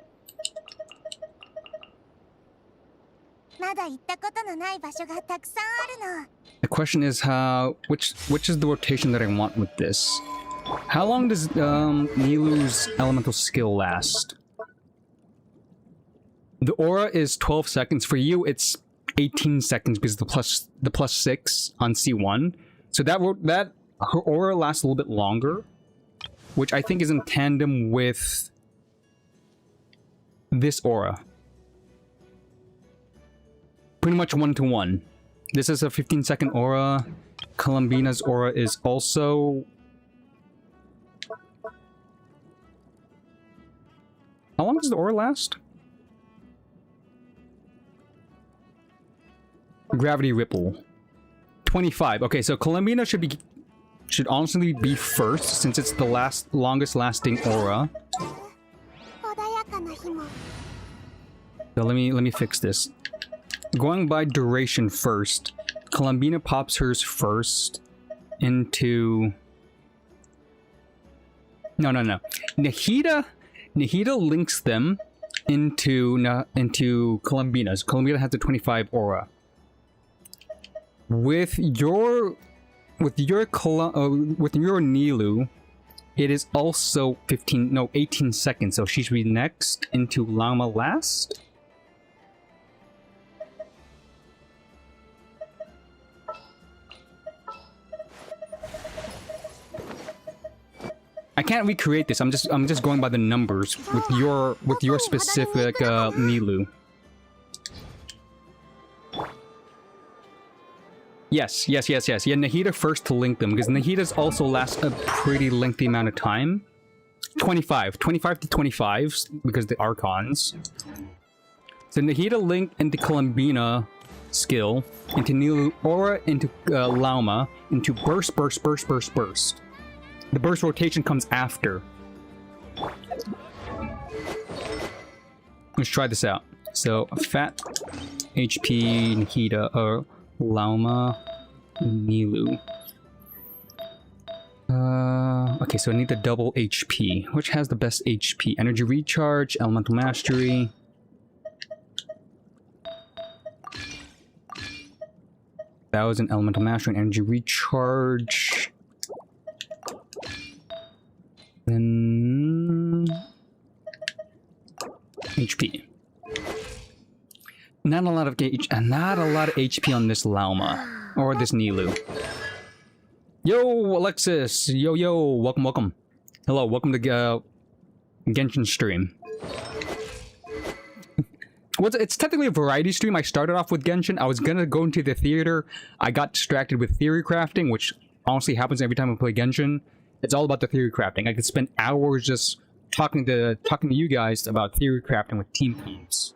The question is which is the rotation that I want with this? How long does Nilou's elemental skill last? The aura is 12 seconds. For you, it's 18 seconds because the plus 6 on C1. So that her aura lasts a little bit longer, which I think is in tandem with this aura. Pretty much 1-to-1. This is a 15-second aura. Columbina's aura is also... How long does the aura last? Gravity Ripple. 25. Okay, so Columbina should honestly be first since it's the longest lasting aura. So let me fix this. Going by duration first, Columbina pops hers first into... No. Nahida links them into Columbina's. Columbina has the 25 aura. With your Nilou, it is also 18 seconds, so she should be next into Lauma last. I can't recreate this. I'm just going by the numbers with your specific Nilou. Yes. Yeah, Nahida first to link them, because Nahida's also lasts a pretty lengthy amount of time. 25 to 25, because the Archons. So Nahida link into Columbina skill, into Nilou aura, into Lauma, into burst. The burst rotation comes after. Let's try this out. So, Fat, HP, Nahida, Lauma, Nilou. Okay, so I need the double HP. Which has the best HP? Energy Recharge, Elemental Mastery. That was an Elemental Mastery and Energy Recharge. Then... HP. Not a lot of HP on this Lauma or this Nilou. Yo, Alexis. Yo. Welcome. Hello. Welcome to Genshin stream. It's technically a variety stream. I started off with Genshin. I was gonna go into the theater. I got distracted with theory crafting, which honestly happens every time I play Genshin. It's all about the theory crafting. I could spend hours just talking to you guys about theory crafting with team cubes.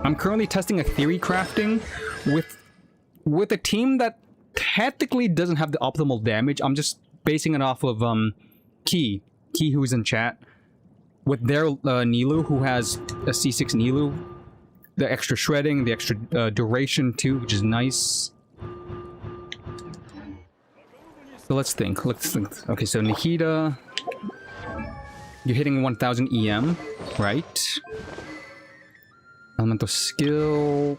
I'm currently testing a theory crafting with a team that technically doesn't have the optimal damage. I'm just basing it off of Key, who's in chat. With their Nilou, who has a C6 Nilou, the extra shredding, the extra duration too, which is nice. So let's think. Okay, so Nahida, you're hitting 1000 EM, right? Elemental skill,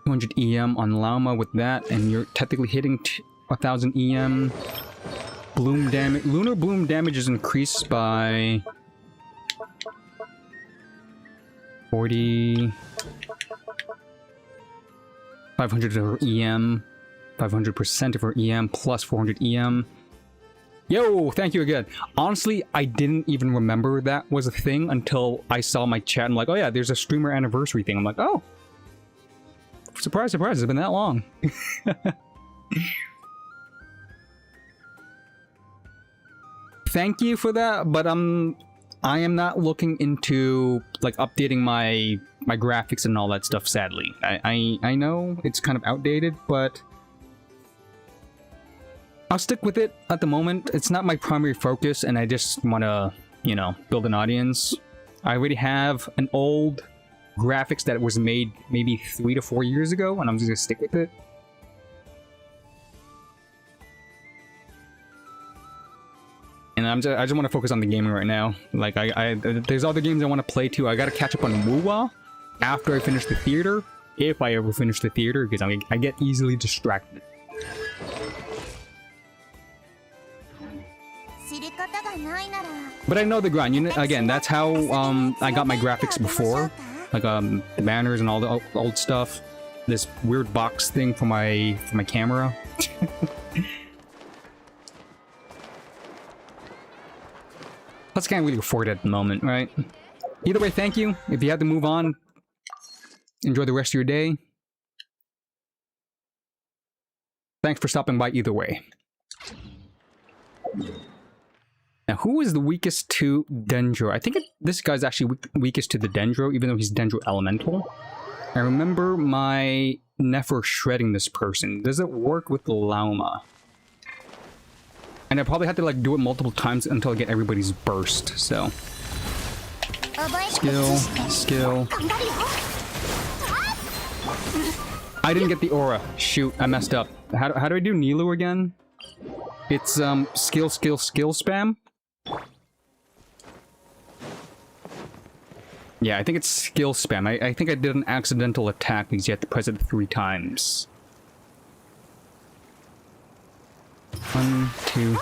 200 EM on Lauma with that, and you're technically hitting 1000 EM. Bloom damage, lunar bloom damage is increased by 40, 500 of her EM, 500% of her EM plus 400 EM. Yo, thank you again. Honestly, I didn't even remember that was a thing until I saw my chat. I'm like, oh yeah, there's a streamer anniversary thing. I'm like, oh, surprise, it's been that long. Thank you for that, but I am not looking into like updating my graphics and all that stuff, sadly. I know it's kind of outdated, but I'll stick with it at the moment. It's not my primary focus, and I just want to, you know, build an audience. I already have an old graphics that was made maybe 3 to 4 years ago, and I'm just gonna stick with it. And I just want to focus on the gaming right now. Like, there's other games I want to play too. I gotta catch up on Wuwa after I finish the theater, if I ever finish the theater, because I get easily distracted. But I know the grind. You know, again, that's how I got my graphics before, like the banners and all the old stuff. This weird box thing for my camera. Plus, can't really afford it at the moment, right? Either way, thank you. If you had to move on, enjoy the rest of your day. Thanks for stopping by either way. Now, who is the weakest to Dendro? I think this guy's actually weakest to the Dendro, even though he's Dendro Elemental. I remember my Nefer shredding this person. Does it work with the Lauma? And I probably have to like do it multiple times until I get everybody's burst, so. Skill. I didn't get the aura. Shoot, I messed up. How do I do Nilou again? It's skill spam. Yeah, I think it's skill spam. I think I did an accidental attack because you have to press it 3 times. 1, 2,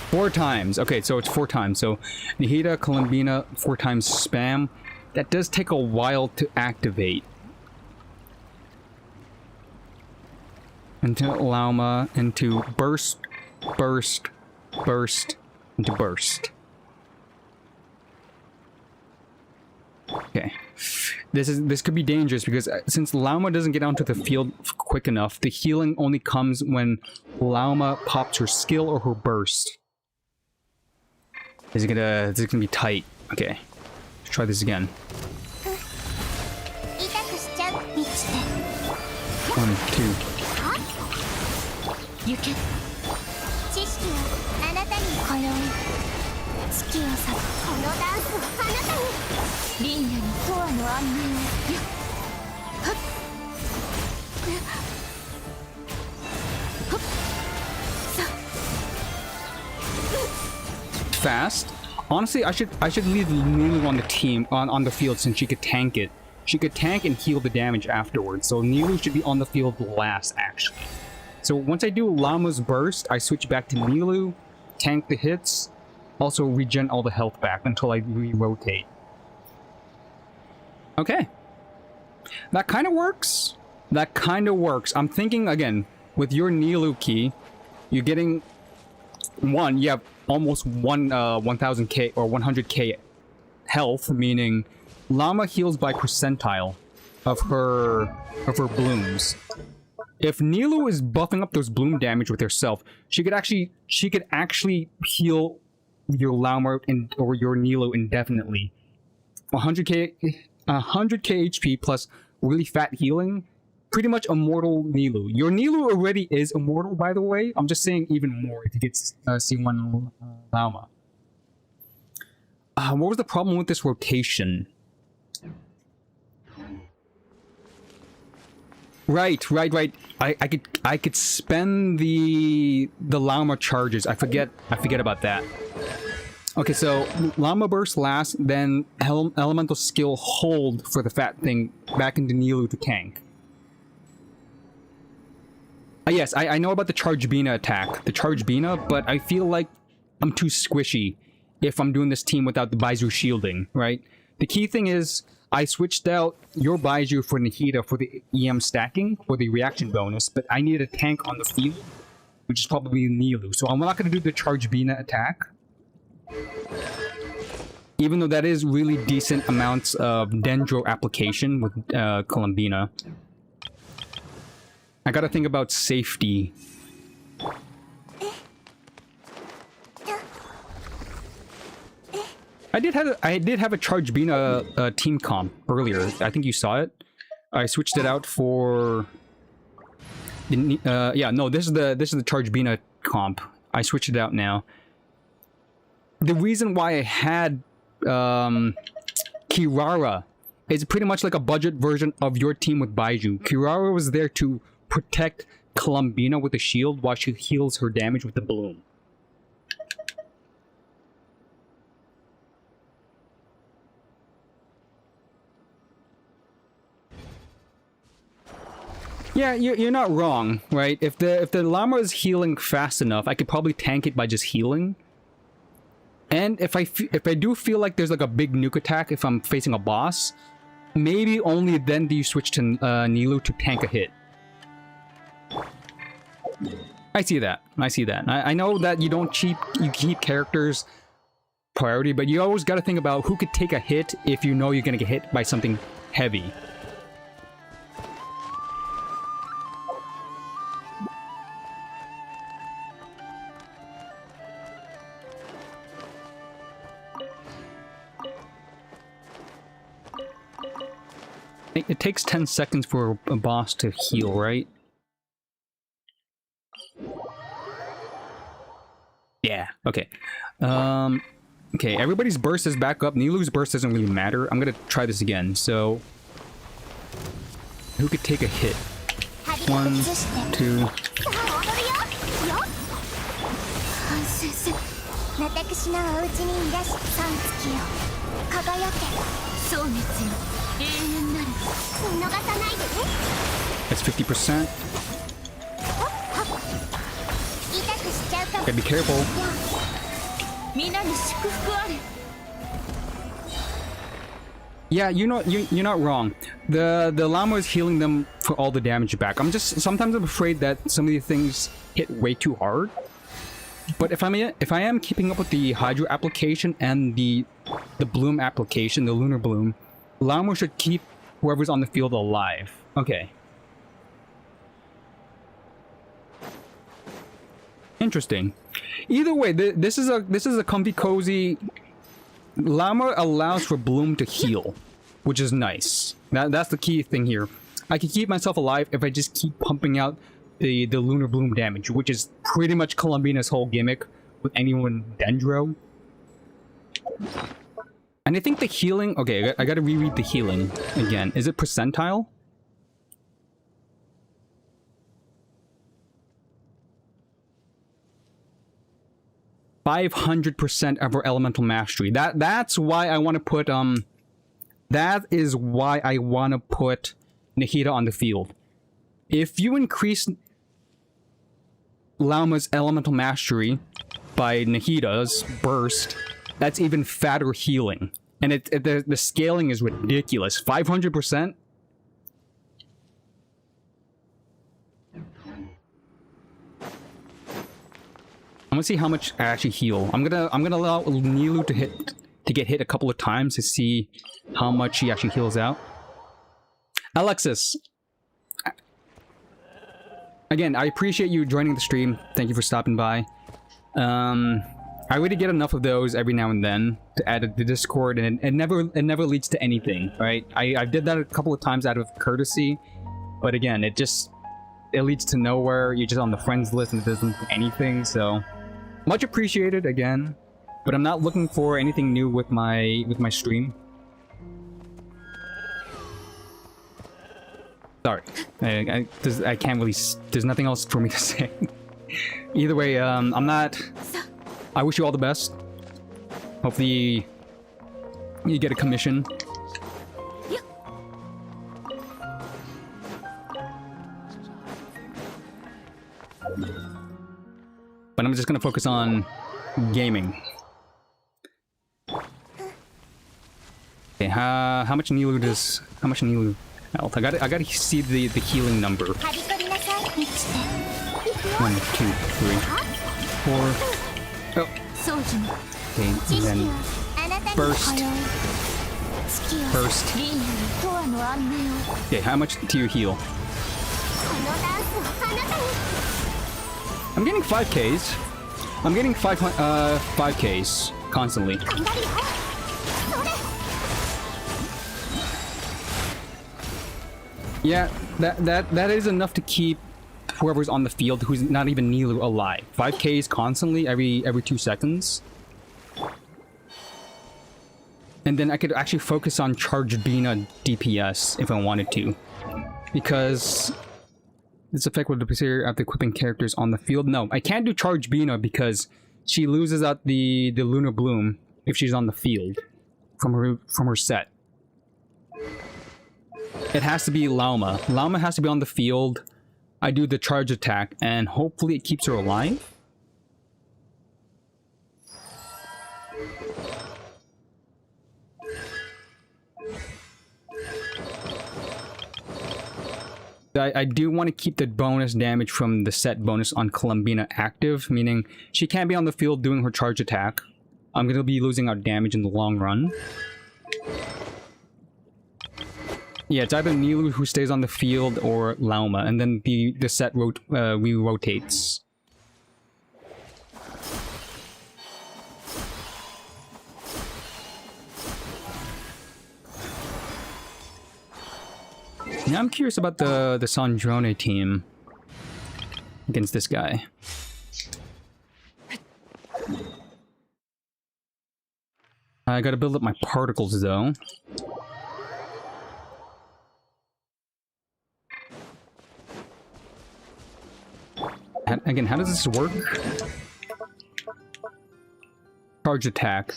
4 times. Okay, so it's 4 times. So Nahida, Columbina, 4 times spam. That does take a while to activate. Into Lauma, into burst, into burst. Okay. This could be dangerous because since Lauma doesn't get onto the field quick enough, the healing only comes when Lauma pops her skill or her burst. This is gonna be tight. Okay. Let's try this again. 1, 2. 行け知識はあなたに今宵月を咲くこのダンスはあなたにリンナに永遠の安寧をはっFast. Honestly, I should leave Nilou on the team on the field since she could tank it. She could tank and heal the damage afterwards. So Nilou should be on the field last, actually. So once I do Lauma's burst, I switch back to Nilou, tank the hits, also regen all the health back until I re-rotate. Okay. That kind of works. That kind of works. I'm thinking, again, with your Nilou key, you're getting... One, you have almost 1000k or 100k health, meaning Llama heals by percentile of her blooms. If Nilou is buffing up those bloom damage with herself, she could actually heal your Llama or your Nilou indefinitely. 100k HP plus really fat healing, pretty much immortal Nilou. Your Nilou already is immortal, by the way. I'm just saying even more if you get C1 Llama. What was the problem with this rotation? Right. I could spend the Llama charges. I forget about that. Okay, so Llama Burst last, then Elemental Skill hold for the fat thing back into Nilou to tank. Yes, I know about the Charge Bina attack, the Charge Bina, but I feel like I'm too squishy if I'm doing this team without the Baizhu shielding, right? The key thing is, I switched out your Baizhu for Nahida for the EM stacking, for the reaction bonus, but I needed a tank on the field, which is probably Nilou, so I'm not going to do the Charge Bina attack. Even though that is really decent amounts of Dendro application with Columbina. I gotta think about safety. I did have a Charge Bina team comp earlier. I think you saw it. I switched it out for yeah, no, this is the Charge Bina comp. I switched it out now. The reason why I had Kirara is pretty much like a budget version of your team with Baizhu. Kirara was there to protect Columbina with the shield while she heals her damage with the bloom. Yeah, you're not wrong, right? If the Llama is healing fast enough, I could probably tank it by just healing. And if I do feel like there's like a big nuke attack if I'm facing a boss, maybe only then do you switch to Nilou to tank a hit. I see that. I know that you keep characters priority, but you always got to think about who could take a hit if you know you're gonna get hit by something heavy. It takes 10 seconds for a boss to heal, right? Yeah, okay. Okay, everybody's burst is back up. Nilou's burst doesn't really matter. I'm gonna try this again, so... Who could take a hit? 1, 2... That's 50%. Okay, be careful. Yeah, you're not wrong. The Llama is healing them for all the damage back. Sometimes I'm afraid that some of these things hit way too hard. But if I am keeping up with the Hydro application and the Bloom application, the Lunar Bloom, Llama should keep whoever's on the field alive. Okay. Interesting. Either way, this is a comfy cozy. Llama allows for Bloom to heal, which is nice. That's the key thing here. I can keep myself alive if I just keep pumping out the Lunar Bloom damage, which is pretty much Columbina's whole gimmick with anyone Dendro. And I think the healing... Okay, I gotta reread the healing again. Is it percentile? %500% of her elemental mastery. That's why I want to put that is why I want to put Nahida on the field. If you increase Llama's elemental mastery by Nahida's burst, that's even fatter healing. And the scaling is ridiculous. 500%? I'm gonna see how much I actually heal. I'm gonna allow Nilou to get hit a couple of times to see how much he actually heals out. Alexis, again, I appreciate you joining the stream. Thank you for stopping by. I really get enough of those every now and then to add to the Discord, and it never leads to anything, right? I did that a couple of times out of courtesy, but again, it leads to nowhere. You're just on the friends list and it doesn't do anything. So much appreciated again, but I'm not looking for anything new with my stream. Sorry, I can't really. There's nothing else for me to say. Either way, I'm not. I wish you all the best. Hopefully, you get a commission. But I'm just gonna focus on gaming. Okay, how much Nilou does? How much Nilou health? I gotta see the healing number. 1, 2, 3, 4. Oh. Okay, and then burst. Burst. Okay, how much do you heal? I'm getting 5Ks. I'm getting 5Ks constantly. Yeah, that is enough to keep whoever's on the field who's not even Nilou alive. 5Ks constantly every 2 seconds. And then I could actually focus on Charged Bina DPS if I wanted to. Because this effect would appear after equipping characters on the field. No, I can't do Charged Bina because she loses out the Lunar Bloom if she's on the field from her set. It has to be Lauma. Lauma has to be on the field. I do the charge attack, and hopefully it keeps her alive. I do want to keep the bonus damage from the set bonus on Columbina active, meaning she can't be on the field doing her charge attack. I'm going to be losing out damage in the long run. Yeah, it's either Nilou who stays on the field or Lauma, and then the set rotates. Now I'm curious about the Sandrone team against this guy. I gotta build up my particles though. Again, how does this work? Charge attack.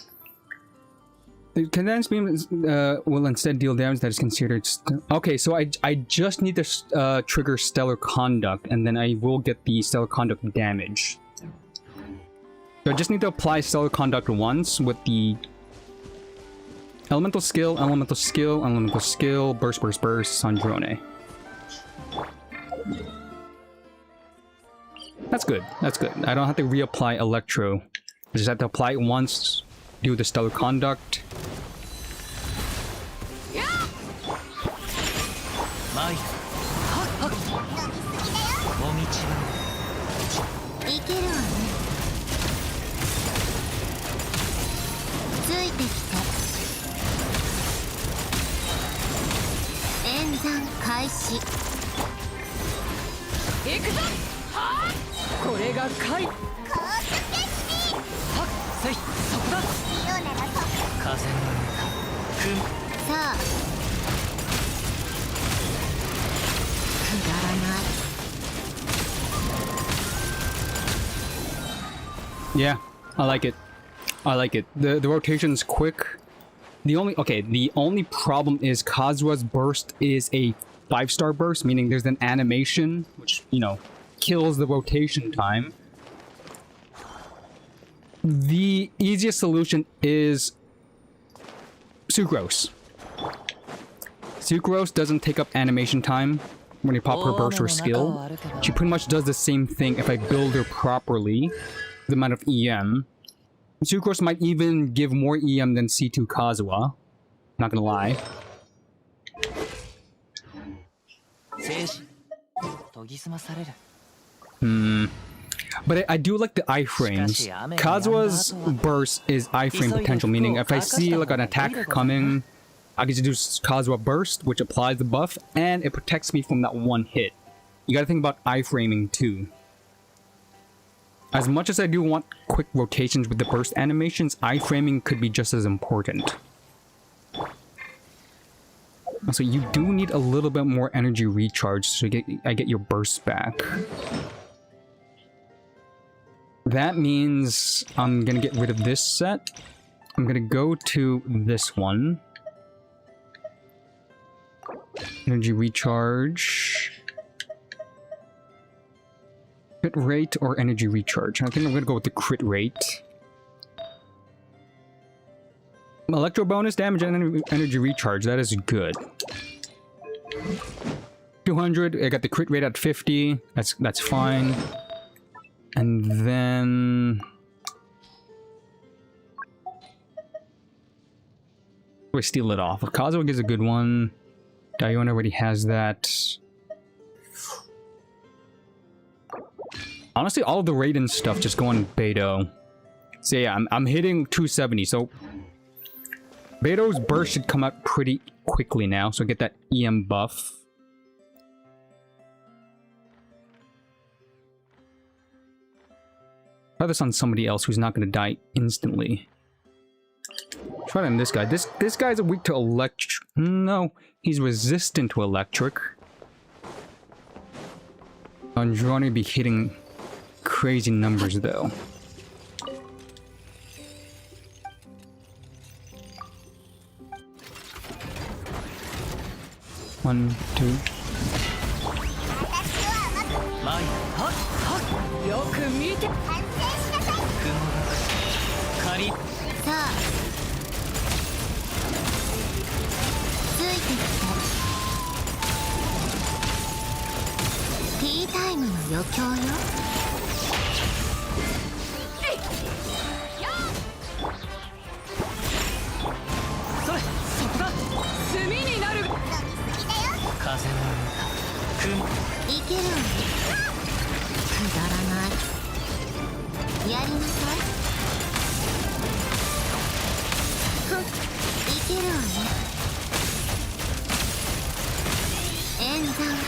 The condensed beam will instead deal damage that is considered... Okay, so I just need to trigger Stellar Conduct, and then I will get the Stellar Conduct damage. So I just need to apply Stellar Conduct once with the... Elemental Skill, Elemental Skill, Elemental Skill, Burst, Burst, Burst, Sandrone. That's good, that's good. I don't have to reapply Electro. I just have to apply it once, do the Stellar Conduct. Yeah, I like it. I like it. The rotation's quick. The only problem is Kazuha's burst is a 5-star burst, meaning there's an animation which, you know, kills the rotation time. the easiest solution is Sucrose. Sucrose doesn't take up animation time when you pop her burst or skill. She pretty much does the same thing if I build her properly, the amount of EM. Sucrose might even give more EM than C2 Kazuha. Not gonna lie. But I do like the iframes. Kazuha's burst is iframe potential, meaning if I see like an attack coming, I get to do Kazuha burst, which applies the buff, and it protects me from that one hit. You gotta think about iframing too. As much as I do want quick rotations with the burst animations, iframing could be just as important. Also, you do need a little bit more energy recharge so I get your burst back. That means I'm gonna get rid of this set. I'm gonna go to this one. Energy recharge. Crit rate or energy recharge? I think I'm gonna go with the crit rate. Electro bonus damage and energy recharge, that is good. 200, I got the crit rate at 50, that's fine. And then... we steal it off. Kazuha gives a good one. Diona already has that. Honestly, all of the Raiden stuff just go on Beidou. So yeah, I'm hitting 270, so... Beidou's burst should come out pretty quickly now, so get that EM buff. Try this on somebody else who's not going to die instantly. Try it on this guy. This guy's weak to electric. No, he's resistant to electric. Andrani be hitting crazy numbers though. One, two.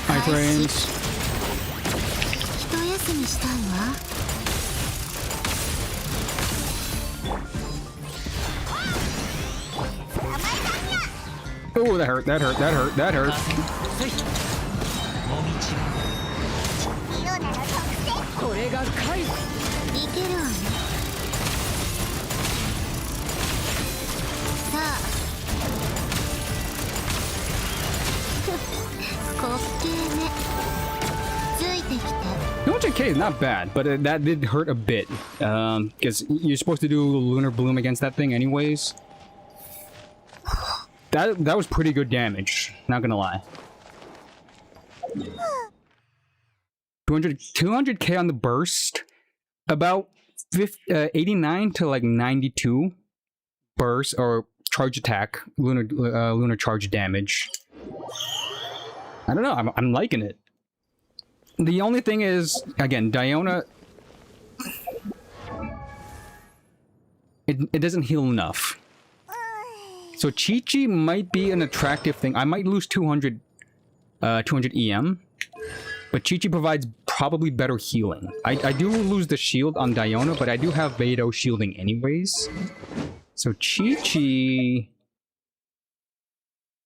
Iframes. Oh, that hurt, that hurt, that hurt, that hurt. K is not bad, but that did hurt a bit. Because you're supposed to do Lunar Bloom against that thing anyways. That was pretty good damage, not gonna lie. 200k on the burst, about 89 to like 92 burst or charge attack, lunar charge damage. I don't know, I'm liking it. The only thing is, again, Diona, it doesn't heal enough. So Chi-Chi might be an attractive thing. I might lose 200 EM, but Chi-Chi provides probably better healing. I do lose the shield on Diona, but I do have Beidou shielding anyways. So Chi-Chi...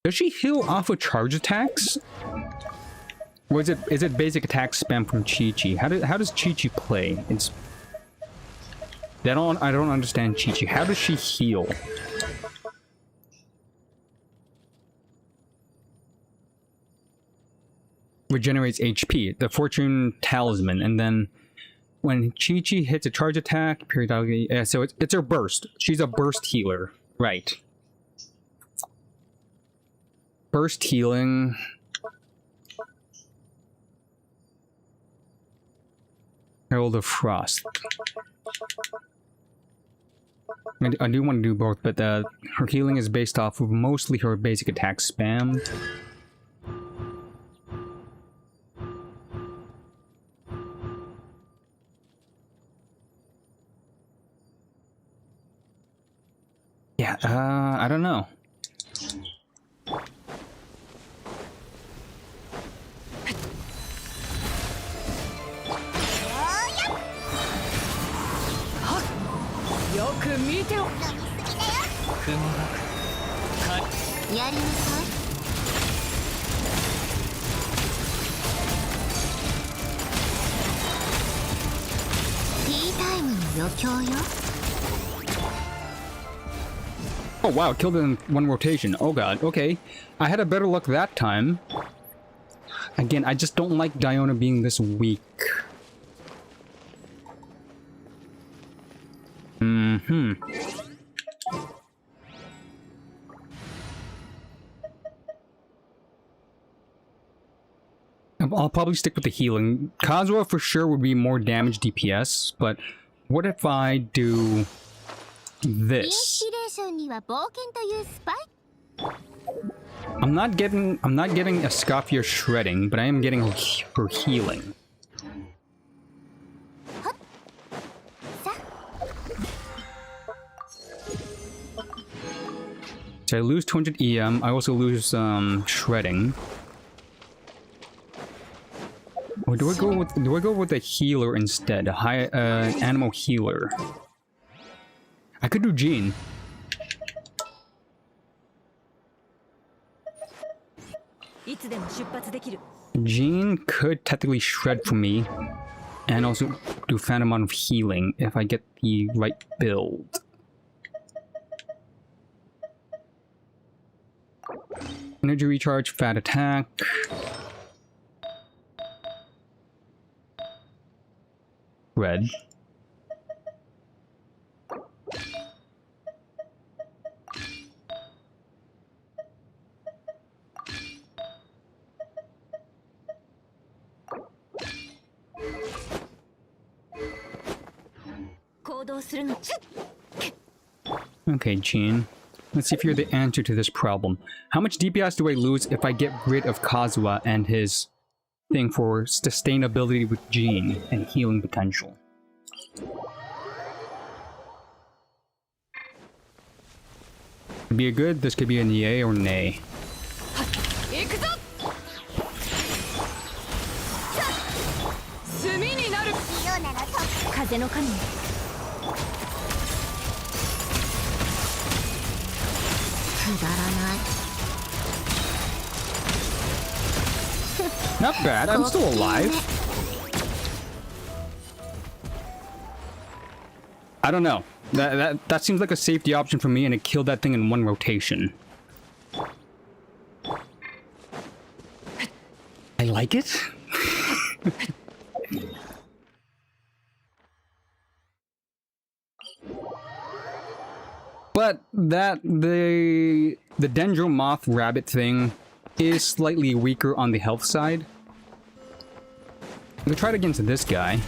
does she heal off of charge attacks? Or is it basic attack spam from Chi-Chi? How does Chi-Chi play? I don't understand Chi-Chi. How does she heal? Regenerates HP, the Fortune Talisman, and then when Chi-Chi hits a charge attack, periodically... Yeah, so it's her burst. She's a burst healer. Right. Burst healing... Herald of Frost. I do want to do both, but her healing is based off of mostly her basic attack spam. Yeah, I don't know. Oh wow, killed it in one rotation. Oh god, okay. I had a better luck that time. Again, I just don't like Diona being this weak. I'll probably stick with the healing. Kazuha for sure would be more damage DPS, but what if I do this? I'm not getting a Scoffia shredding, but I am getting her healing. So I lose 200 EM. I also lose shredding. Or do I go with a healer instead? A high animal healer. I could do Jean. Jean could technically shred for me, and also do fan amount of healing if I get the right build. Energy recharge, fat attack. Red. Okay, Jean. Let's see if you're the answer to this problem. How much DPS do I lose if I get rid of Kazuha and his thing for sustainability with Jean and healing potential? Could be a good, this could be a yay or nay. Not bad, I'm still alive. I don't know. That seems like a safety option for me, and it killed that thing in one rotation. I like it. But the Dendro Moth Rabbit thing is slightly weaker on the health side. We tried against this guy.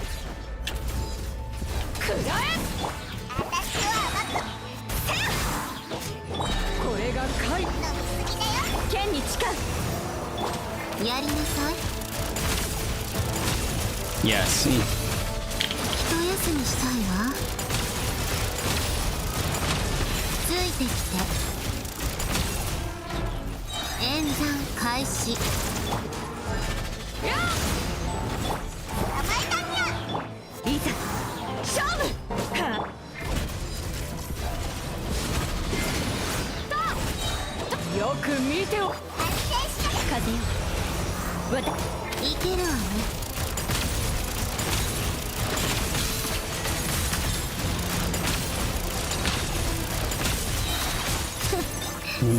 Yes.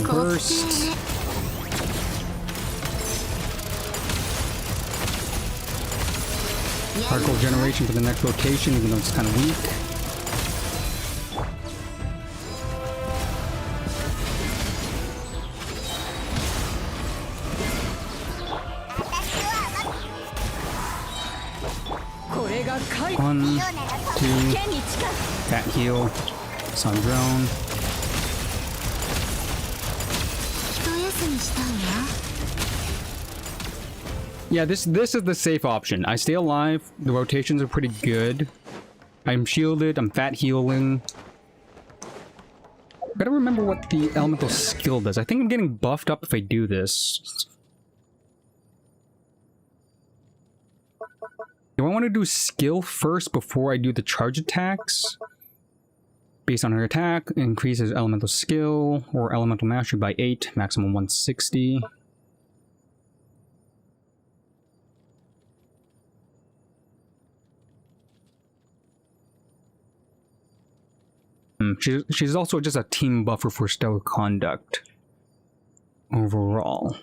Burst. Particle generation for the next rotation, even though it's kind of weak. One, two, cat heal, sun drone. 一休みしたいわ Yeah, this is the safe option. I stay alive. The rotations are pretty good. I'm shielded. I'm fat healing. Gotta remember what the elemental skill does. I think I'm getting buffed up if I do this. Do I want to do skill first before I do the charge attacks? Based on her attack, increases elemental skill or elemental mastery by 8, maximum 160. She's also just a team buffer for stellar conduct overall.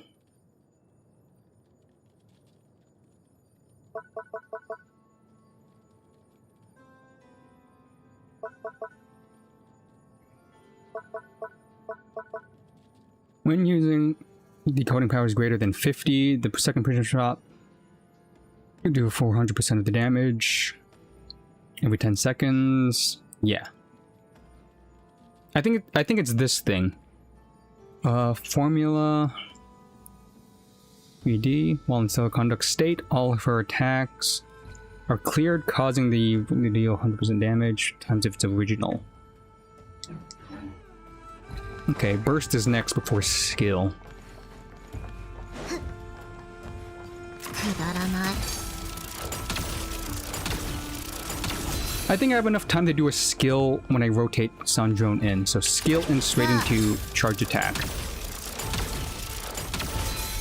When using decoding powers greater than 50, the second prison shot you do 400% of the damage every 10 seconds. Yeah. I think it's this thing. Formula 3D. While in stellar conduct state, all of her attacks are cleared, causing the deal 100% damage times if it's original. Okay, burst is next before skill. くだらない I think I have enough time to do a skill when I rotate Sun Drone in. So skill and straight into charge attack.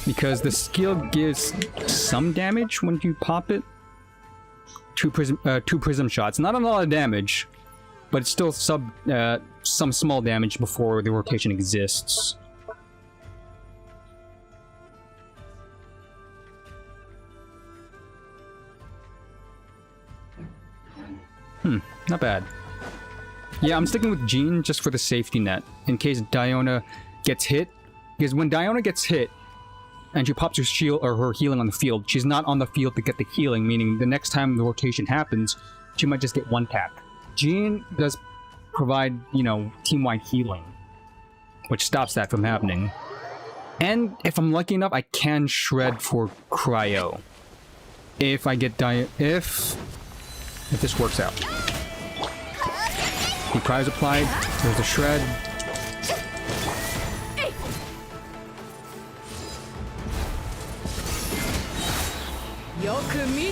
Because the skill gives some damage when you pop it. Two prism shots. Not a lot of damage, but it's still some small damage before the rotation exists. Not bad. Yeah, I'm sticking with Jean just for the safety net, in case Diona gets hit. Because when Diona gets hit, and she pops her shield or her healing on the field, she's not on the field to get the healing, meaning the next time the rotation happens, she might just get one tap. Jean does provide, you know, team-wide healing, which stops that from happening. And if I'm lucky enough, I can shred for cryo. If I get if this works out. The cryo's applied, there's a shred.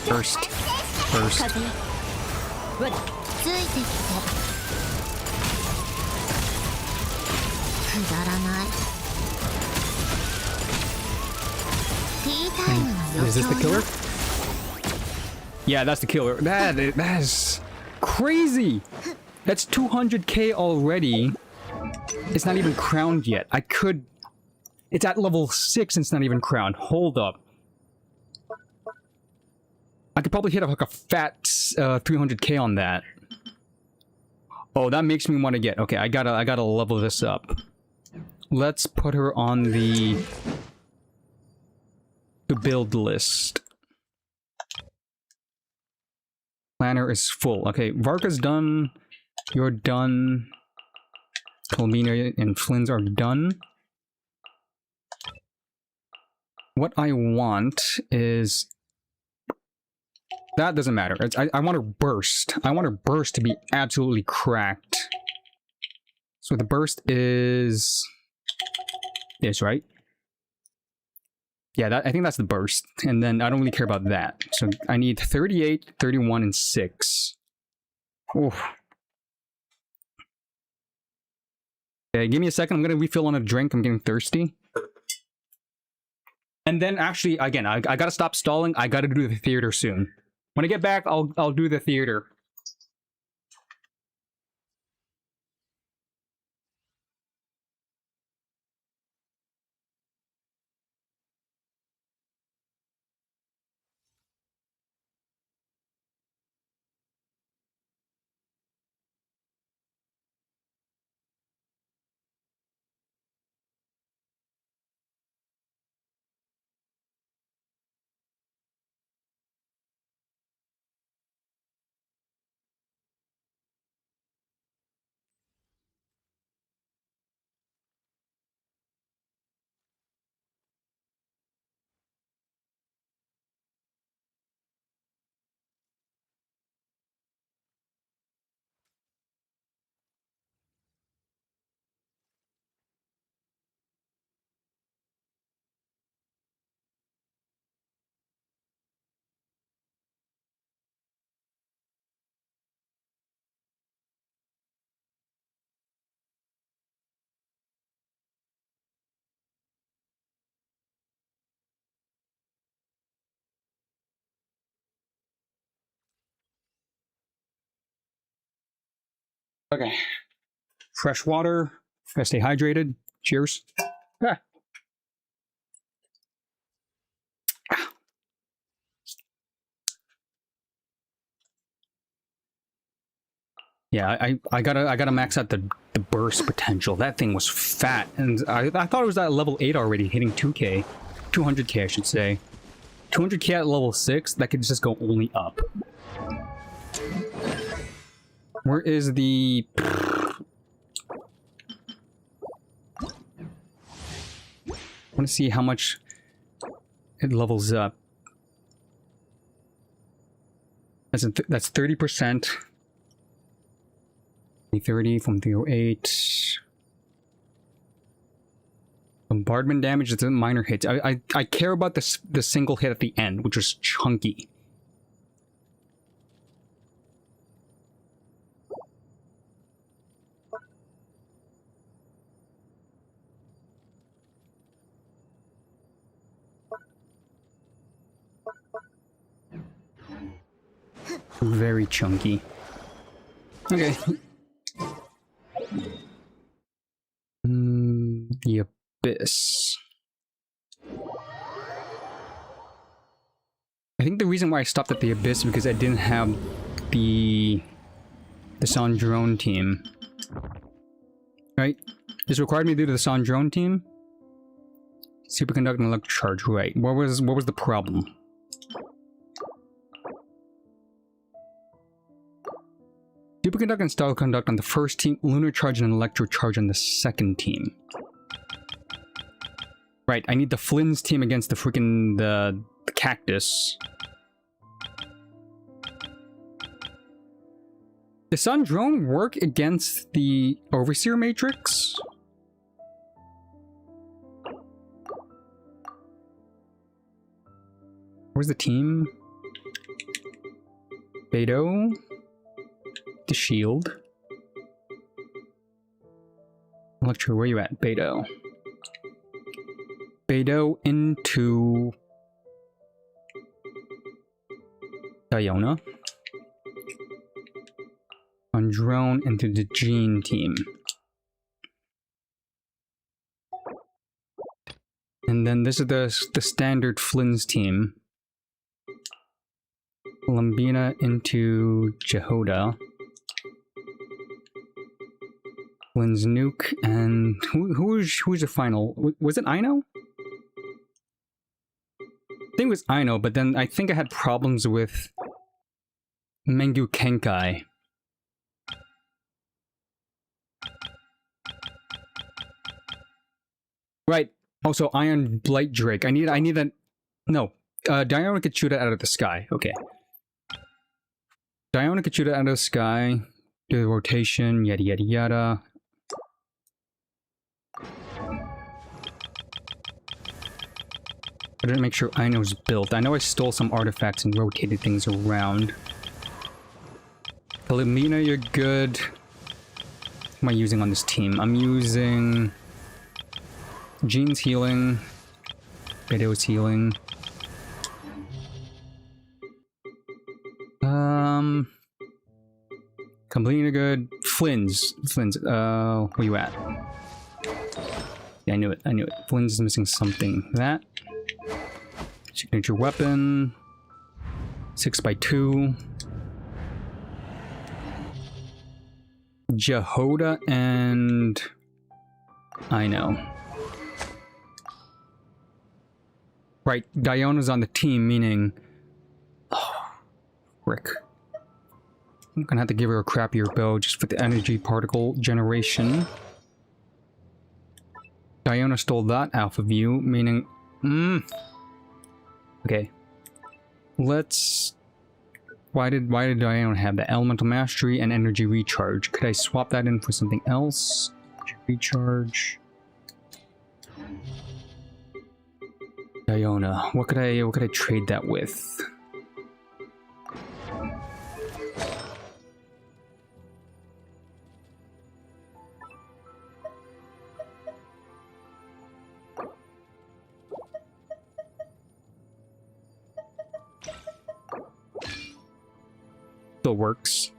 Burst. Burst. ついてきてくだらないティータイムの余 Is this the 興 killer? よ Yeah, that's the killer. That is crazy! That's 200k already. It's not even crowned yet. It's at level 6 and it's not even crowned. Hold up. I could probably hit like a fat 300k on that. Oh, that makes me want to get... Okay, I gotta level this up. Let's put her on the build list. Planner is full. Okay, Varka's done. You're done. Colmina and Flynn's are done. What I want is... That doesn't matter. I want her burst. I want her burst to be absolutely cracked. So the burst is... This, right? Yeah, I think that's the burst. And then I don't really care about that. So I need 38, 31, and 6. Oof. Okay, give me a second. I'm going to refill on a drink. I'm getting thirsty. And then actually, again, I got to stop stalling. I got to do the theater soon. When I get back, I'll do the theater. Okay. Fresh water. Gotta stay hydrated. Cheers. Ah. Yeah, I gotta max out the burst potential. That thing was fat, and I thought it was at level 8 already, hitting 2k, 200k I should say. 200k at level 6. That could just go only up. Where is the? I want to see how much it levels up. That's 30%. 30 from 308. Bombardment damage is a minor hit. I care about the single hit at the end, which was chunky. Very chunky. Okay. The Abyss. I think the reason why I stopped at the Abyss is because I didn't have the Sandrone team. Right? This required me to do the Sandrone team. Superconduct and Electrocharge, right. What was the problem? Superconduct and Style Conduct on the first team, Lunar Charge and Electrocharge on the second team. Right, I need the Flynn's team against the freaking the Cactus. Does Sandrone work against the Overseer Matrix? Where's the team? Beidou. The shield. Electro, where you at? Beidou. Beidou into Diona. On drone into the Jean team. And then this is the standard Flynn's team. Lambina into Jehoda. Flynn's nuke, and who's the final? Was it Aino? I think it was Aino, but then I think I had problems with Mengu Kenkai. Right. Also, Iron Blight Drake. I need that. No. Diona could shoot it out of the sky. Okay. Diona could shoot it out of the sky. Do the rotation. Yada yada yada. I didn't make sure Aino's built. I know I stole some artifacts and rotated things around. Kalimina, you're good. What am I using on this team? I'm using Jean's healing. Beidou's healing. Kalimina good. Flynn's. Where you at? Yeah, I knew it. Flynn's is missing something. That. Signature weapon. 6x2. Jehoda and Aino. Right, Diona's on the team, meaning... Oh, frick. I'm gonna have to give her a crappier bow just for the energy particle generation. Diona stole that alpha view, meaning... Okay. Let's... Why did Diona have the elemental mastery and energy recharge? Could I swap that in for something else? Recharge. Diona. What could I trade that with? Still works.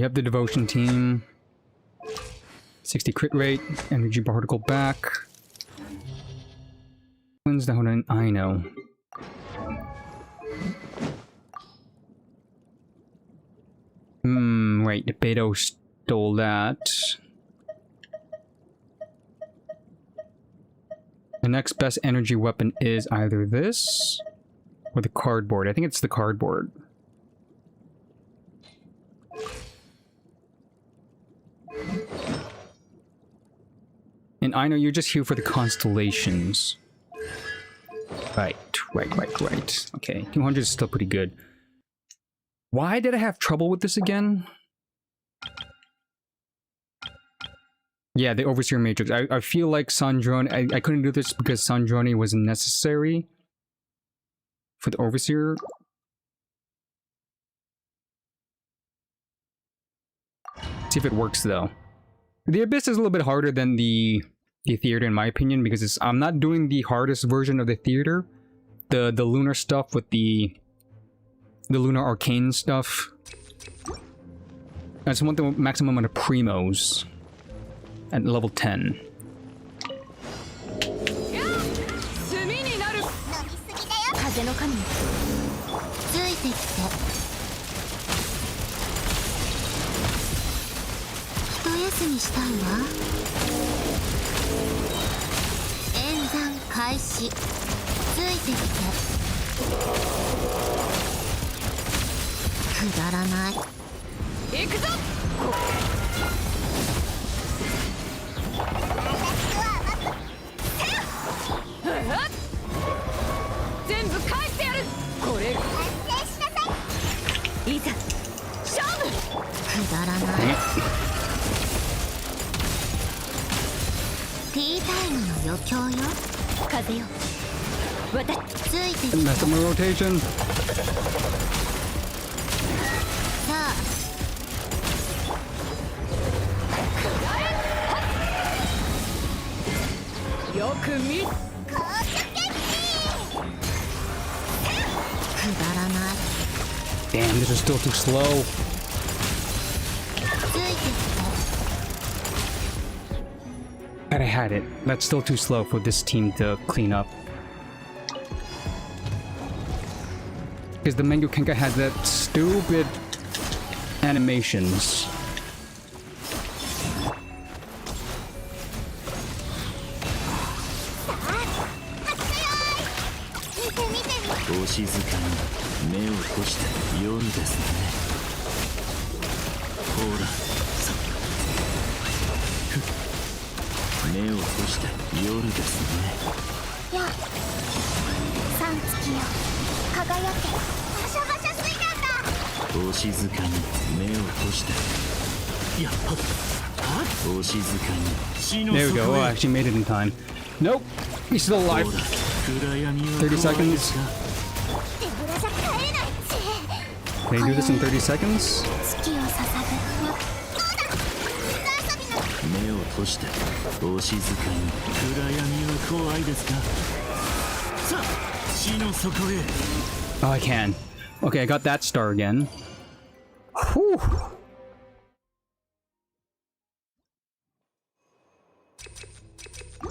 you have the devotion team. 60 crit rate, energy particle back. Cleanse down an Ino. Right, the Beto stole that. The next best energy weapon is either this or the cardboard. I think it's the cardboard. And I know you're just here for the constellations. Right. Okay, 200 is still pretty good. Why did I have trouble with this again? Yeah, the Overseer Matrix. I feel like Sandrone... I couldn't do this because Sandrone was necessary for the Overseer. See if it works though. The Abyss is a little bit harder than the theater in my opinion because I'm not doing the hardest version of the theater. The lunar stuff with the lunar arcane stuff. I just want the maximum amount of primos at level 10. 炭になる。飲みすぎだよ。風の神、ついてきて。一休みしたいわ。演算開始。ついてきて。くだらない。行くぞ。全部返してやる。これが反省しなさい。いざ勝負。くだらない。ティータイムの余興よ。風よ。ついてきて。 Mess up my rotation. さあ。よく見。くだらない。 Damn, this is still too slow. ついてきて。 But I had it. That's still too slow for this team to clean up. Because the Mango Kenka has that stupid animations. お静かに目を閉して夜ですね。ほら、さっ目を閉して夜ですね。やあ。さんつきよ。輝け。バシャバシャ水なんだ。お静かに目を閉してやっぱりお静かに死の There we 底 go. Oh, へ I actually made it in time. Nope. He's still ほら alive. 暗闇は 30 怖いです seconds. か。手ぶらじゃ帰れないっち。 Can I do this in 30 seconds? 月を捧ぐ。そうだ。水遊びの。目を閉してお静かに暗闇は怖いですか。さあ死の底へ。 Oh, I can. Okay, I got that star again. Whew.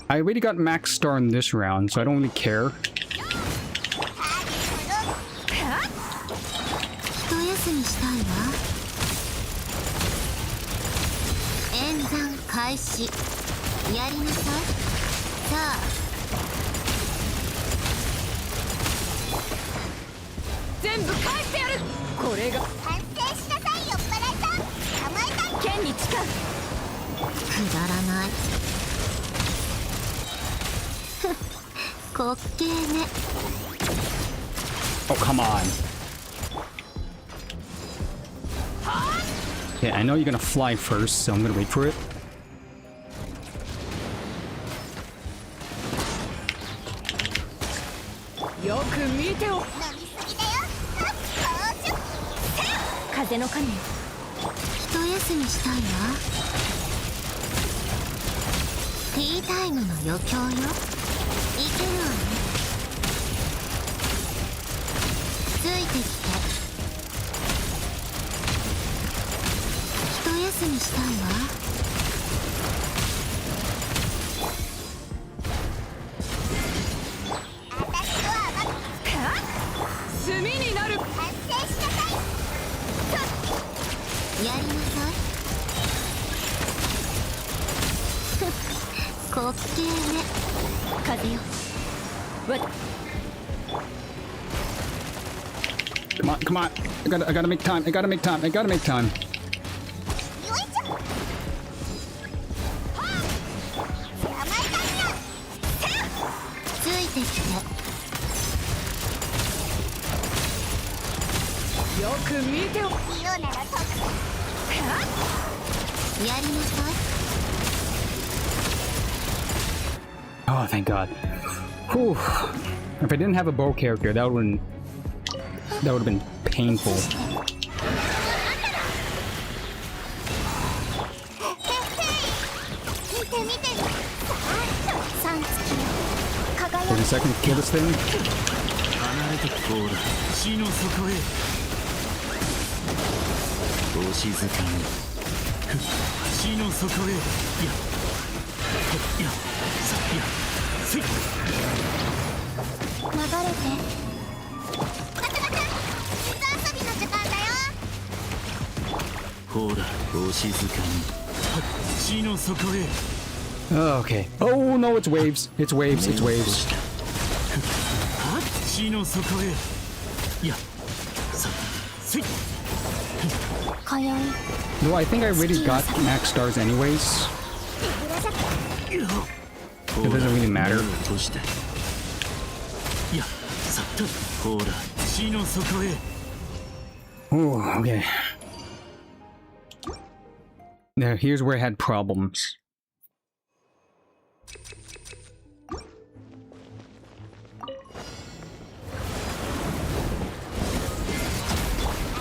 I already got max star in this round, so I don't really care. 一休みしたいわ。演算開始。やりなさい。さあ。全部返してやる。これが反省しなさいよ、バラさん。甘えた。剣に誓う。くだらない。滑稽ね。 Oh, come on. Yeah, I know you're gonna fly first, so I'm gonna wait for it. よく見てお。飲みすぎだよ。到着。風の神、一休みしたいわ。ティータイムの余興よ。いけるわね。ついてきて。休みしたいわ。私は甘く炭になる。完成しなさい。やりなさい。滑稽ね。風よ。わ Come on, come on. I gotta make time. I gotta make time. I gotta make time. よいしょ。はあ。甘い感じよ。ついてきて。よく見てお。色ならとっやりなさい。 Oh, thank God. Whew. If I didn't have a bow character, that would have been painful. 見て見て。さんつきよ。輝30 seconds to kill this thing. 離れてほら死の底へお静かに死の底へせい流れて。水遊びの時間だよ。ほらお静かに死の底へ Oh, okay. Oh no, it's waves. It's waves. It's waves. 死の底へせい今宵 No, I think I already got max stars anyways. It doesn't really matter. 目を閉じてさっとほら死の底へ Oh, okay. Now, here's where I had problems.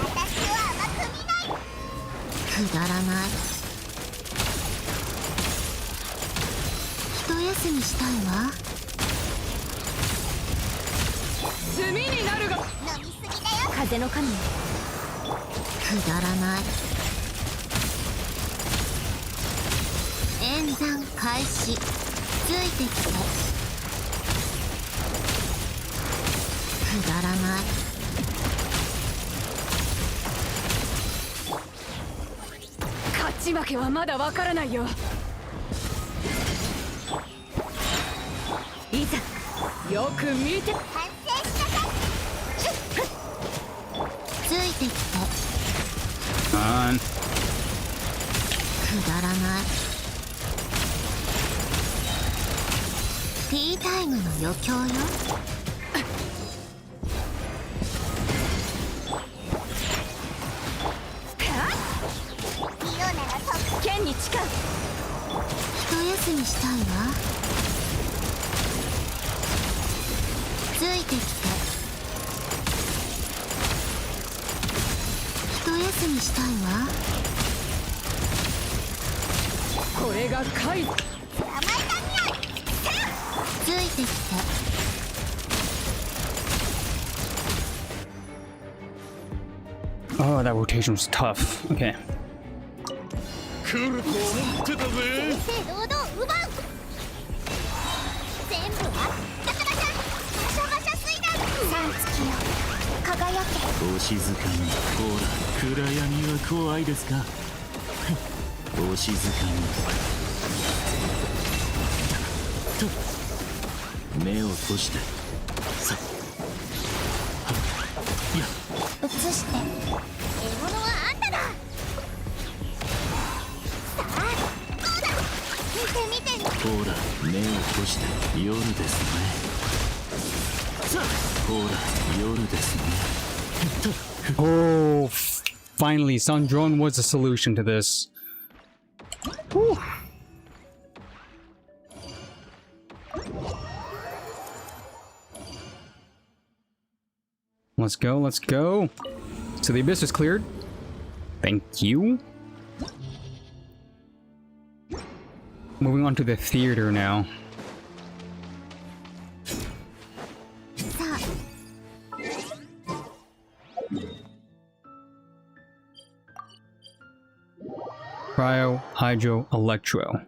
私は甘く見ない。くだらない。一休みしたいわ。炭になるが。飲みすぎだよ。風の神よ。くだらない。演算開始。ついてきて。くだらない。勝ち負けはまだわからないよ。いざよく見て。完成しなさい。ついてきて。 On. くだらない。ティータイムの余興よ。色ならと剣に誓う。一休みしたいわ。ついてきて。一休みしたいわ。これが怪。甘い感じよ。ついてきて。 Oh, that rotation was tough. Okay. 来ると思ってたぜ正々堂々奪う。全部はガチャガチャガシャガシャ水弾。さんつきよ。輝け。お静かにほら暗闇は怖いですかお静かにと目を閉じてさ移して。獲物はあんただ。さあどうだ。見て見て。ほら目を閉じて夜ですねさあほら夜ですね Oh, finally, Sun Drone was a solution to this. Whew. Let's go, let's go. So the abyss is cleared. Thank you. Moving on to the theater now. さあ Cryo, Hydro, Electro.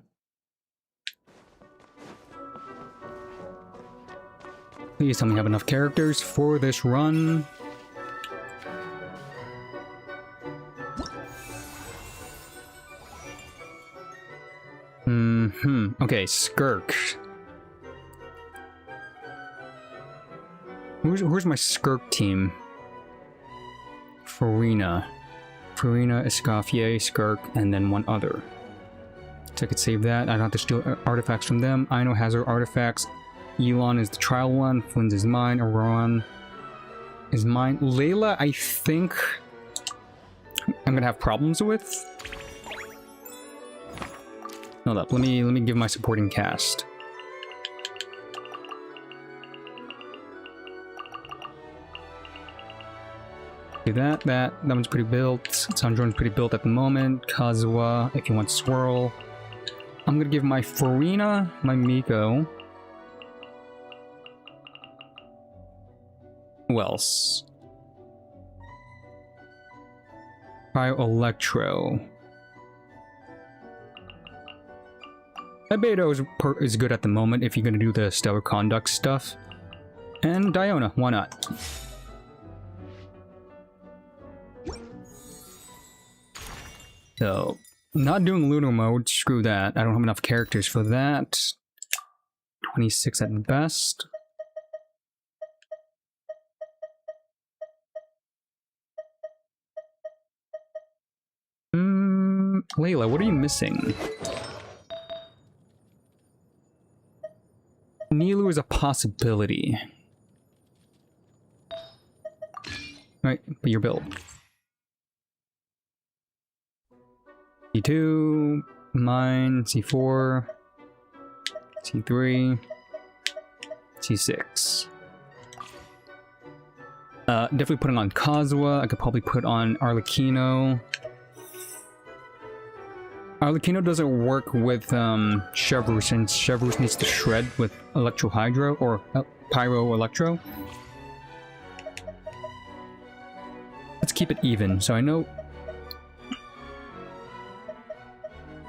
Please tell me I have enough characters for this run. Okay, Skirk. Who's my Skirk team? Farina, Escoffier, Skirk, and then one other. So I could save that. I don't have to steal artifacts from them. Aino has her artifacts. Elon is the trial one. Flynn's is mine. Auron is mine. Layla, I think I'm gonna have problems with. Hold up. Let me give my supporting cast. Do that one's pretty built. Sandrone's pretty built at the moment. Kazuha, if you want Swirl. I'm gonna give my Farina, my Miko. Who else? Cryo Electro. Beto is good at the moment if you're gonna do the Stellar Conduct stuff. And Diona, why not? So, not doing Lunar mode, screw that. I don't have enough characters for that. 26 at best. Layla, what are you missing? Nilou is a possibility. Right, but you're built. C2, mine, C4, C3, C6. Definitely putting on Kazuha. I could probably put on Arlecchino. Arlecchino doesn't work with Chevreuse, since Chevreuse needs to shred with Electro Hydro or Pyro Electro. Let's keep it even. So I know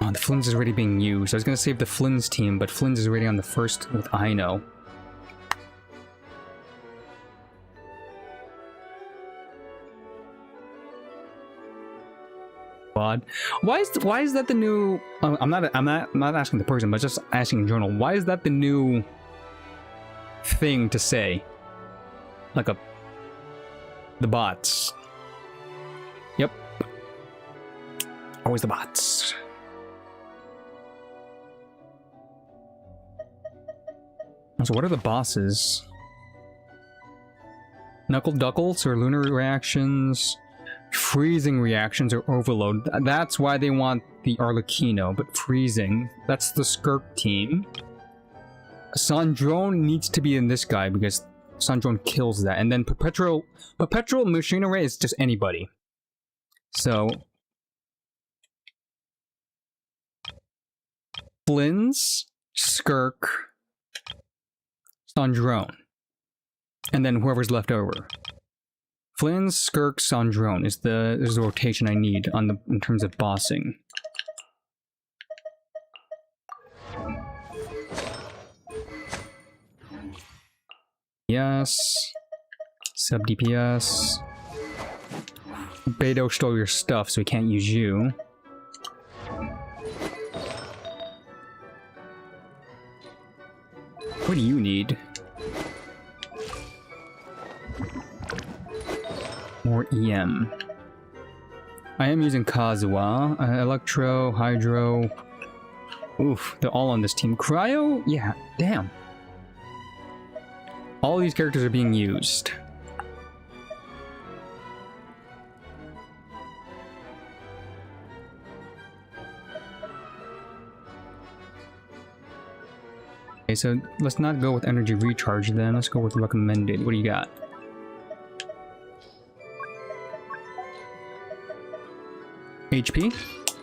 the Flynn's is already being used. I was gonna save the Flynn's team, but Flynn's is already on the first with Aino. Why is that the new? I'm not asking the person, but just asking in general. Why is that the new thing to say? Like the bots. Yep. Always the bots. So what are the bosses? Knuckle Duckles or lunar reactions? Freezing reactions or overload. That's why they want the Arlecchino, but freezing. That's the Skirk team. Sandrone needs to be in this guy because Sandrone kills that. And then Perpetual Machinery is just anybody. So Flynn's, Skirk, Sandrone. And then whoever's left over. Flynn's, Skirk, Sandrone is the rotation I need in terms of bossing. Yes. Sub DPS. Beto stole your stuff, so he can't use you. What do you need? More EM. I am using Kazuha, Electro, Hydro. Oof, they're all on this team. Cryo? Yeah, damn. All these characters are being used. Okay, so let's not go with energy recharge then. Let's go with recommended. What do you got? HP?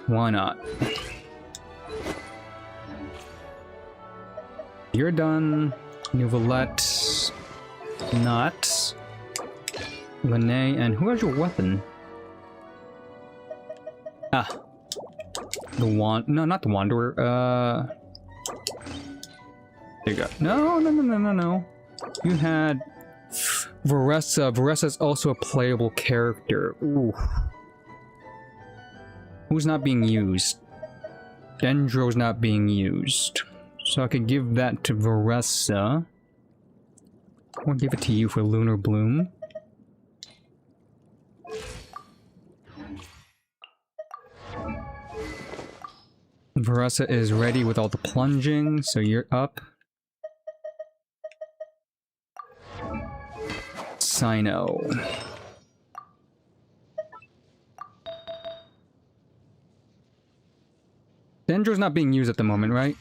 Why not? You're done. Nouvellette. Not. Lene. And who has your weapon? Ah. No, not the Wanderer. There you go. No. You had Varessa. Varessa's also a playable character. Ooh. Who's not being used? Dendro's not being used. So I could give that to Varessa. Or give it to you for Lunar Bloom. Varessa is ready with all the plunging, so you're up. Sino. Dendro's not being used at the moment, right?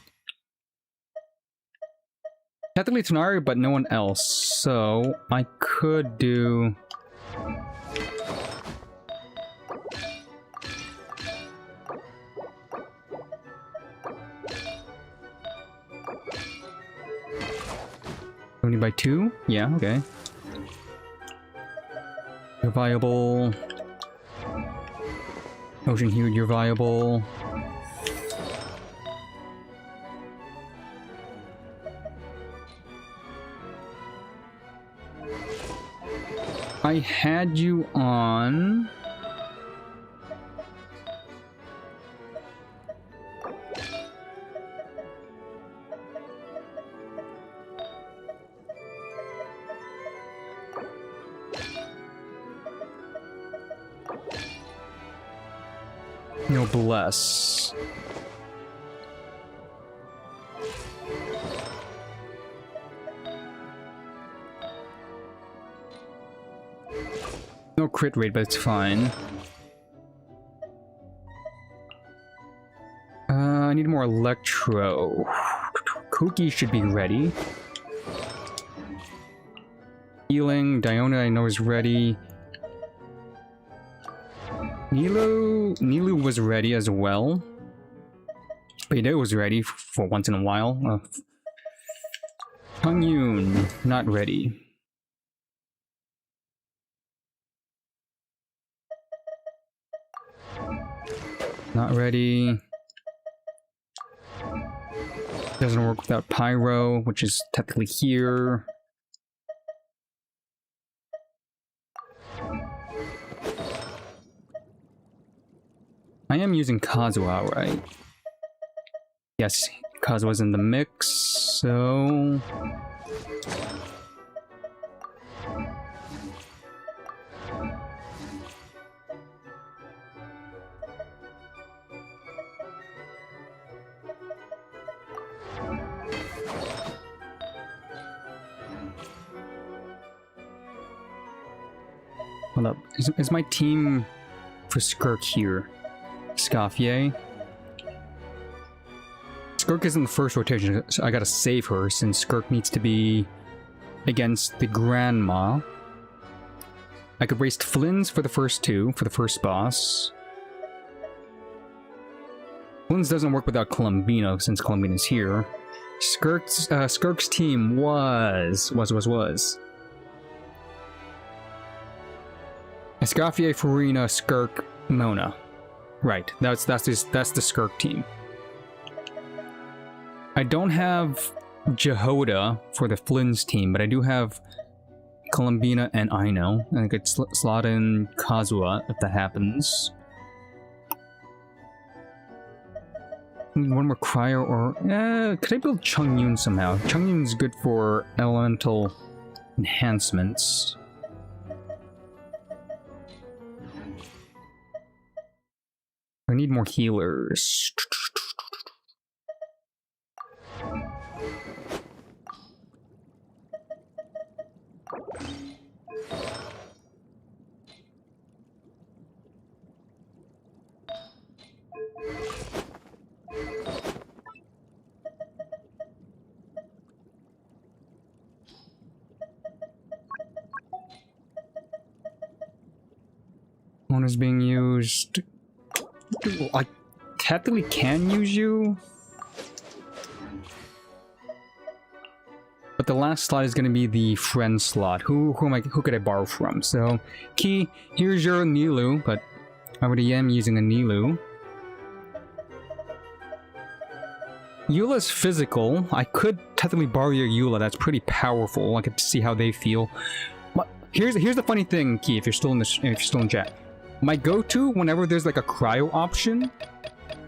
Technically Tonari, but no one else, so I could do... Only by 2? Yeah, okay. You're viable. Ocean Hue, you're viable. I had you on... Noblesse. No crit rate, but it's fine. I need more Electro. Cookie should be ready. Healing, Diona I know is ready. Nilu was ready as well. Beidou was ready for once in a while. Hongyun, not ready. Not ready. Doesn't work without Pyro, which is technically here. I am using Kazuha, right? Yes, Kazuha's in the mix, so... Hold up, is my team for Skirk here? Scaffier. Skirk is in the first rotation, so I gotta save her since Skirk needs to be against the Grandma. I could waste Flynn's for the first two, for the first boss. Flynn's doesn't work without Columbino since Columbina's here. Skirk's team was. Escaffier, Farina, Skirk, Mona. Right, that's the Skirk team. I don't have Jehoda for the Flynn's team, but I do have Columbina and Aino. And I could slot in Kazuha if that happens. One more Cryo or... could I build Chungyun somehow? Chungyun's good for elemental enhancements. I need more healers. One is being used. I technically can use you, but the last slot is going to be the friend slot. Who could I borrow from? So, Key, here's your Nilu, but I already am using a Nilu. Eula's physical. I could technically borrow your Eula. That's pretty powerful. I could see how they feel. But here's the funny thing, Key. If you're still in chat, my go-to whenever there's like a cryo option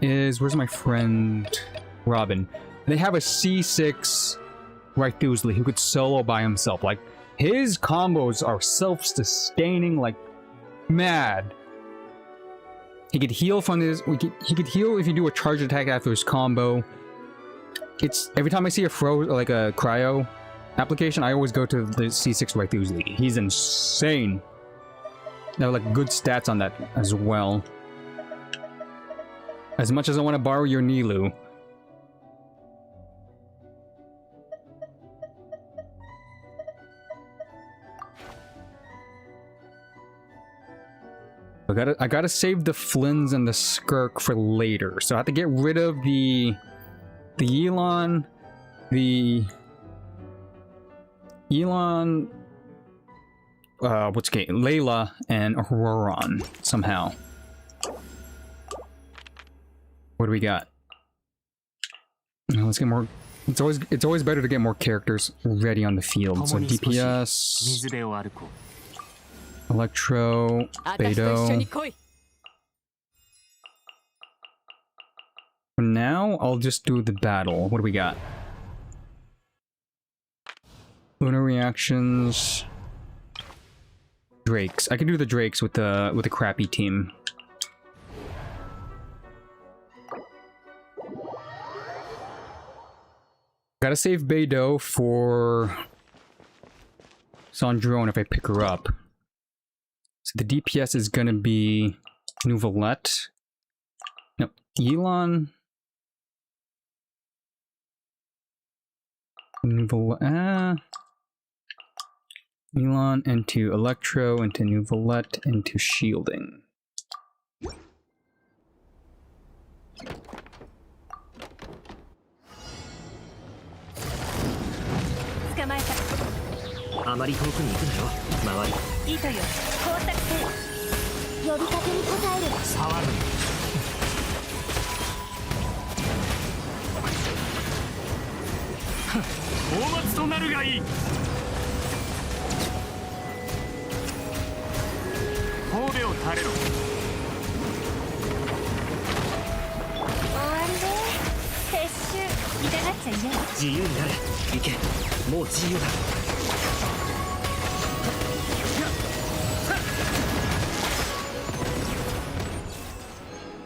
is where's my friend Robin? They have a C6 Rythusley who could solo by himself. Like his combos are self-sustaining like mad. He could heal from his. He could heal if you do a charge attack after his combo. It's every time I see a like a cryo application, I always go to the C6 Rythusley. He's insane. They have like good stats on that as well. As much as I want to borrow your Nilou. I gotta save the Flynn's and the Skirk for later. So I have to get rid of the Elon, Layla and Auroron somehow. What do we got? Let's get more. It's always better to get more characters ready on the field. So DPS, Electro, Beidou. For now, I'll just do the battle. What do we got? Lunar reactions. Drakes. I can do the Drakes with the crappy team. Gotta save Beidou for Sandrone if I pick her up. So the DPS is gonna be Neuvillette. No, Elon. Elon into Electro, into Neuvillette, into shielding.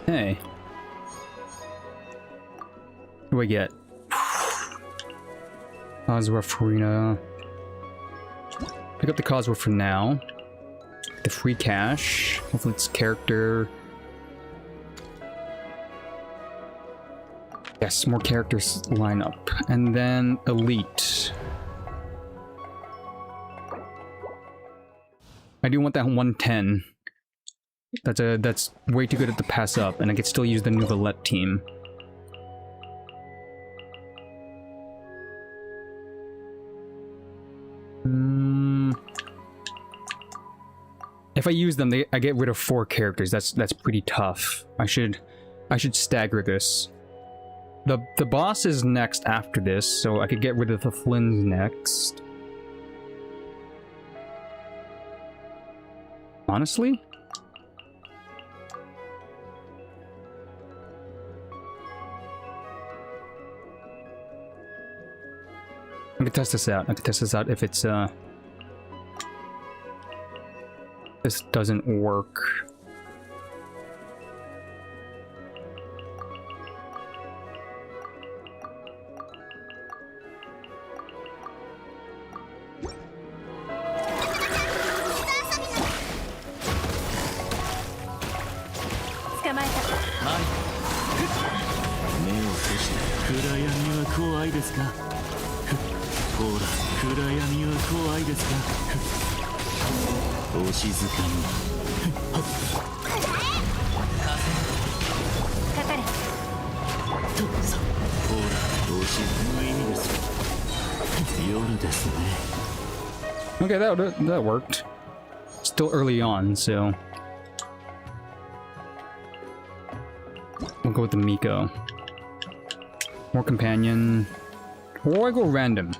Hey. What do I get? Cosworth Farina. Pick up the Cosworth for now. The free cash. Hopefully it's character. Yes, more characters line up. And then Elite. I do want that 110. That's way too good to pass up, and I could still use the Neuvillette team. If I use them, I get rid of 4 characters. That's pretty tough. I should stagger this. The boss is next after this, so I could get rid of the Flynn's next. Honestly? I can test this out. If it's this doesn't work. Okay, that worked. Still early on, so we'll go with the Miko. More companion. Or I go random.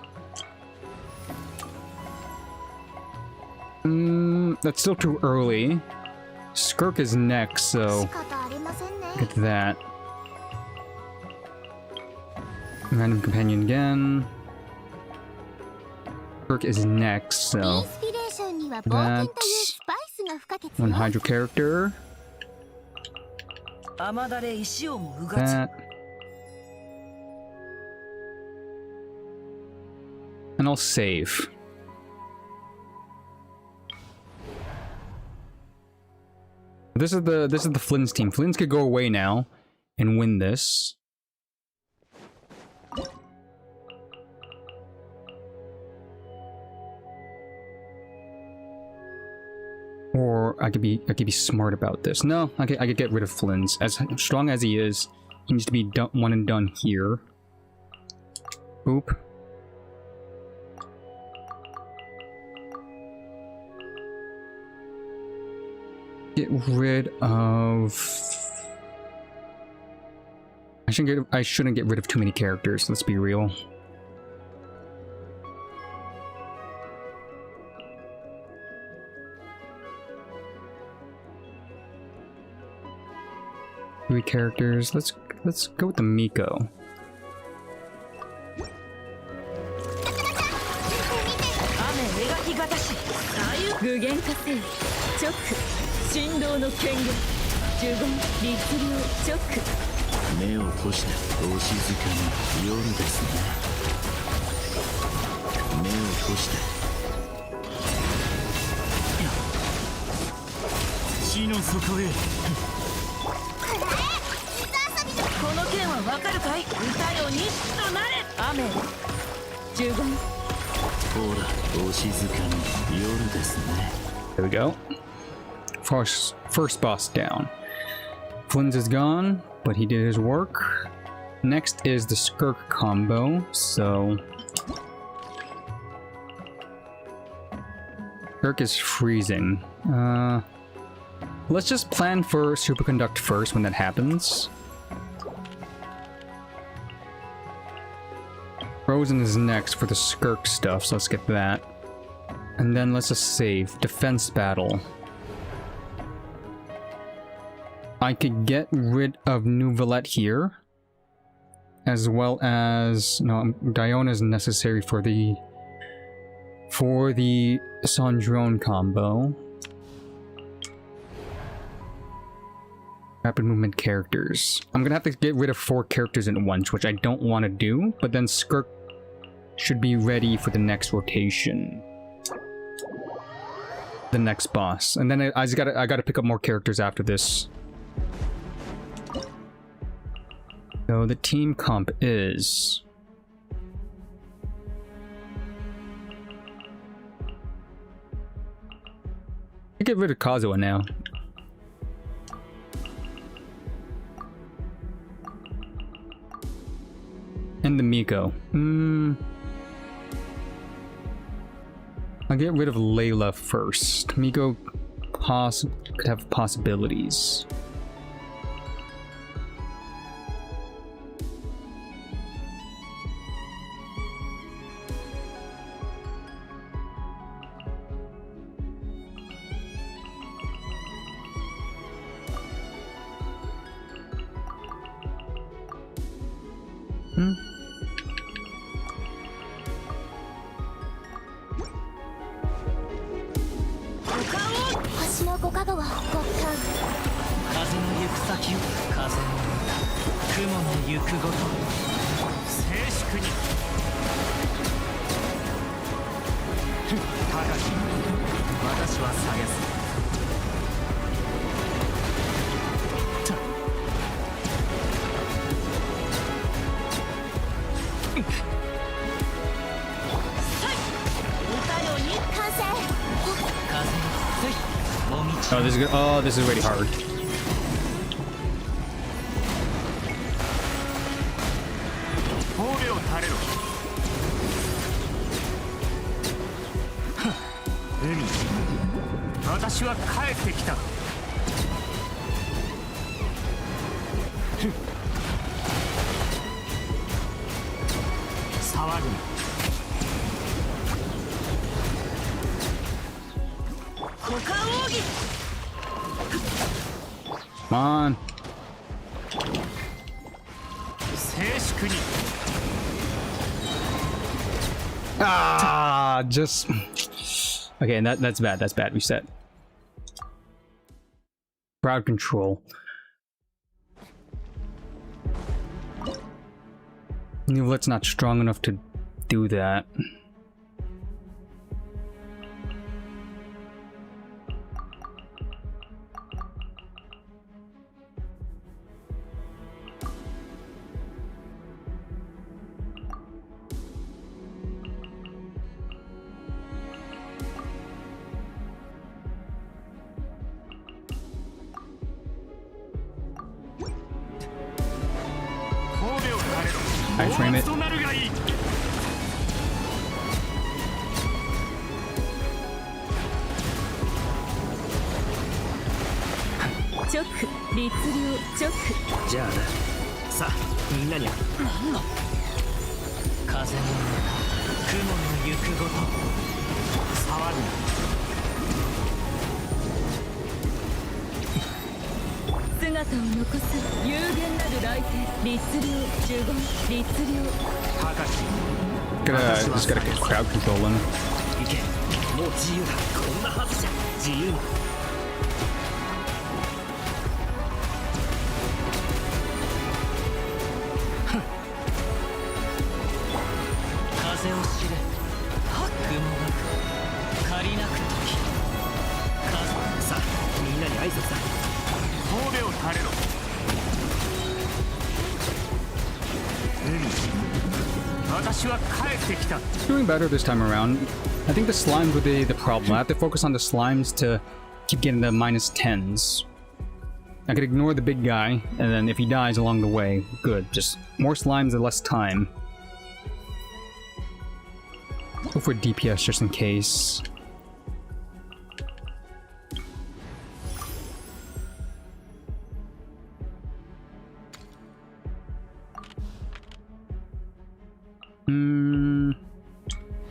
That's still too early. Skirk is next, so 仕方ありませんね。 get that. Random companion again. Skirk is next, イン so スピレーションには冒険というスパイスが不可欠 one よ。 Hydro character. 雨だれ石をもうがつ That. And I'll save. This is the Flynn's team. Flynn's could go away now and win this. Or I could be smart about this. No, I could get rid of Flynn's. As strong as he is, he needs to be done, one and done here. Boop. Get rid of... I shouldn't get rid of too many characters, let's be real. Three characters. Let's go with the Miko. 雨描きがたし具現化せよ直振動の権限呪言律令直目を閉してお静かに夜ですね。目を閉して地の底へ。この剣はわかるかい。歌よ錦となれ。雨呪言ほらお静かに夜ですね。 There we go. First boss down. Flynn's is gone, but he did his work. Next is the Skirk combo, so... Skirk is freezing. Let's just plan for Superconduct first when that happens. Frozen is next for the Skirk stuff, so let's get that. And then let's just save. Defense battle. I could get rid of Nouvelette here. As well as... No, Diona is necessary for the Sandrone combo. Rapid movement characters. I'm gonna have to get rid of 4 characters at once, which I don't want to do, but then Skirk should be ready for the next rotation. The next boss. And then I gotta pick up more characters after this. So the team comp is... I get rid of Kazuha now. And the Miko. I'll get rid of Layla first. Miko could have possibilities. Oh, this is good. Oh, this is really hard. 騒ぐ股間奥義 Come on. 静粛に Ah, just okay. That's bad. That's bad. Reset. Crowd control. Neuvlet's not strong enough to do that. I frame it. となるがいい直律流直じゃあなさあみんなに何の風の中雲の行くごと騒ぐ姿を残す有限なる来店律流呪言律流 Just gotta get crowd control in. 行けもう自由だこんなはずじゃ自由に風を知れ雲なく借りなく時風さあみんなに挨拶だ神戸を垂れろ私は帰ってきた Doing better this time around. I think the slimes would be the problem. I have to focus on the slimes to keep getting the minus 10s. I could ignore the big guy, and then if he dies along the way, good. Just more slimes and less time. Go for DPS just in case.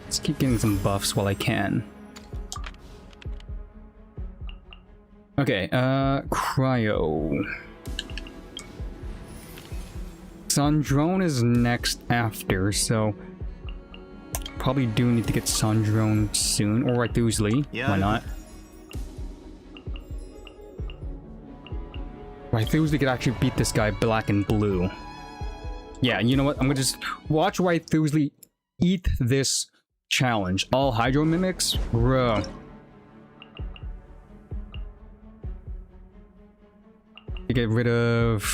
Let's keep getting some buffs while I can. Okay, Cryo. Sandrone is next after, so probably do need to get Sandrone soon, or Rythusli. Yeah. Why not? Rythusli could actually beat this guy black and blue. Yeah, you know what? I'm gonna just watch Rythusli eat this challenge. All Hydro Mimics? Bro. Get rid of...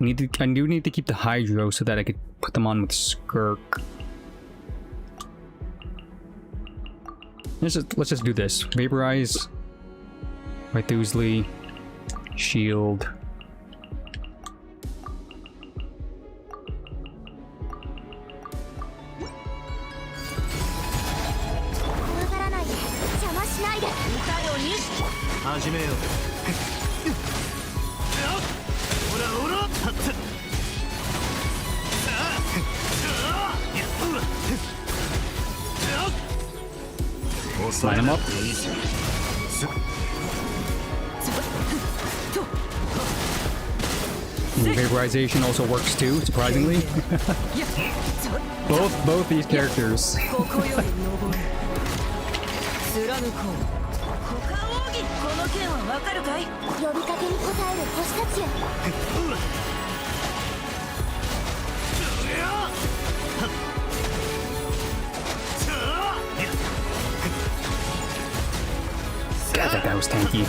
I do need to keep the Hydro so that I could put them on with Skirk. Let's just do this. Vaporize. Rythusli. Shield. 始めようほらほらはっLine him up. Vaporization also works too, surprisingly. both these characters. ここより登る貫こう股間奥義この件はわかるかい呼びかけに応える星たちよGod, that guy was tanky.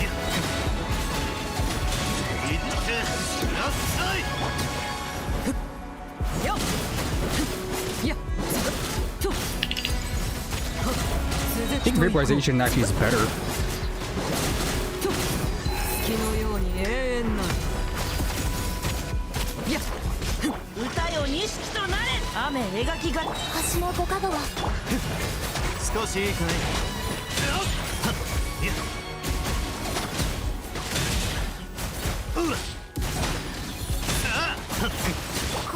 I think Vaporization actually is better. 月のように永遠なるいや歌よ錦となれ雨描きが星のご加護は少しいいかい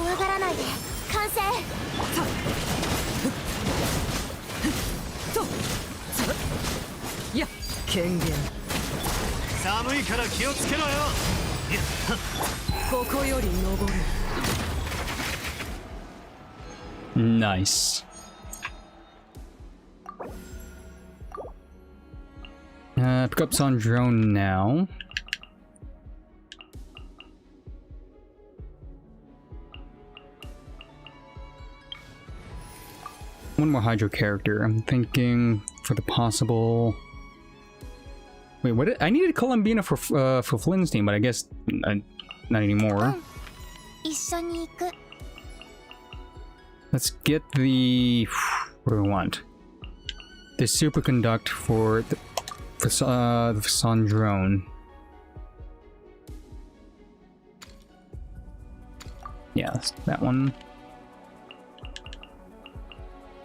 怖がらないで。完成。いや権限寒いから気をつけろよ。ここより登る。 Nice. Pick up on drone now. One more Hydro character. I'm thinking for the possible. Wait, what? I needed Columbina for Flynn's team, but I guess not anymore. 一緒に行く。 Let's get the. What do we want? The superconduct for the Sun drone. Yeah, that one.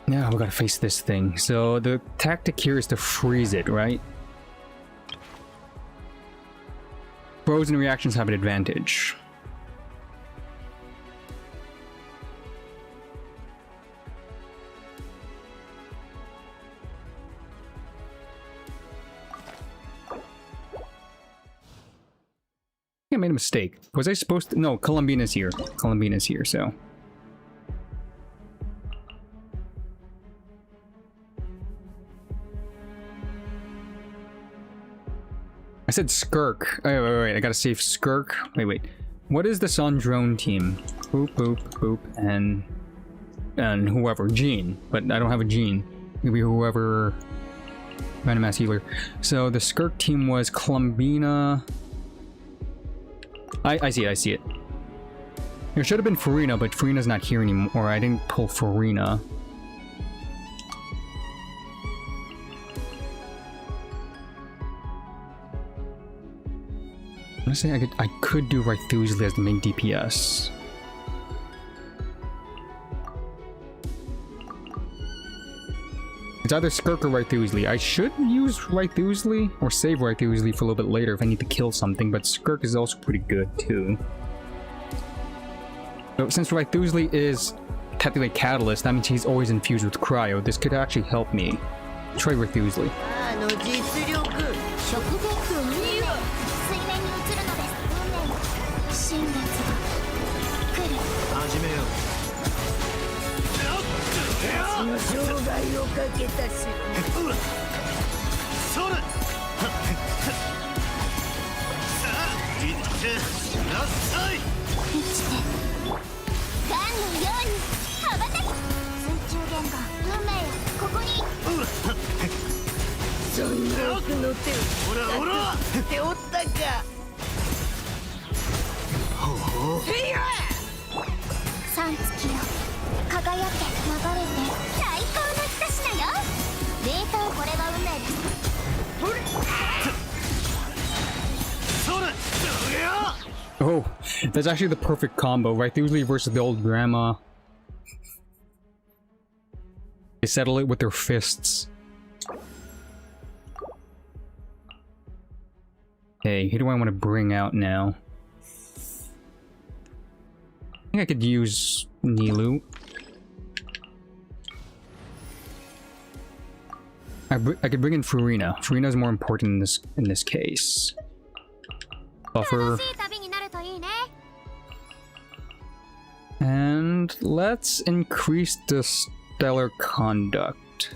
Now we gotta face this thing. So the tactic here is to freeze it, right? Frozen reactions have an advantage. I made a mistake. Was I supposed to? No, Columbina's here. Columbina's here, so. I said Skirk. Oh, wait, I gotta save Skirk. Wait. What is the Sun drone team? Boop, boop, boop, and whoever. Jean. But I don't have a Jean. Maybe whoever. Random ass healer. So the Skirk team was Columbina. I see it. There should have been Farina, but Farina's not here anymore. I didn't pull Farina. Honestly, I could do Rythusli as the main DPS. It's either Skirk or Rythusli. I should use Rythusli or save Rythusli for a little bit later if I need to kill something, but Skirk is also pretty good too. So since Rythusli is technically Catalyst, that means he's always infused with Cryo. This could actually help me. Try Rythusli. あの実力食月運命水面に映るのです。運命の新月が来る。始めよう。の生涯をかけたしそれ。さあ行ってなさい。生きてガンのように羽ばたき。水中玄関運命よここに。孫悟空の手をほらっておったか。三月よ輝け流れて最高の一品よ。冷凍これが運命です。それ。Oh, that's actually the perfect combo. Rythusli versus the old grandma. They settle it with their fists. Hey, who do I want to bring out now? I think I could use Nilou. I could bring in Farina. Farina is more important in this case. Buffer. 楽しい旅になるといいね。And let's increase the stellar conduct.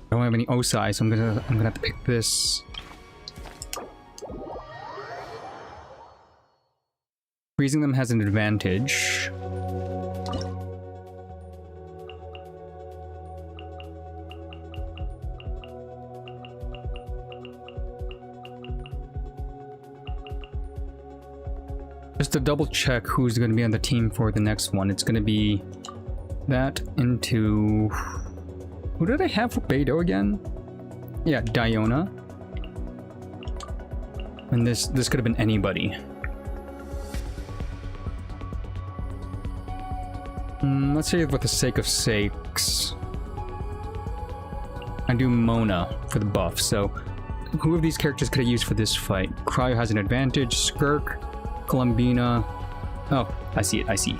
I don't have any Osai, so I'm gonna have to pick this. Freezing them has an advantage. Just to double check who's going to be on the team for the next one, it's going to be that into... Who did I have for Beidou again? Yeah, Diona. And this could have been anybody. Let's say for the sake of sakes. I do Mona for the buff. So who of these characters could I use for this fight? Cryo has an advantage. Skirk, Columbina. Oh, I see it. I see.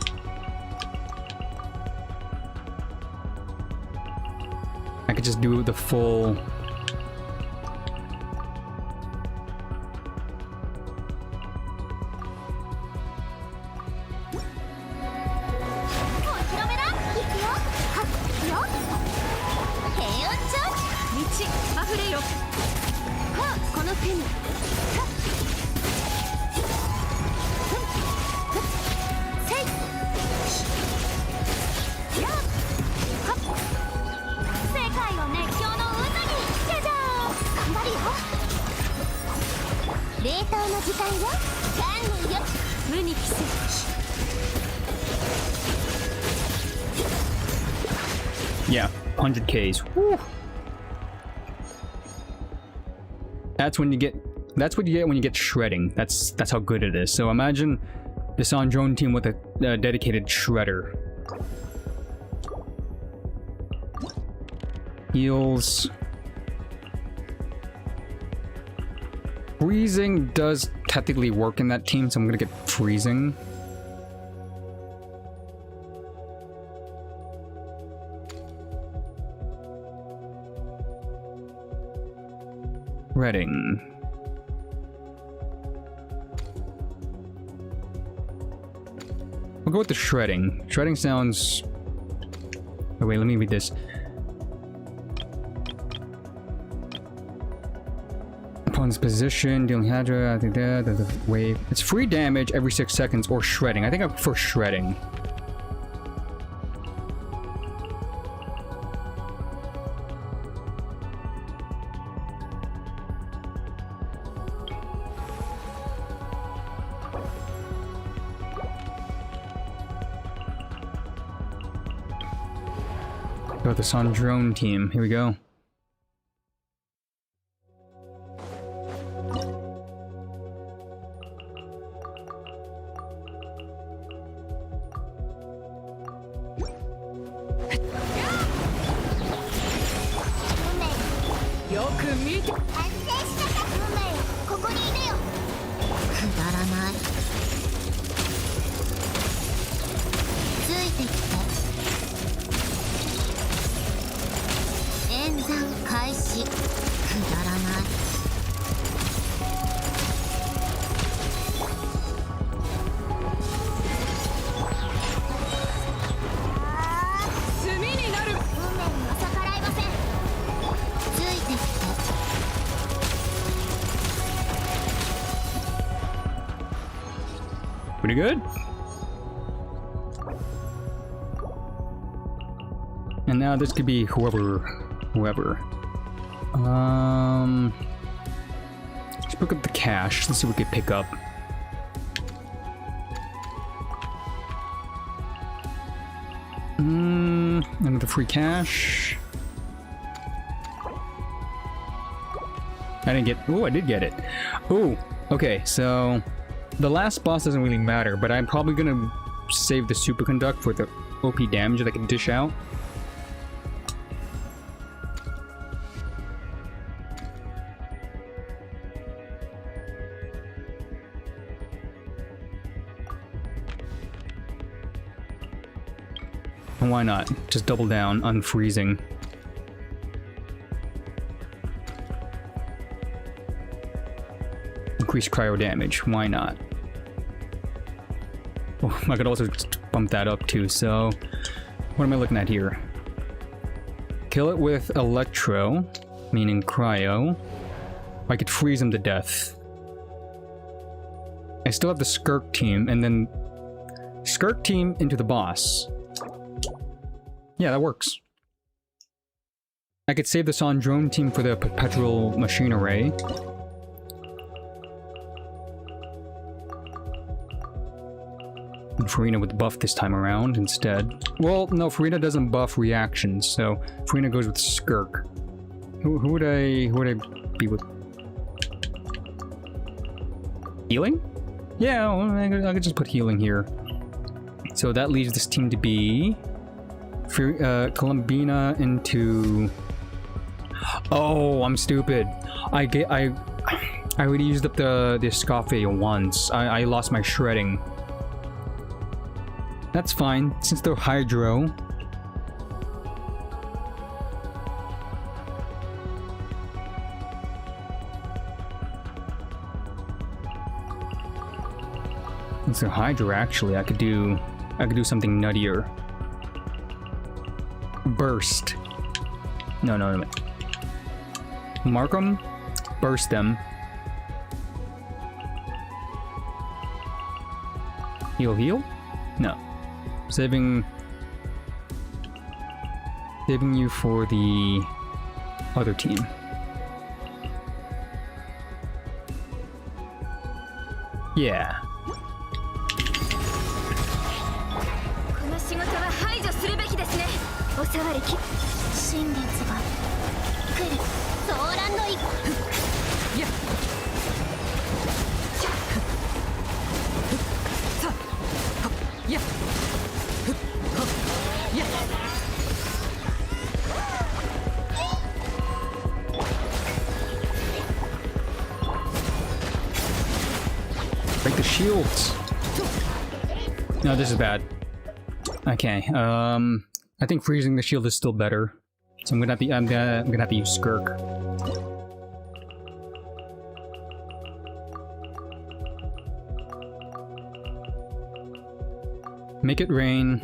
I could just do the full. Yeah, 100 Ks. Woo. That's when you get. That's what you get when you get shredding. That's how good it is. So imagine the Sandrone team with a dedicated shredder. Heals. Freezing does technically work in that team, so I'm gonna get freezing. Redding. We'll go with the shredding. Shredding sounds... Oh wait, let me read this. Upon its position, dealing Hadra, I think the wave. It's free damage every 6 seconds or shredding. I think I prefer shredding. Got the Sandrone team. Here we go. Pretty good. And now this could be whoever. Let's pick up the cash. Let's see what we can pick up. Another free cash. I didn't get. Oh, I did get it. Oh, okay. So the last boss doesn't really matter, but I'm probably gonna save the superconduct for the OP damage that I can dish out. And why not? Just double down, unfreezing. Increase cryo damage, why not? Oh, I could also bump that up too, so... What am I looking at here? Kill it with electro, meaning cryo. I could freeze him to death. I still have the Skirk team, and then... Skirk team into the boss. Yeah, that works. I could save the Sandrone team for the Perpetual Machine Array. And Furina would buff this time around instead. Well, no, Furina doesn't buff reactions, so Furina goes with Skirk. Who would I be with? Healing? Yeah, well, I could just put healing here. So that leaves this team to be Columbina into Oh, I'm stupid. I already used up the Escoffier once. I lost my shredding. That's fine, since they're Hydro. Since they're Hydro, actually, I could do something nuttier. Burst. No. Mark them, burst them. Heal? No. Saving you for the other team. Yeah. この仕事は排除するべきですね。おさわりき新月が来る。ソーランの一歩。やっ。さあ。やっ。やっ。 Break the shields. No, this is bad. Okay. I think freezing the shield is still better. So I'm gonna have to use Skirk. Make it rain.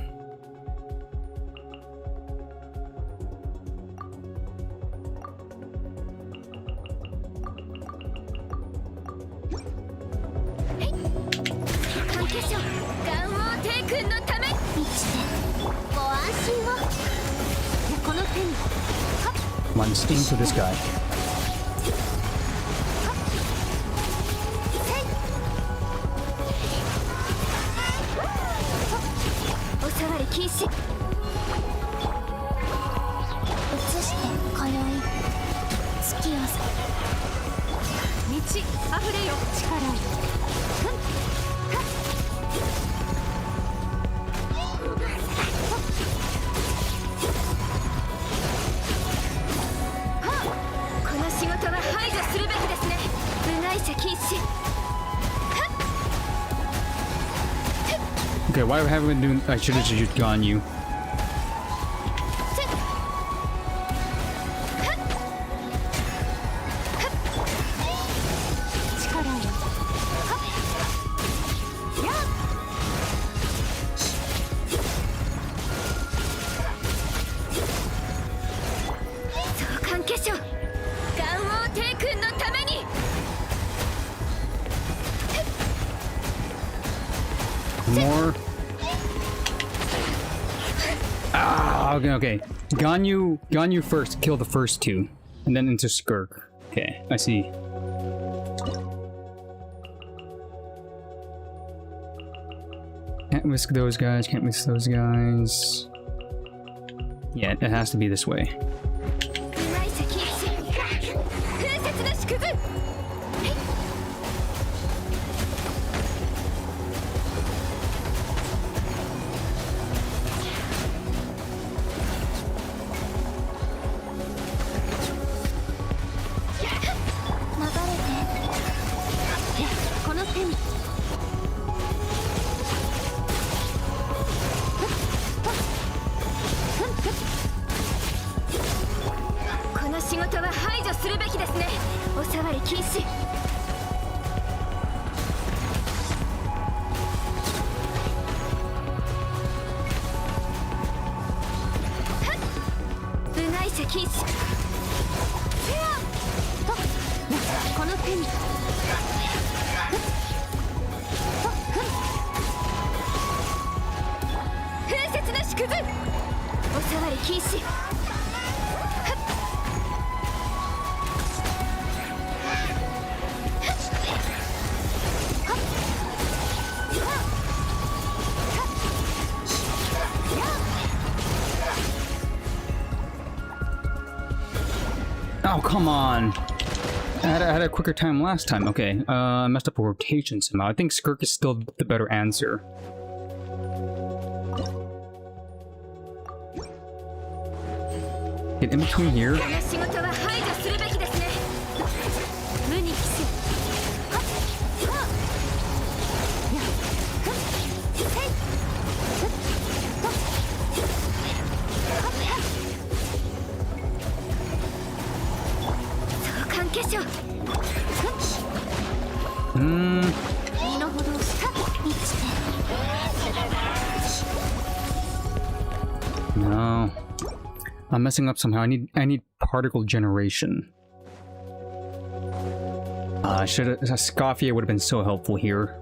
Come on, just aim for this guy. Okay, why haven't we been doing? I should have just gone you. More. Ah, okay. Ganyu first, kill the first two. And then into Skirk. Okay, I see. Can't risk those guys, can't risk those guys. Yeah, it has to be this way. Oh, come on. I had a quicker time last time. Okay, I messed up a rotation somehow. I think Skirk is still the better answer. Get in between here. しょう。身の程をしっかりして。 No. I'm messing up somehow. I need particle generation. Scoffia would have been so helpful here.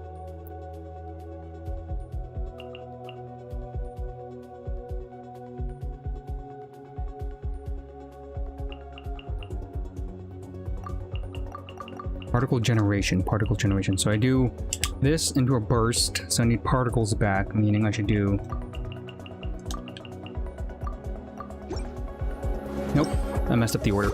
Particle generation. So I do this into a burst, so I need particles back, meaning I should do... Nope, I messed up the order.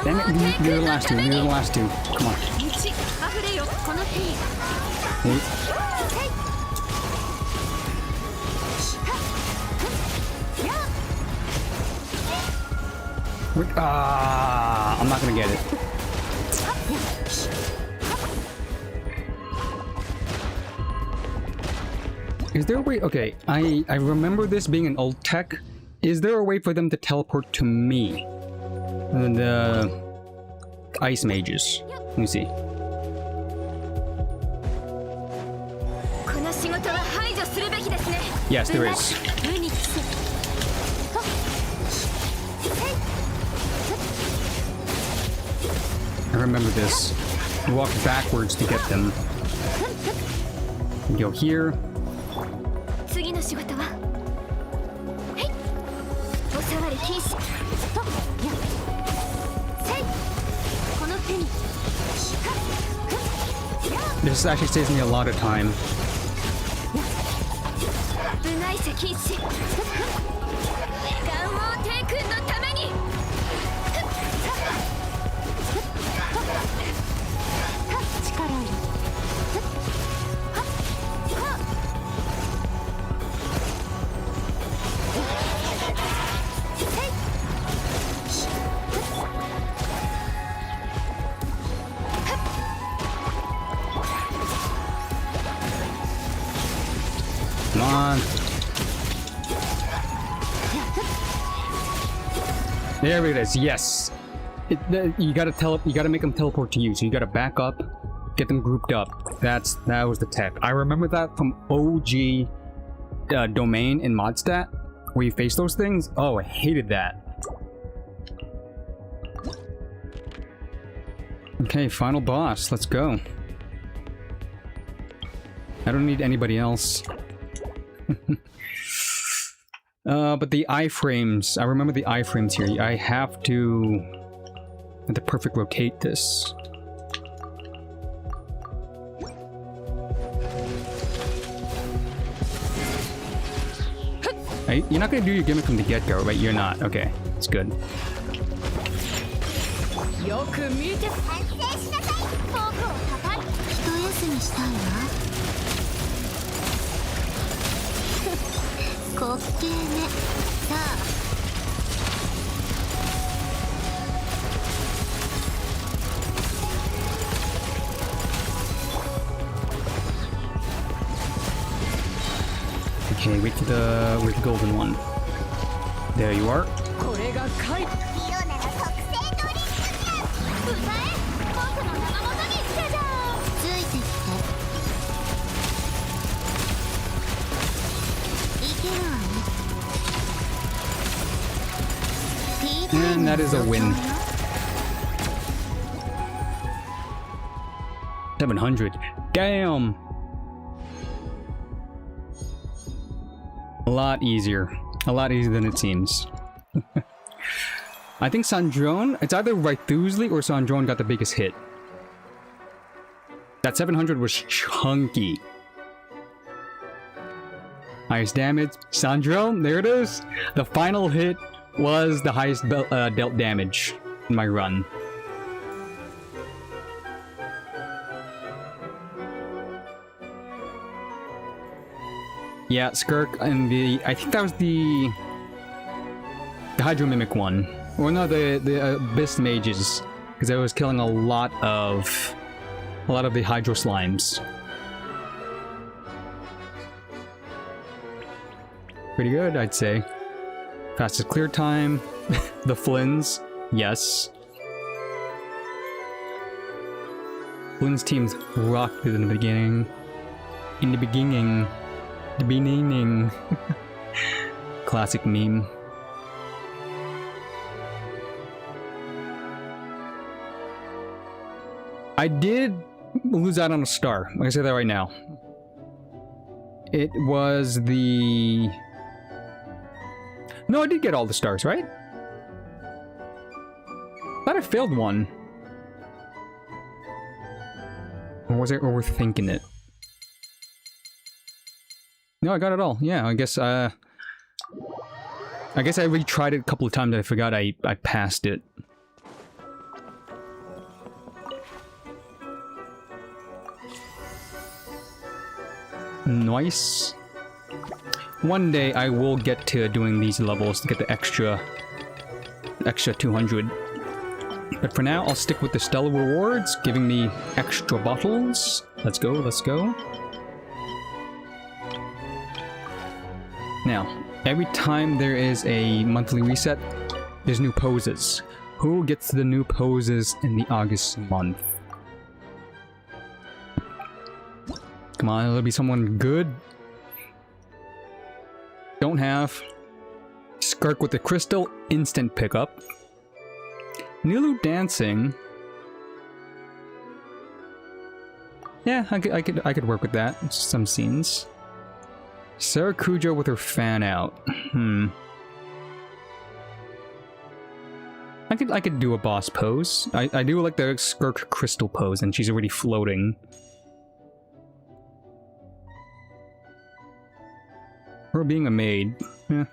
Damn it, near the last two, Come on. Wait. I'm not gonna get it. Is there a way? Okay, I remember this being an old tech. Is there a way for them to teleport to me? The ice mages. Let me see. Yes, there is. I remember this. You walk backwards to get them. You go here. This actually saves me a lot of time. Come on. There it is. Yes. You gotta make them teleport to you. So you gotta back up, get them grouped up. That was the tech. I remember that from OG domain in Modstat, where you face those things. Oh, I hated that. Okay, final boss. Let's go. I don't need anybody else. But the iframes, I remember the iframes here. I have to perfect rotate this. Hey, you're not gonna do your gimmick from the get-go, right? You're not. Okay, it's good. Okay, where's the golden one? There you are. 僕の名のもとにじゃじゃーんついてきていけるわね And that is a win. 700. Damn! A lot easier. A lot easier than it seems. I think Sandrone, it's either Rythusli or Sandrone got the biggest hit. That 700 was chunky. Highest damage, Sandrone, there it is! The final hit was the highest dealt damage in my run. Yeah, Skirk and I think that was the Hydro Mimic one. Or no, the Abyss Mages. Because I was killing a lot of the Hydro Slimes. Pretty good, I'd say. Fastest clear time. The Flynn's, yes. Flynn's teams rocked in the beginning. In the beginning. The beginning. Classic meme. I did lose out on a star. I can say that right now. It was the... No, I did get all the stars, right? I thought I failed one. Or was I overthinking it? No, I got it all. Yeah, I guess I retried it a couple of times and I forgot I passed it. Nice. One day I will get to doing these levels to get the extra 200. But for now, I'll stick with the Stellar rewards, giving me extra bottles. Let's go, let's go. Now, every time there is a monthly reset, there's new poses. Who gets the new poses in the August month? Come on, it'll be someone good. Don't have. Skirk with the crystal, instant pickup. Nilu dancing. Yeah, I could work with that. Some scenes. Sarakujo with her fan out. I could do a boss pose. I do like the Skirk crystal pose, and she's already floating. Her being a maid. Yeah.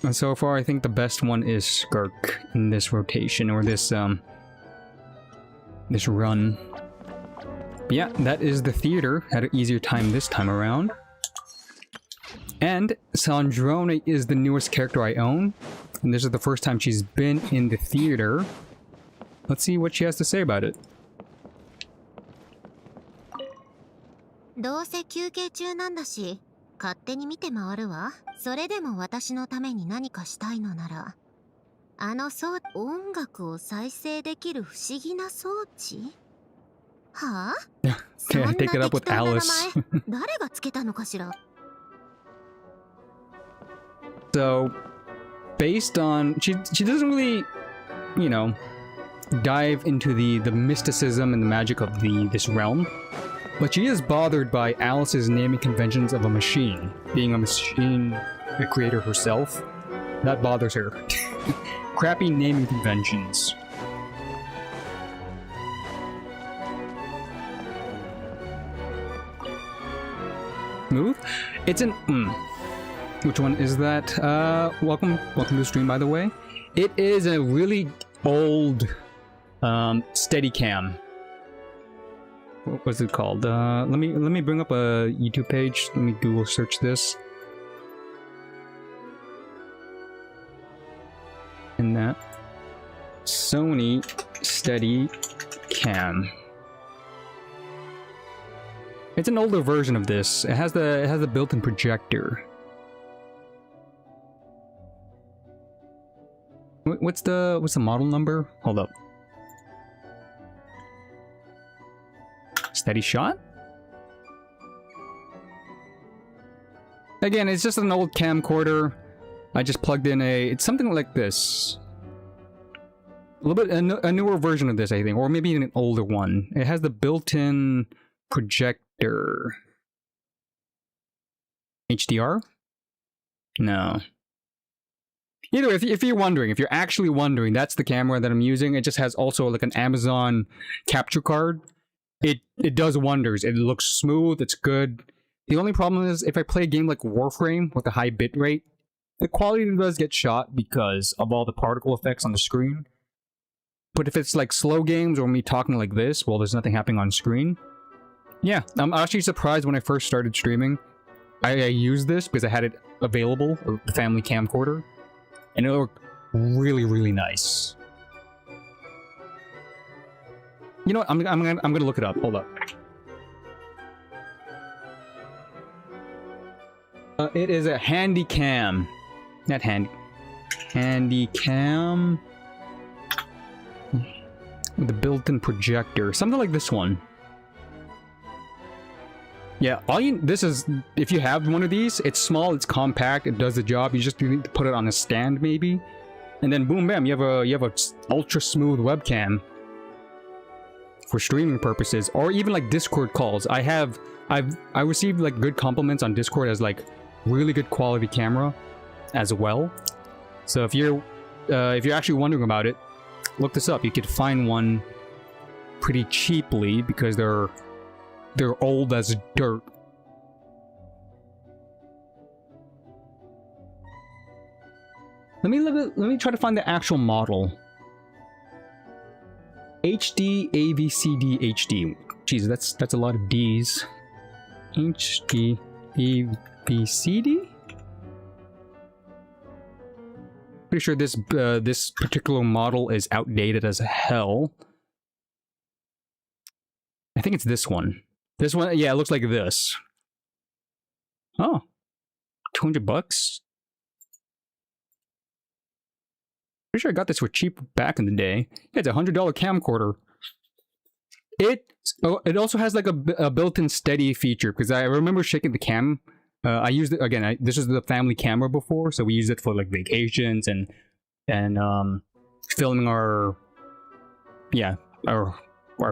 And so far, I think the best one is Skirk in this rotation, or this run. But yeah, that is the theater. Had an easier time this time around. And Sandrone is the newest character I own. And this is the first time she's been in the theater. Let's see what she has to say about it. どうせ休憩中なんだし、勝手に見て回るわ。それでも私のために何かしたいのなら、音楽を再生できる不思議な装置？はあ？ Can I take it up with Alice? 誰がつけたのかしら? So, based on she doesn't really, you know, dive into the mysticism and the magic of this realm. But she is bothered by Alice's naming conventions of a machine. Being a machine creator herself, that bothers her. Crappy naming conventions. Move? It's an... Which one is that? Welcome to the stream, by the way. It is a really old Steadicam. What was it called? Let me bring up a YouTube page. Let me Google search this. And that Sony Steadicam. It's an older version of this. It has the built-in projector. What's the model number? Hold up. Steady shot? Again, it's just an old camcorder. I just plugged in it's something like this. A little bit, a newer version of this, I think, or maybe an older one. It has the built-in projector. HDR? No. Either way, if you're wondering, if you're actually wondering, that's the camera that I'm using. It just has also like an Amazon capture card. It does wonders. It looks smooth, it's good. The only problem is if I play a game like Warframe with a high bitrate, the quality does get shot because of all the particle effects on the screen. But if it's like slow games or me talking like this, well, there's nothing happening on screen. Yeah, I'm actually surprised when I first started streaming. I used this because I had it available, the family camcorder, and it looked really, really nice. You know what? I'm gonna look it up. Hold up. It is a Handycam. Not Handycam. With a built-in projector. Something like this one. Yeah, this is, if you have one of these, it's small, it's compact, it does the job. You just need to put it on a stand maybe. And then boom bam, you have a ultra smooth webcam. For streaming purposes, or even like Discord calls. I received like good compliments on Discord as like really good quality camera as well. So if you're actually wondering about it, look this up. You could find one pretty cheaply because they're old as dirt. Let me try to find the actual model. HD AVCD HD. Jeez, that's a lot of D's. HD AVCD. Pretty sure this particular model is outdated as hell. I think it's this one. This one, yeah, it looks like this. Oh, $200 bucks. Pretty sure I got this for cheap back in the day. Yeah, it's a $100 camcorder. It also has like a built-in steady feature because I remember shaking the cam. I used it again. This is the family camera before, so we used it for like vacations and filming our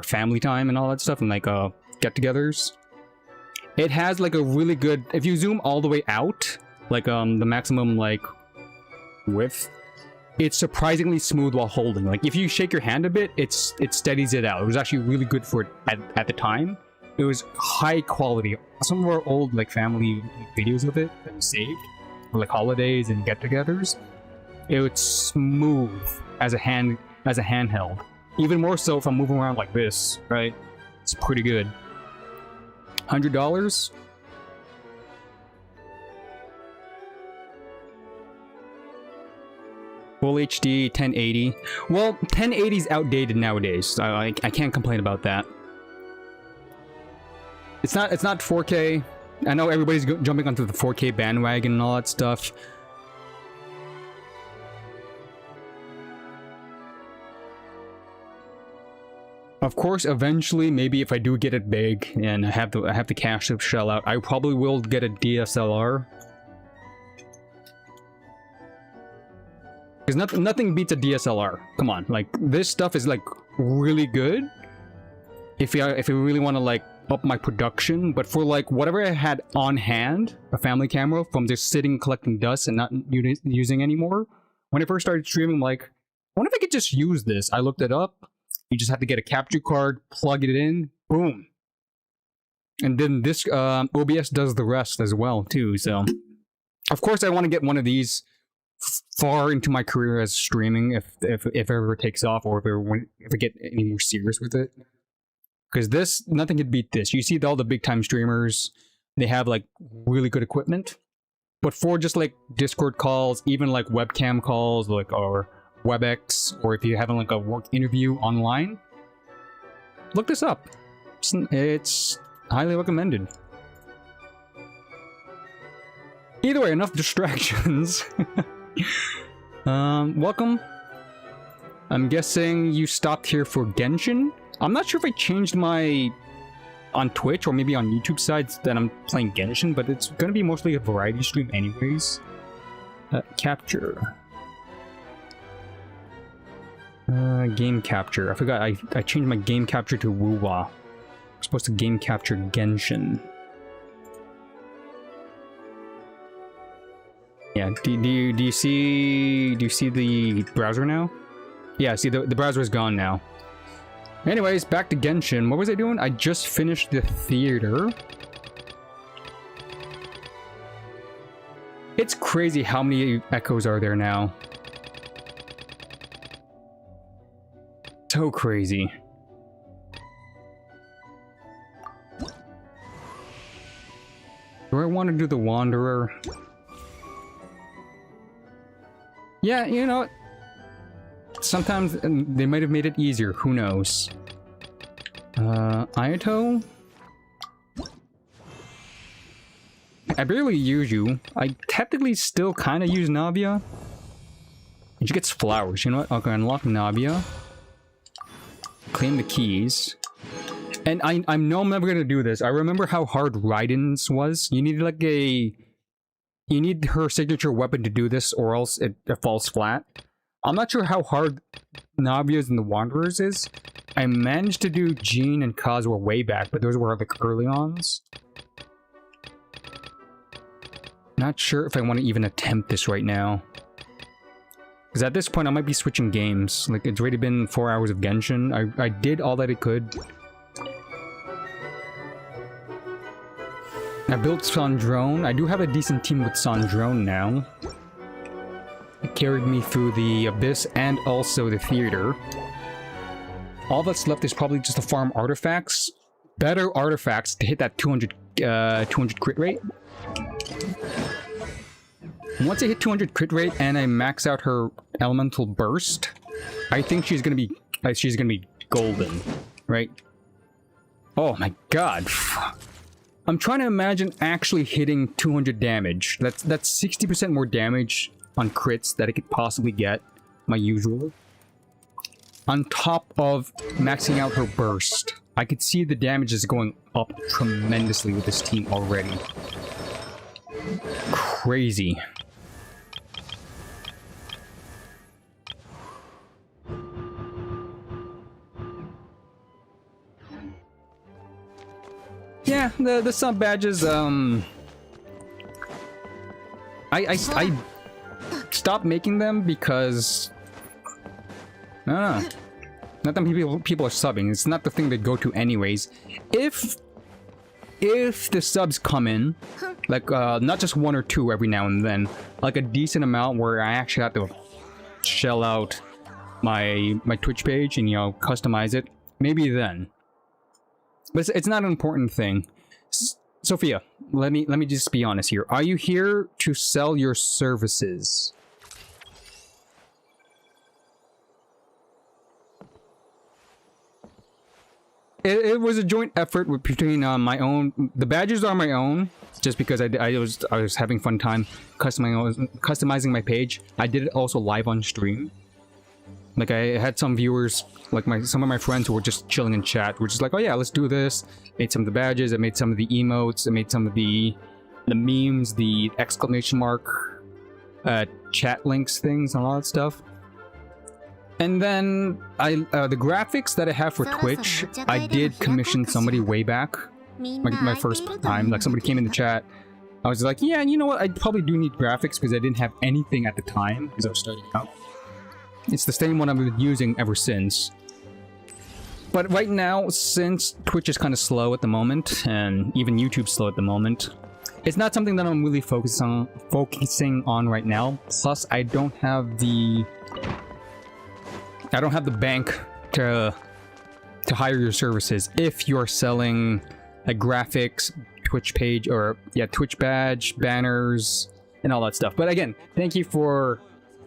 family time and all that stuff and like get-togethers. It has like a really good. If you zoom all the way out, like the maximum like width. It's surprisingly smooth while holding. Like if you shake your hand a bit, it steadies it out. It was actually really good for it at the time. It was high quality. Some of our old like family videos of it that we saved for like holidays and get-togethers. It was smooth as a handheld. Even more so if I'm moving around like this, right? It's pretty good. $100. Full HD 1080. Well, 1080 is outdated nowadays. I can't complain about that. It's not 4K. I know everybody's jumping onto the 4K bandwagon and all that stuff. Of course, eventually, maybe if I do get it big and I have the cash to shell out, I probably will get a DSLR. Because nothing beats a DSLR. Come on, like this stuff is like really good. If you really want to like up my production, but for like whatever I had on hand, a family camera from just sitting collecting dust and not using anymore. When I first started streaming, I'm like, I wonder if I could just use this. I looked it up. You just have to get a capture card, plug it in, boom. And then this OBS does the rest as well too. So, of course, I want to get one of these far into my career as streaming if it ever takes off or if I get any more serious with it. Because this, nothing could beat this. You see all the big time streamers, they have like really good equipment. But for just like Discord calls, even like webcam calls, like or WebEx, or if you're having like a work interview online, look this up. It's highly recommended. Either way, enough distractions. Welcome I'm guessing you stopped here for Genshin? I'm not sure if I changed my... on Twitch or maybe on YouTube sides that I'm playing Genshin, but it's gonna be mostly a variety stream anyways. Capture. Game capture. I forgot I changed my game capture to Wuwa. I'm supposed to game capture Genshin. Yeah, do you see the browser now? Yeah, see the browser is gone now. Anyways, back to Genshin. What was I doing? I just finished the theater. It's crazy how many echoes are there now. So crazy. Do I want to do the Wanderer? Yeah, you know, sometimes they might have made it easier. Who knows? Ayato? I barely use you. I technically still kind of use Navia. And she gets flowers. You know what? Okay, unlock Navia. Claim the keys. And I know I'm never gonna do this. I remember how hard Raiden's was. You need like a... You need her signature weapon to do this or else it falls flat. I'm not sure how hard Navia's and the Wanderers is. I managed to do Jean and Kazuha way back, but those were like early ons. Not sure if I want to even attempt this right now. Because at this point I might be switching games. Like, it's already been 4 hours of Genshin. I did all that I could. I built Sandrone. I do have a decent team with Sandrone now. It carried me through the Abyss and also the theater. All that's left is probably just to farm artifacts. Better artifacts to hit that 200 crit rate. Once I hit 200 crit rate and I max out her elemental burst, I think she's gonna be golden, right? Oh my god. I'm trying to imagine actually hitting 200 damage. That's 60% more damage on crits that I could possibly get, my usual. On top of maxing out her burst. I could see the damage is going up tremendously with this team already. Crazy. Yeah, the sub badges, I stopped making them because... I don't know. Not that people are subbing. It's not the thing they go to anyways. If the subs come in, like, not just 1 or 2 every now and then, like a decent amount where I actually have to shell out my Twitch page and, you know, customize it, maybe then. But it's not an important thing. Sophia, let me just be honest here. Are you here to sell your services? It was a joint effort between my own. The badges are my own, just because I was having fun time customizing my page. I did it also live on stream. Like, I had some viewers, like some of my friends who were just chilling in chat, were just like, oh yeah, let's do this. Made some of the badges, I made some of the emotes, I made some of the memes, the exclamation mark, chat links things, and all that stuff. And then the graphics that I have for Twitch, I did commission somebody way back, my first time. Like, somebody came in the chat. I was like, yeah, you know what? I probably do need graphics because I didn't have anything at the time because I was starting out. It's the same one I've been using ever since. But right now, since Twitch is kind of slow at the moment, and even YouTube's slow at the moment, it's not something that I'm really focusing on right now. Plus, I don't have the bank to hire your services if you're selling like graphics, Twitch page, or yeah, Twitch badge, banners, and all that stuff. But again, thank you for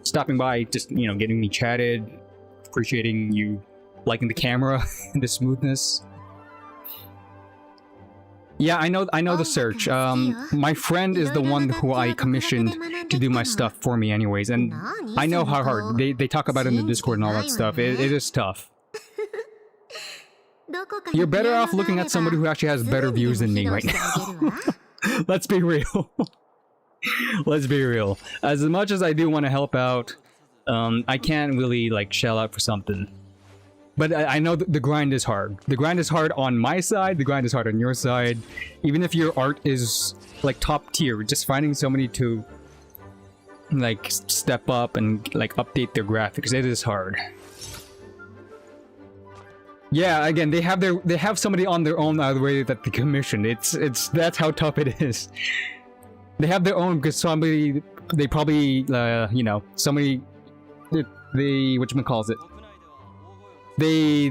stopping by, just, you know, getting me chatted, appreciating you liking the camera and the smoothness. Yeah, I know the search. My friend is the one who I commissioned to do my stuff for me anyways, and I know how hard. They talk about it in the Discord and all that stuff. It is tough. You're better off looking at somebody who actually has better views than me right now. Let's be real. Let's be real. As much as I do want to help out, I can't really like shell out for something. But I know that the grind is hard. The grind is hard on my side, the grind is hard on your side. Even if your art is like top tier, just finding somebody to like step up and like update their graphics, it is hard. Yeah, again, they have somebody on their own out of the way that they commissioned. That's how tough it is. They have their own because they probably you know, somebody they whatchamacalls it. They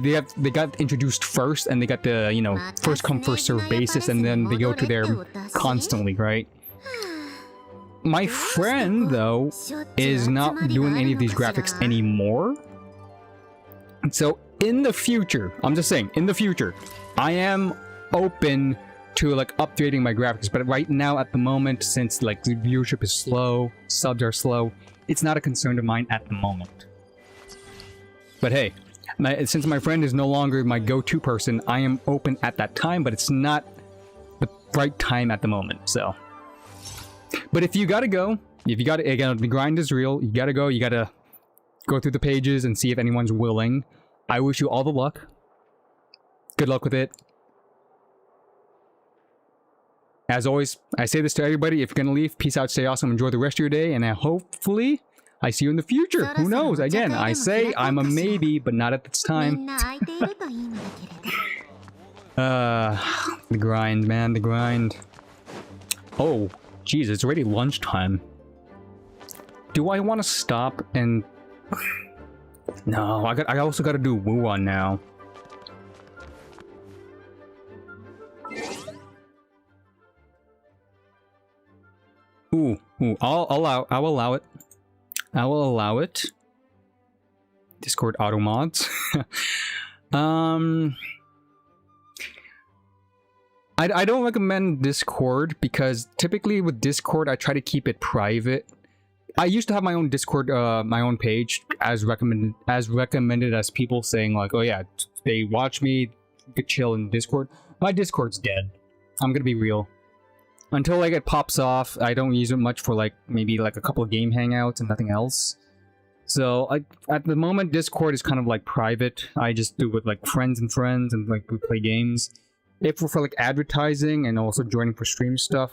got introduced first, and they got the, you know, first come first serve basis, and then they go to them constantly, right? My friend though is not doing any of these graphics anymore. So in the future, I'm just saying, in the future, I am open to like updating my graphics, but right now at the moment, since like the viewership is slow, subs are slow, it's not a concern of mine at the moment. But hey, since my friend is no longer my go-to person, I am open at that time, but it's not the right time at the moment, so. But if you gotta go, again, the grind is real, you gotta go through the pages and see if anyone's willing. I wish you all the luck. Good luck with it. As always, I say this to everybody, if you're gonna leave, peace out, stay awesome, enjoy the rest of your day, and hopefully I see you in the future. Who knows? Again, I say I'm a maybe, but not at this time. The grind, man, the grind. Oh, jeez, it's already lunchtime. Do I want to stop and... No, I also got to do Wuon now. Ooh, I'll allow it. I will allow it. Discord auto mods. I don't recommend Discord because typically with Discord I try to keep it private. I used to have my own Discord, my own page as recommended as people saying like, oh yeah, they watch me, you could chill in Discord. My Discord's dead. I'm gonna be real. Until like it pops off, I don't use it much for like maybe like a couple of game hangouts and nothing else. So at the moment, Discord is kind of like private. I just do it with like friends and like we play games. If for like advertising and also joining for stream stuff,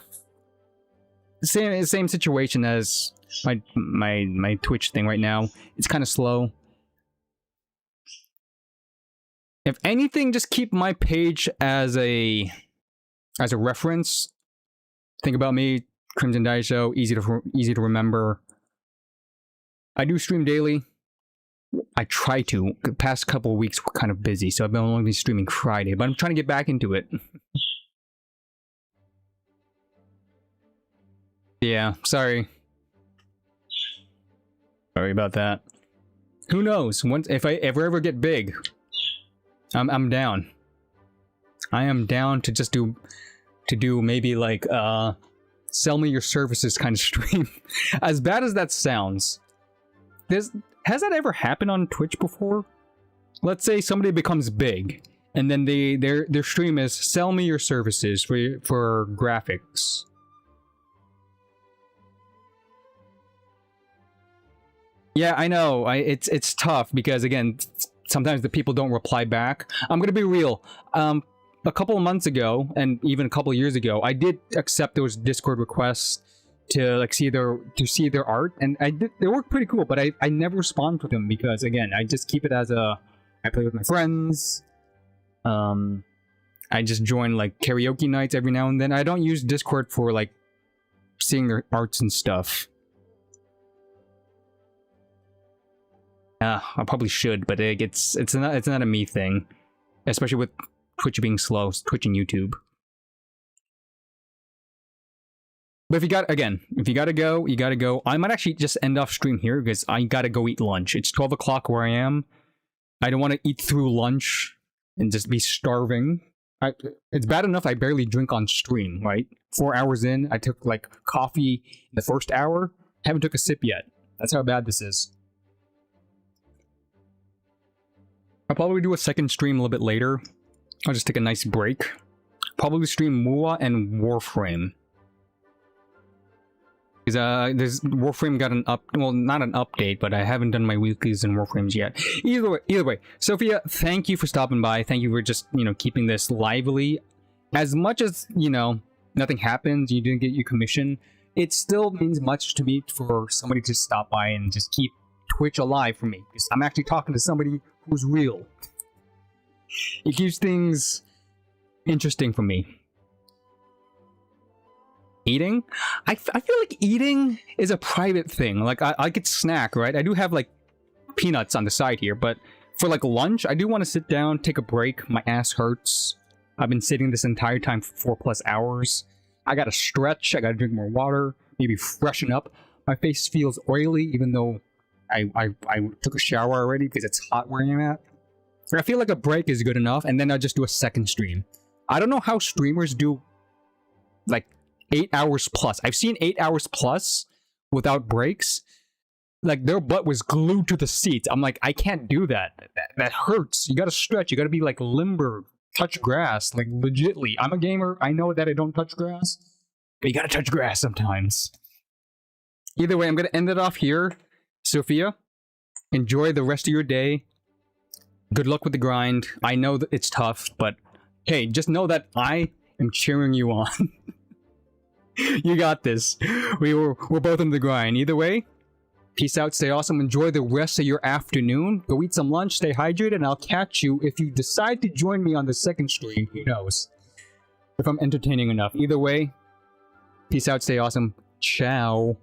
same situation as my Twitch thing right now. It's kind of slow. If anything, just keep my page as a reference. Think about me, Crimson Daisho, easy to remember. I do stream daily. I try to. The past couple of weeks were kind of busy, so I've only been streaming Friday, but I'm trying to get back into it. Yeah, sorry. Sorry about that. Who knows? If I ever get big, I'm down. I am down to just do maybe like sell me your services kind of stream. As bad as that sounds, has that ever happened on Twitch before? Let's say somebody becomes big and then their stream is sell me your services for graphics. Yeah, I know. It's tough because again, sometimes the people don't reply back. I'm gonna be real. A couple of months ago, and even a couple of years ago, I did accept those Discord requests to like see their art, and they work pretty cool. But I never respond to them because again, I just keep it as I play with my friends. I just join like karaoke nights every now and then. I don't use Discord for like seeing their arts and stuff. I probably should, but it's not a me thing, especially with Twitch being slow, Twitch and YouTube. But if you gotta go, you gotta go. I might actually just end off stream here because I gotta go eat lunch. It's 12 o'clock where I am. I don't want to eat through lunch and just be starving. It's bad enough I barely drink on stream, right? 4 hours in, I took like coffee in the first hour. Haven't took a sip yet. That's how bad this is. I'll probably do a second stream a little bit later. I'll just take a nice break. Probably stream Mua and Warframe. Because there's Warframe got an well, not an update, but I haven't done my weeklies and Warframes yet. Either way, Sophia, thank you for stopping by. Thank you for just, keeping this lively. As much as, nothing happens, you didn't get your commission, it still means much to me for somebody to stop by and just keep Twitch alive for me. Because I'm actually talking to somebody who's real. It keeps things interesting for me. Eating? I feel like eating is a private thing. Like, I could snack, right? I do have, like, peanuts on the side here, but for, like, lunch, I do want to sit down, take a break. My ass hurts. I've been sitting this entire time for 4+ hours. I gotta stretch. I gotta drink more water. Maybe freshen up. My face feels oily, even though I took a shower already because it's hot where I'm at. I feel like a break is good enough, and then I'll just do a second stream. I don't know how streamers do, like, 8 hours plus. I've seen 8 hours plus without breaks. Like, their butt was glued to the seat. I'm like, I can't do that. That hurts. You gotta stretch. You gotta be, like, limber. Touch grass. Like, legitly. I'm a gamer. I know that I don't touch grass. But you gotta touch grass sometimes. Either way, I'm gonna end it off here. Sophia, enjoy the rest of your day. Good luck with the grind. I know that it's tough, but hey, just know that I am cheering you on. You got this. We're both on the grind. Either way, peace out, stay awesome, enjoy the rest of your afternoon. Go eat some lunch, stay hydrated, and I'll catch you if you decide to join me on the second stream. Who knows? If I'm entertaining enough. Either way, peace out, stay awesome. Ciao.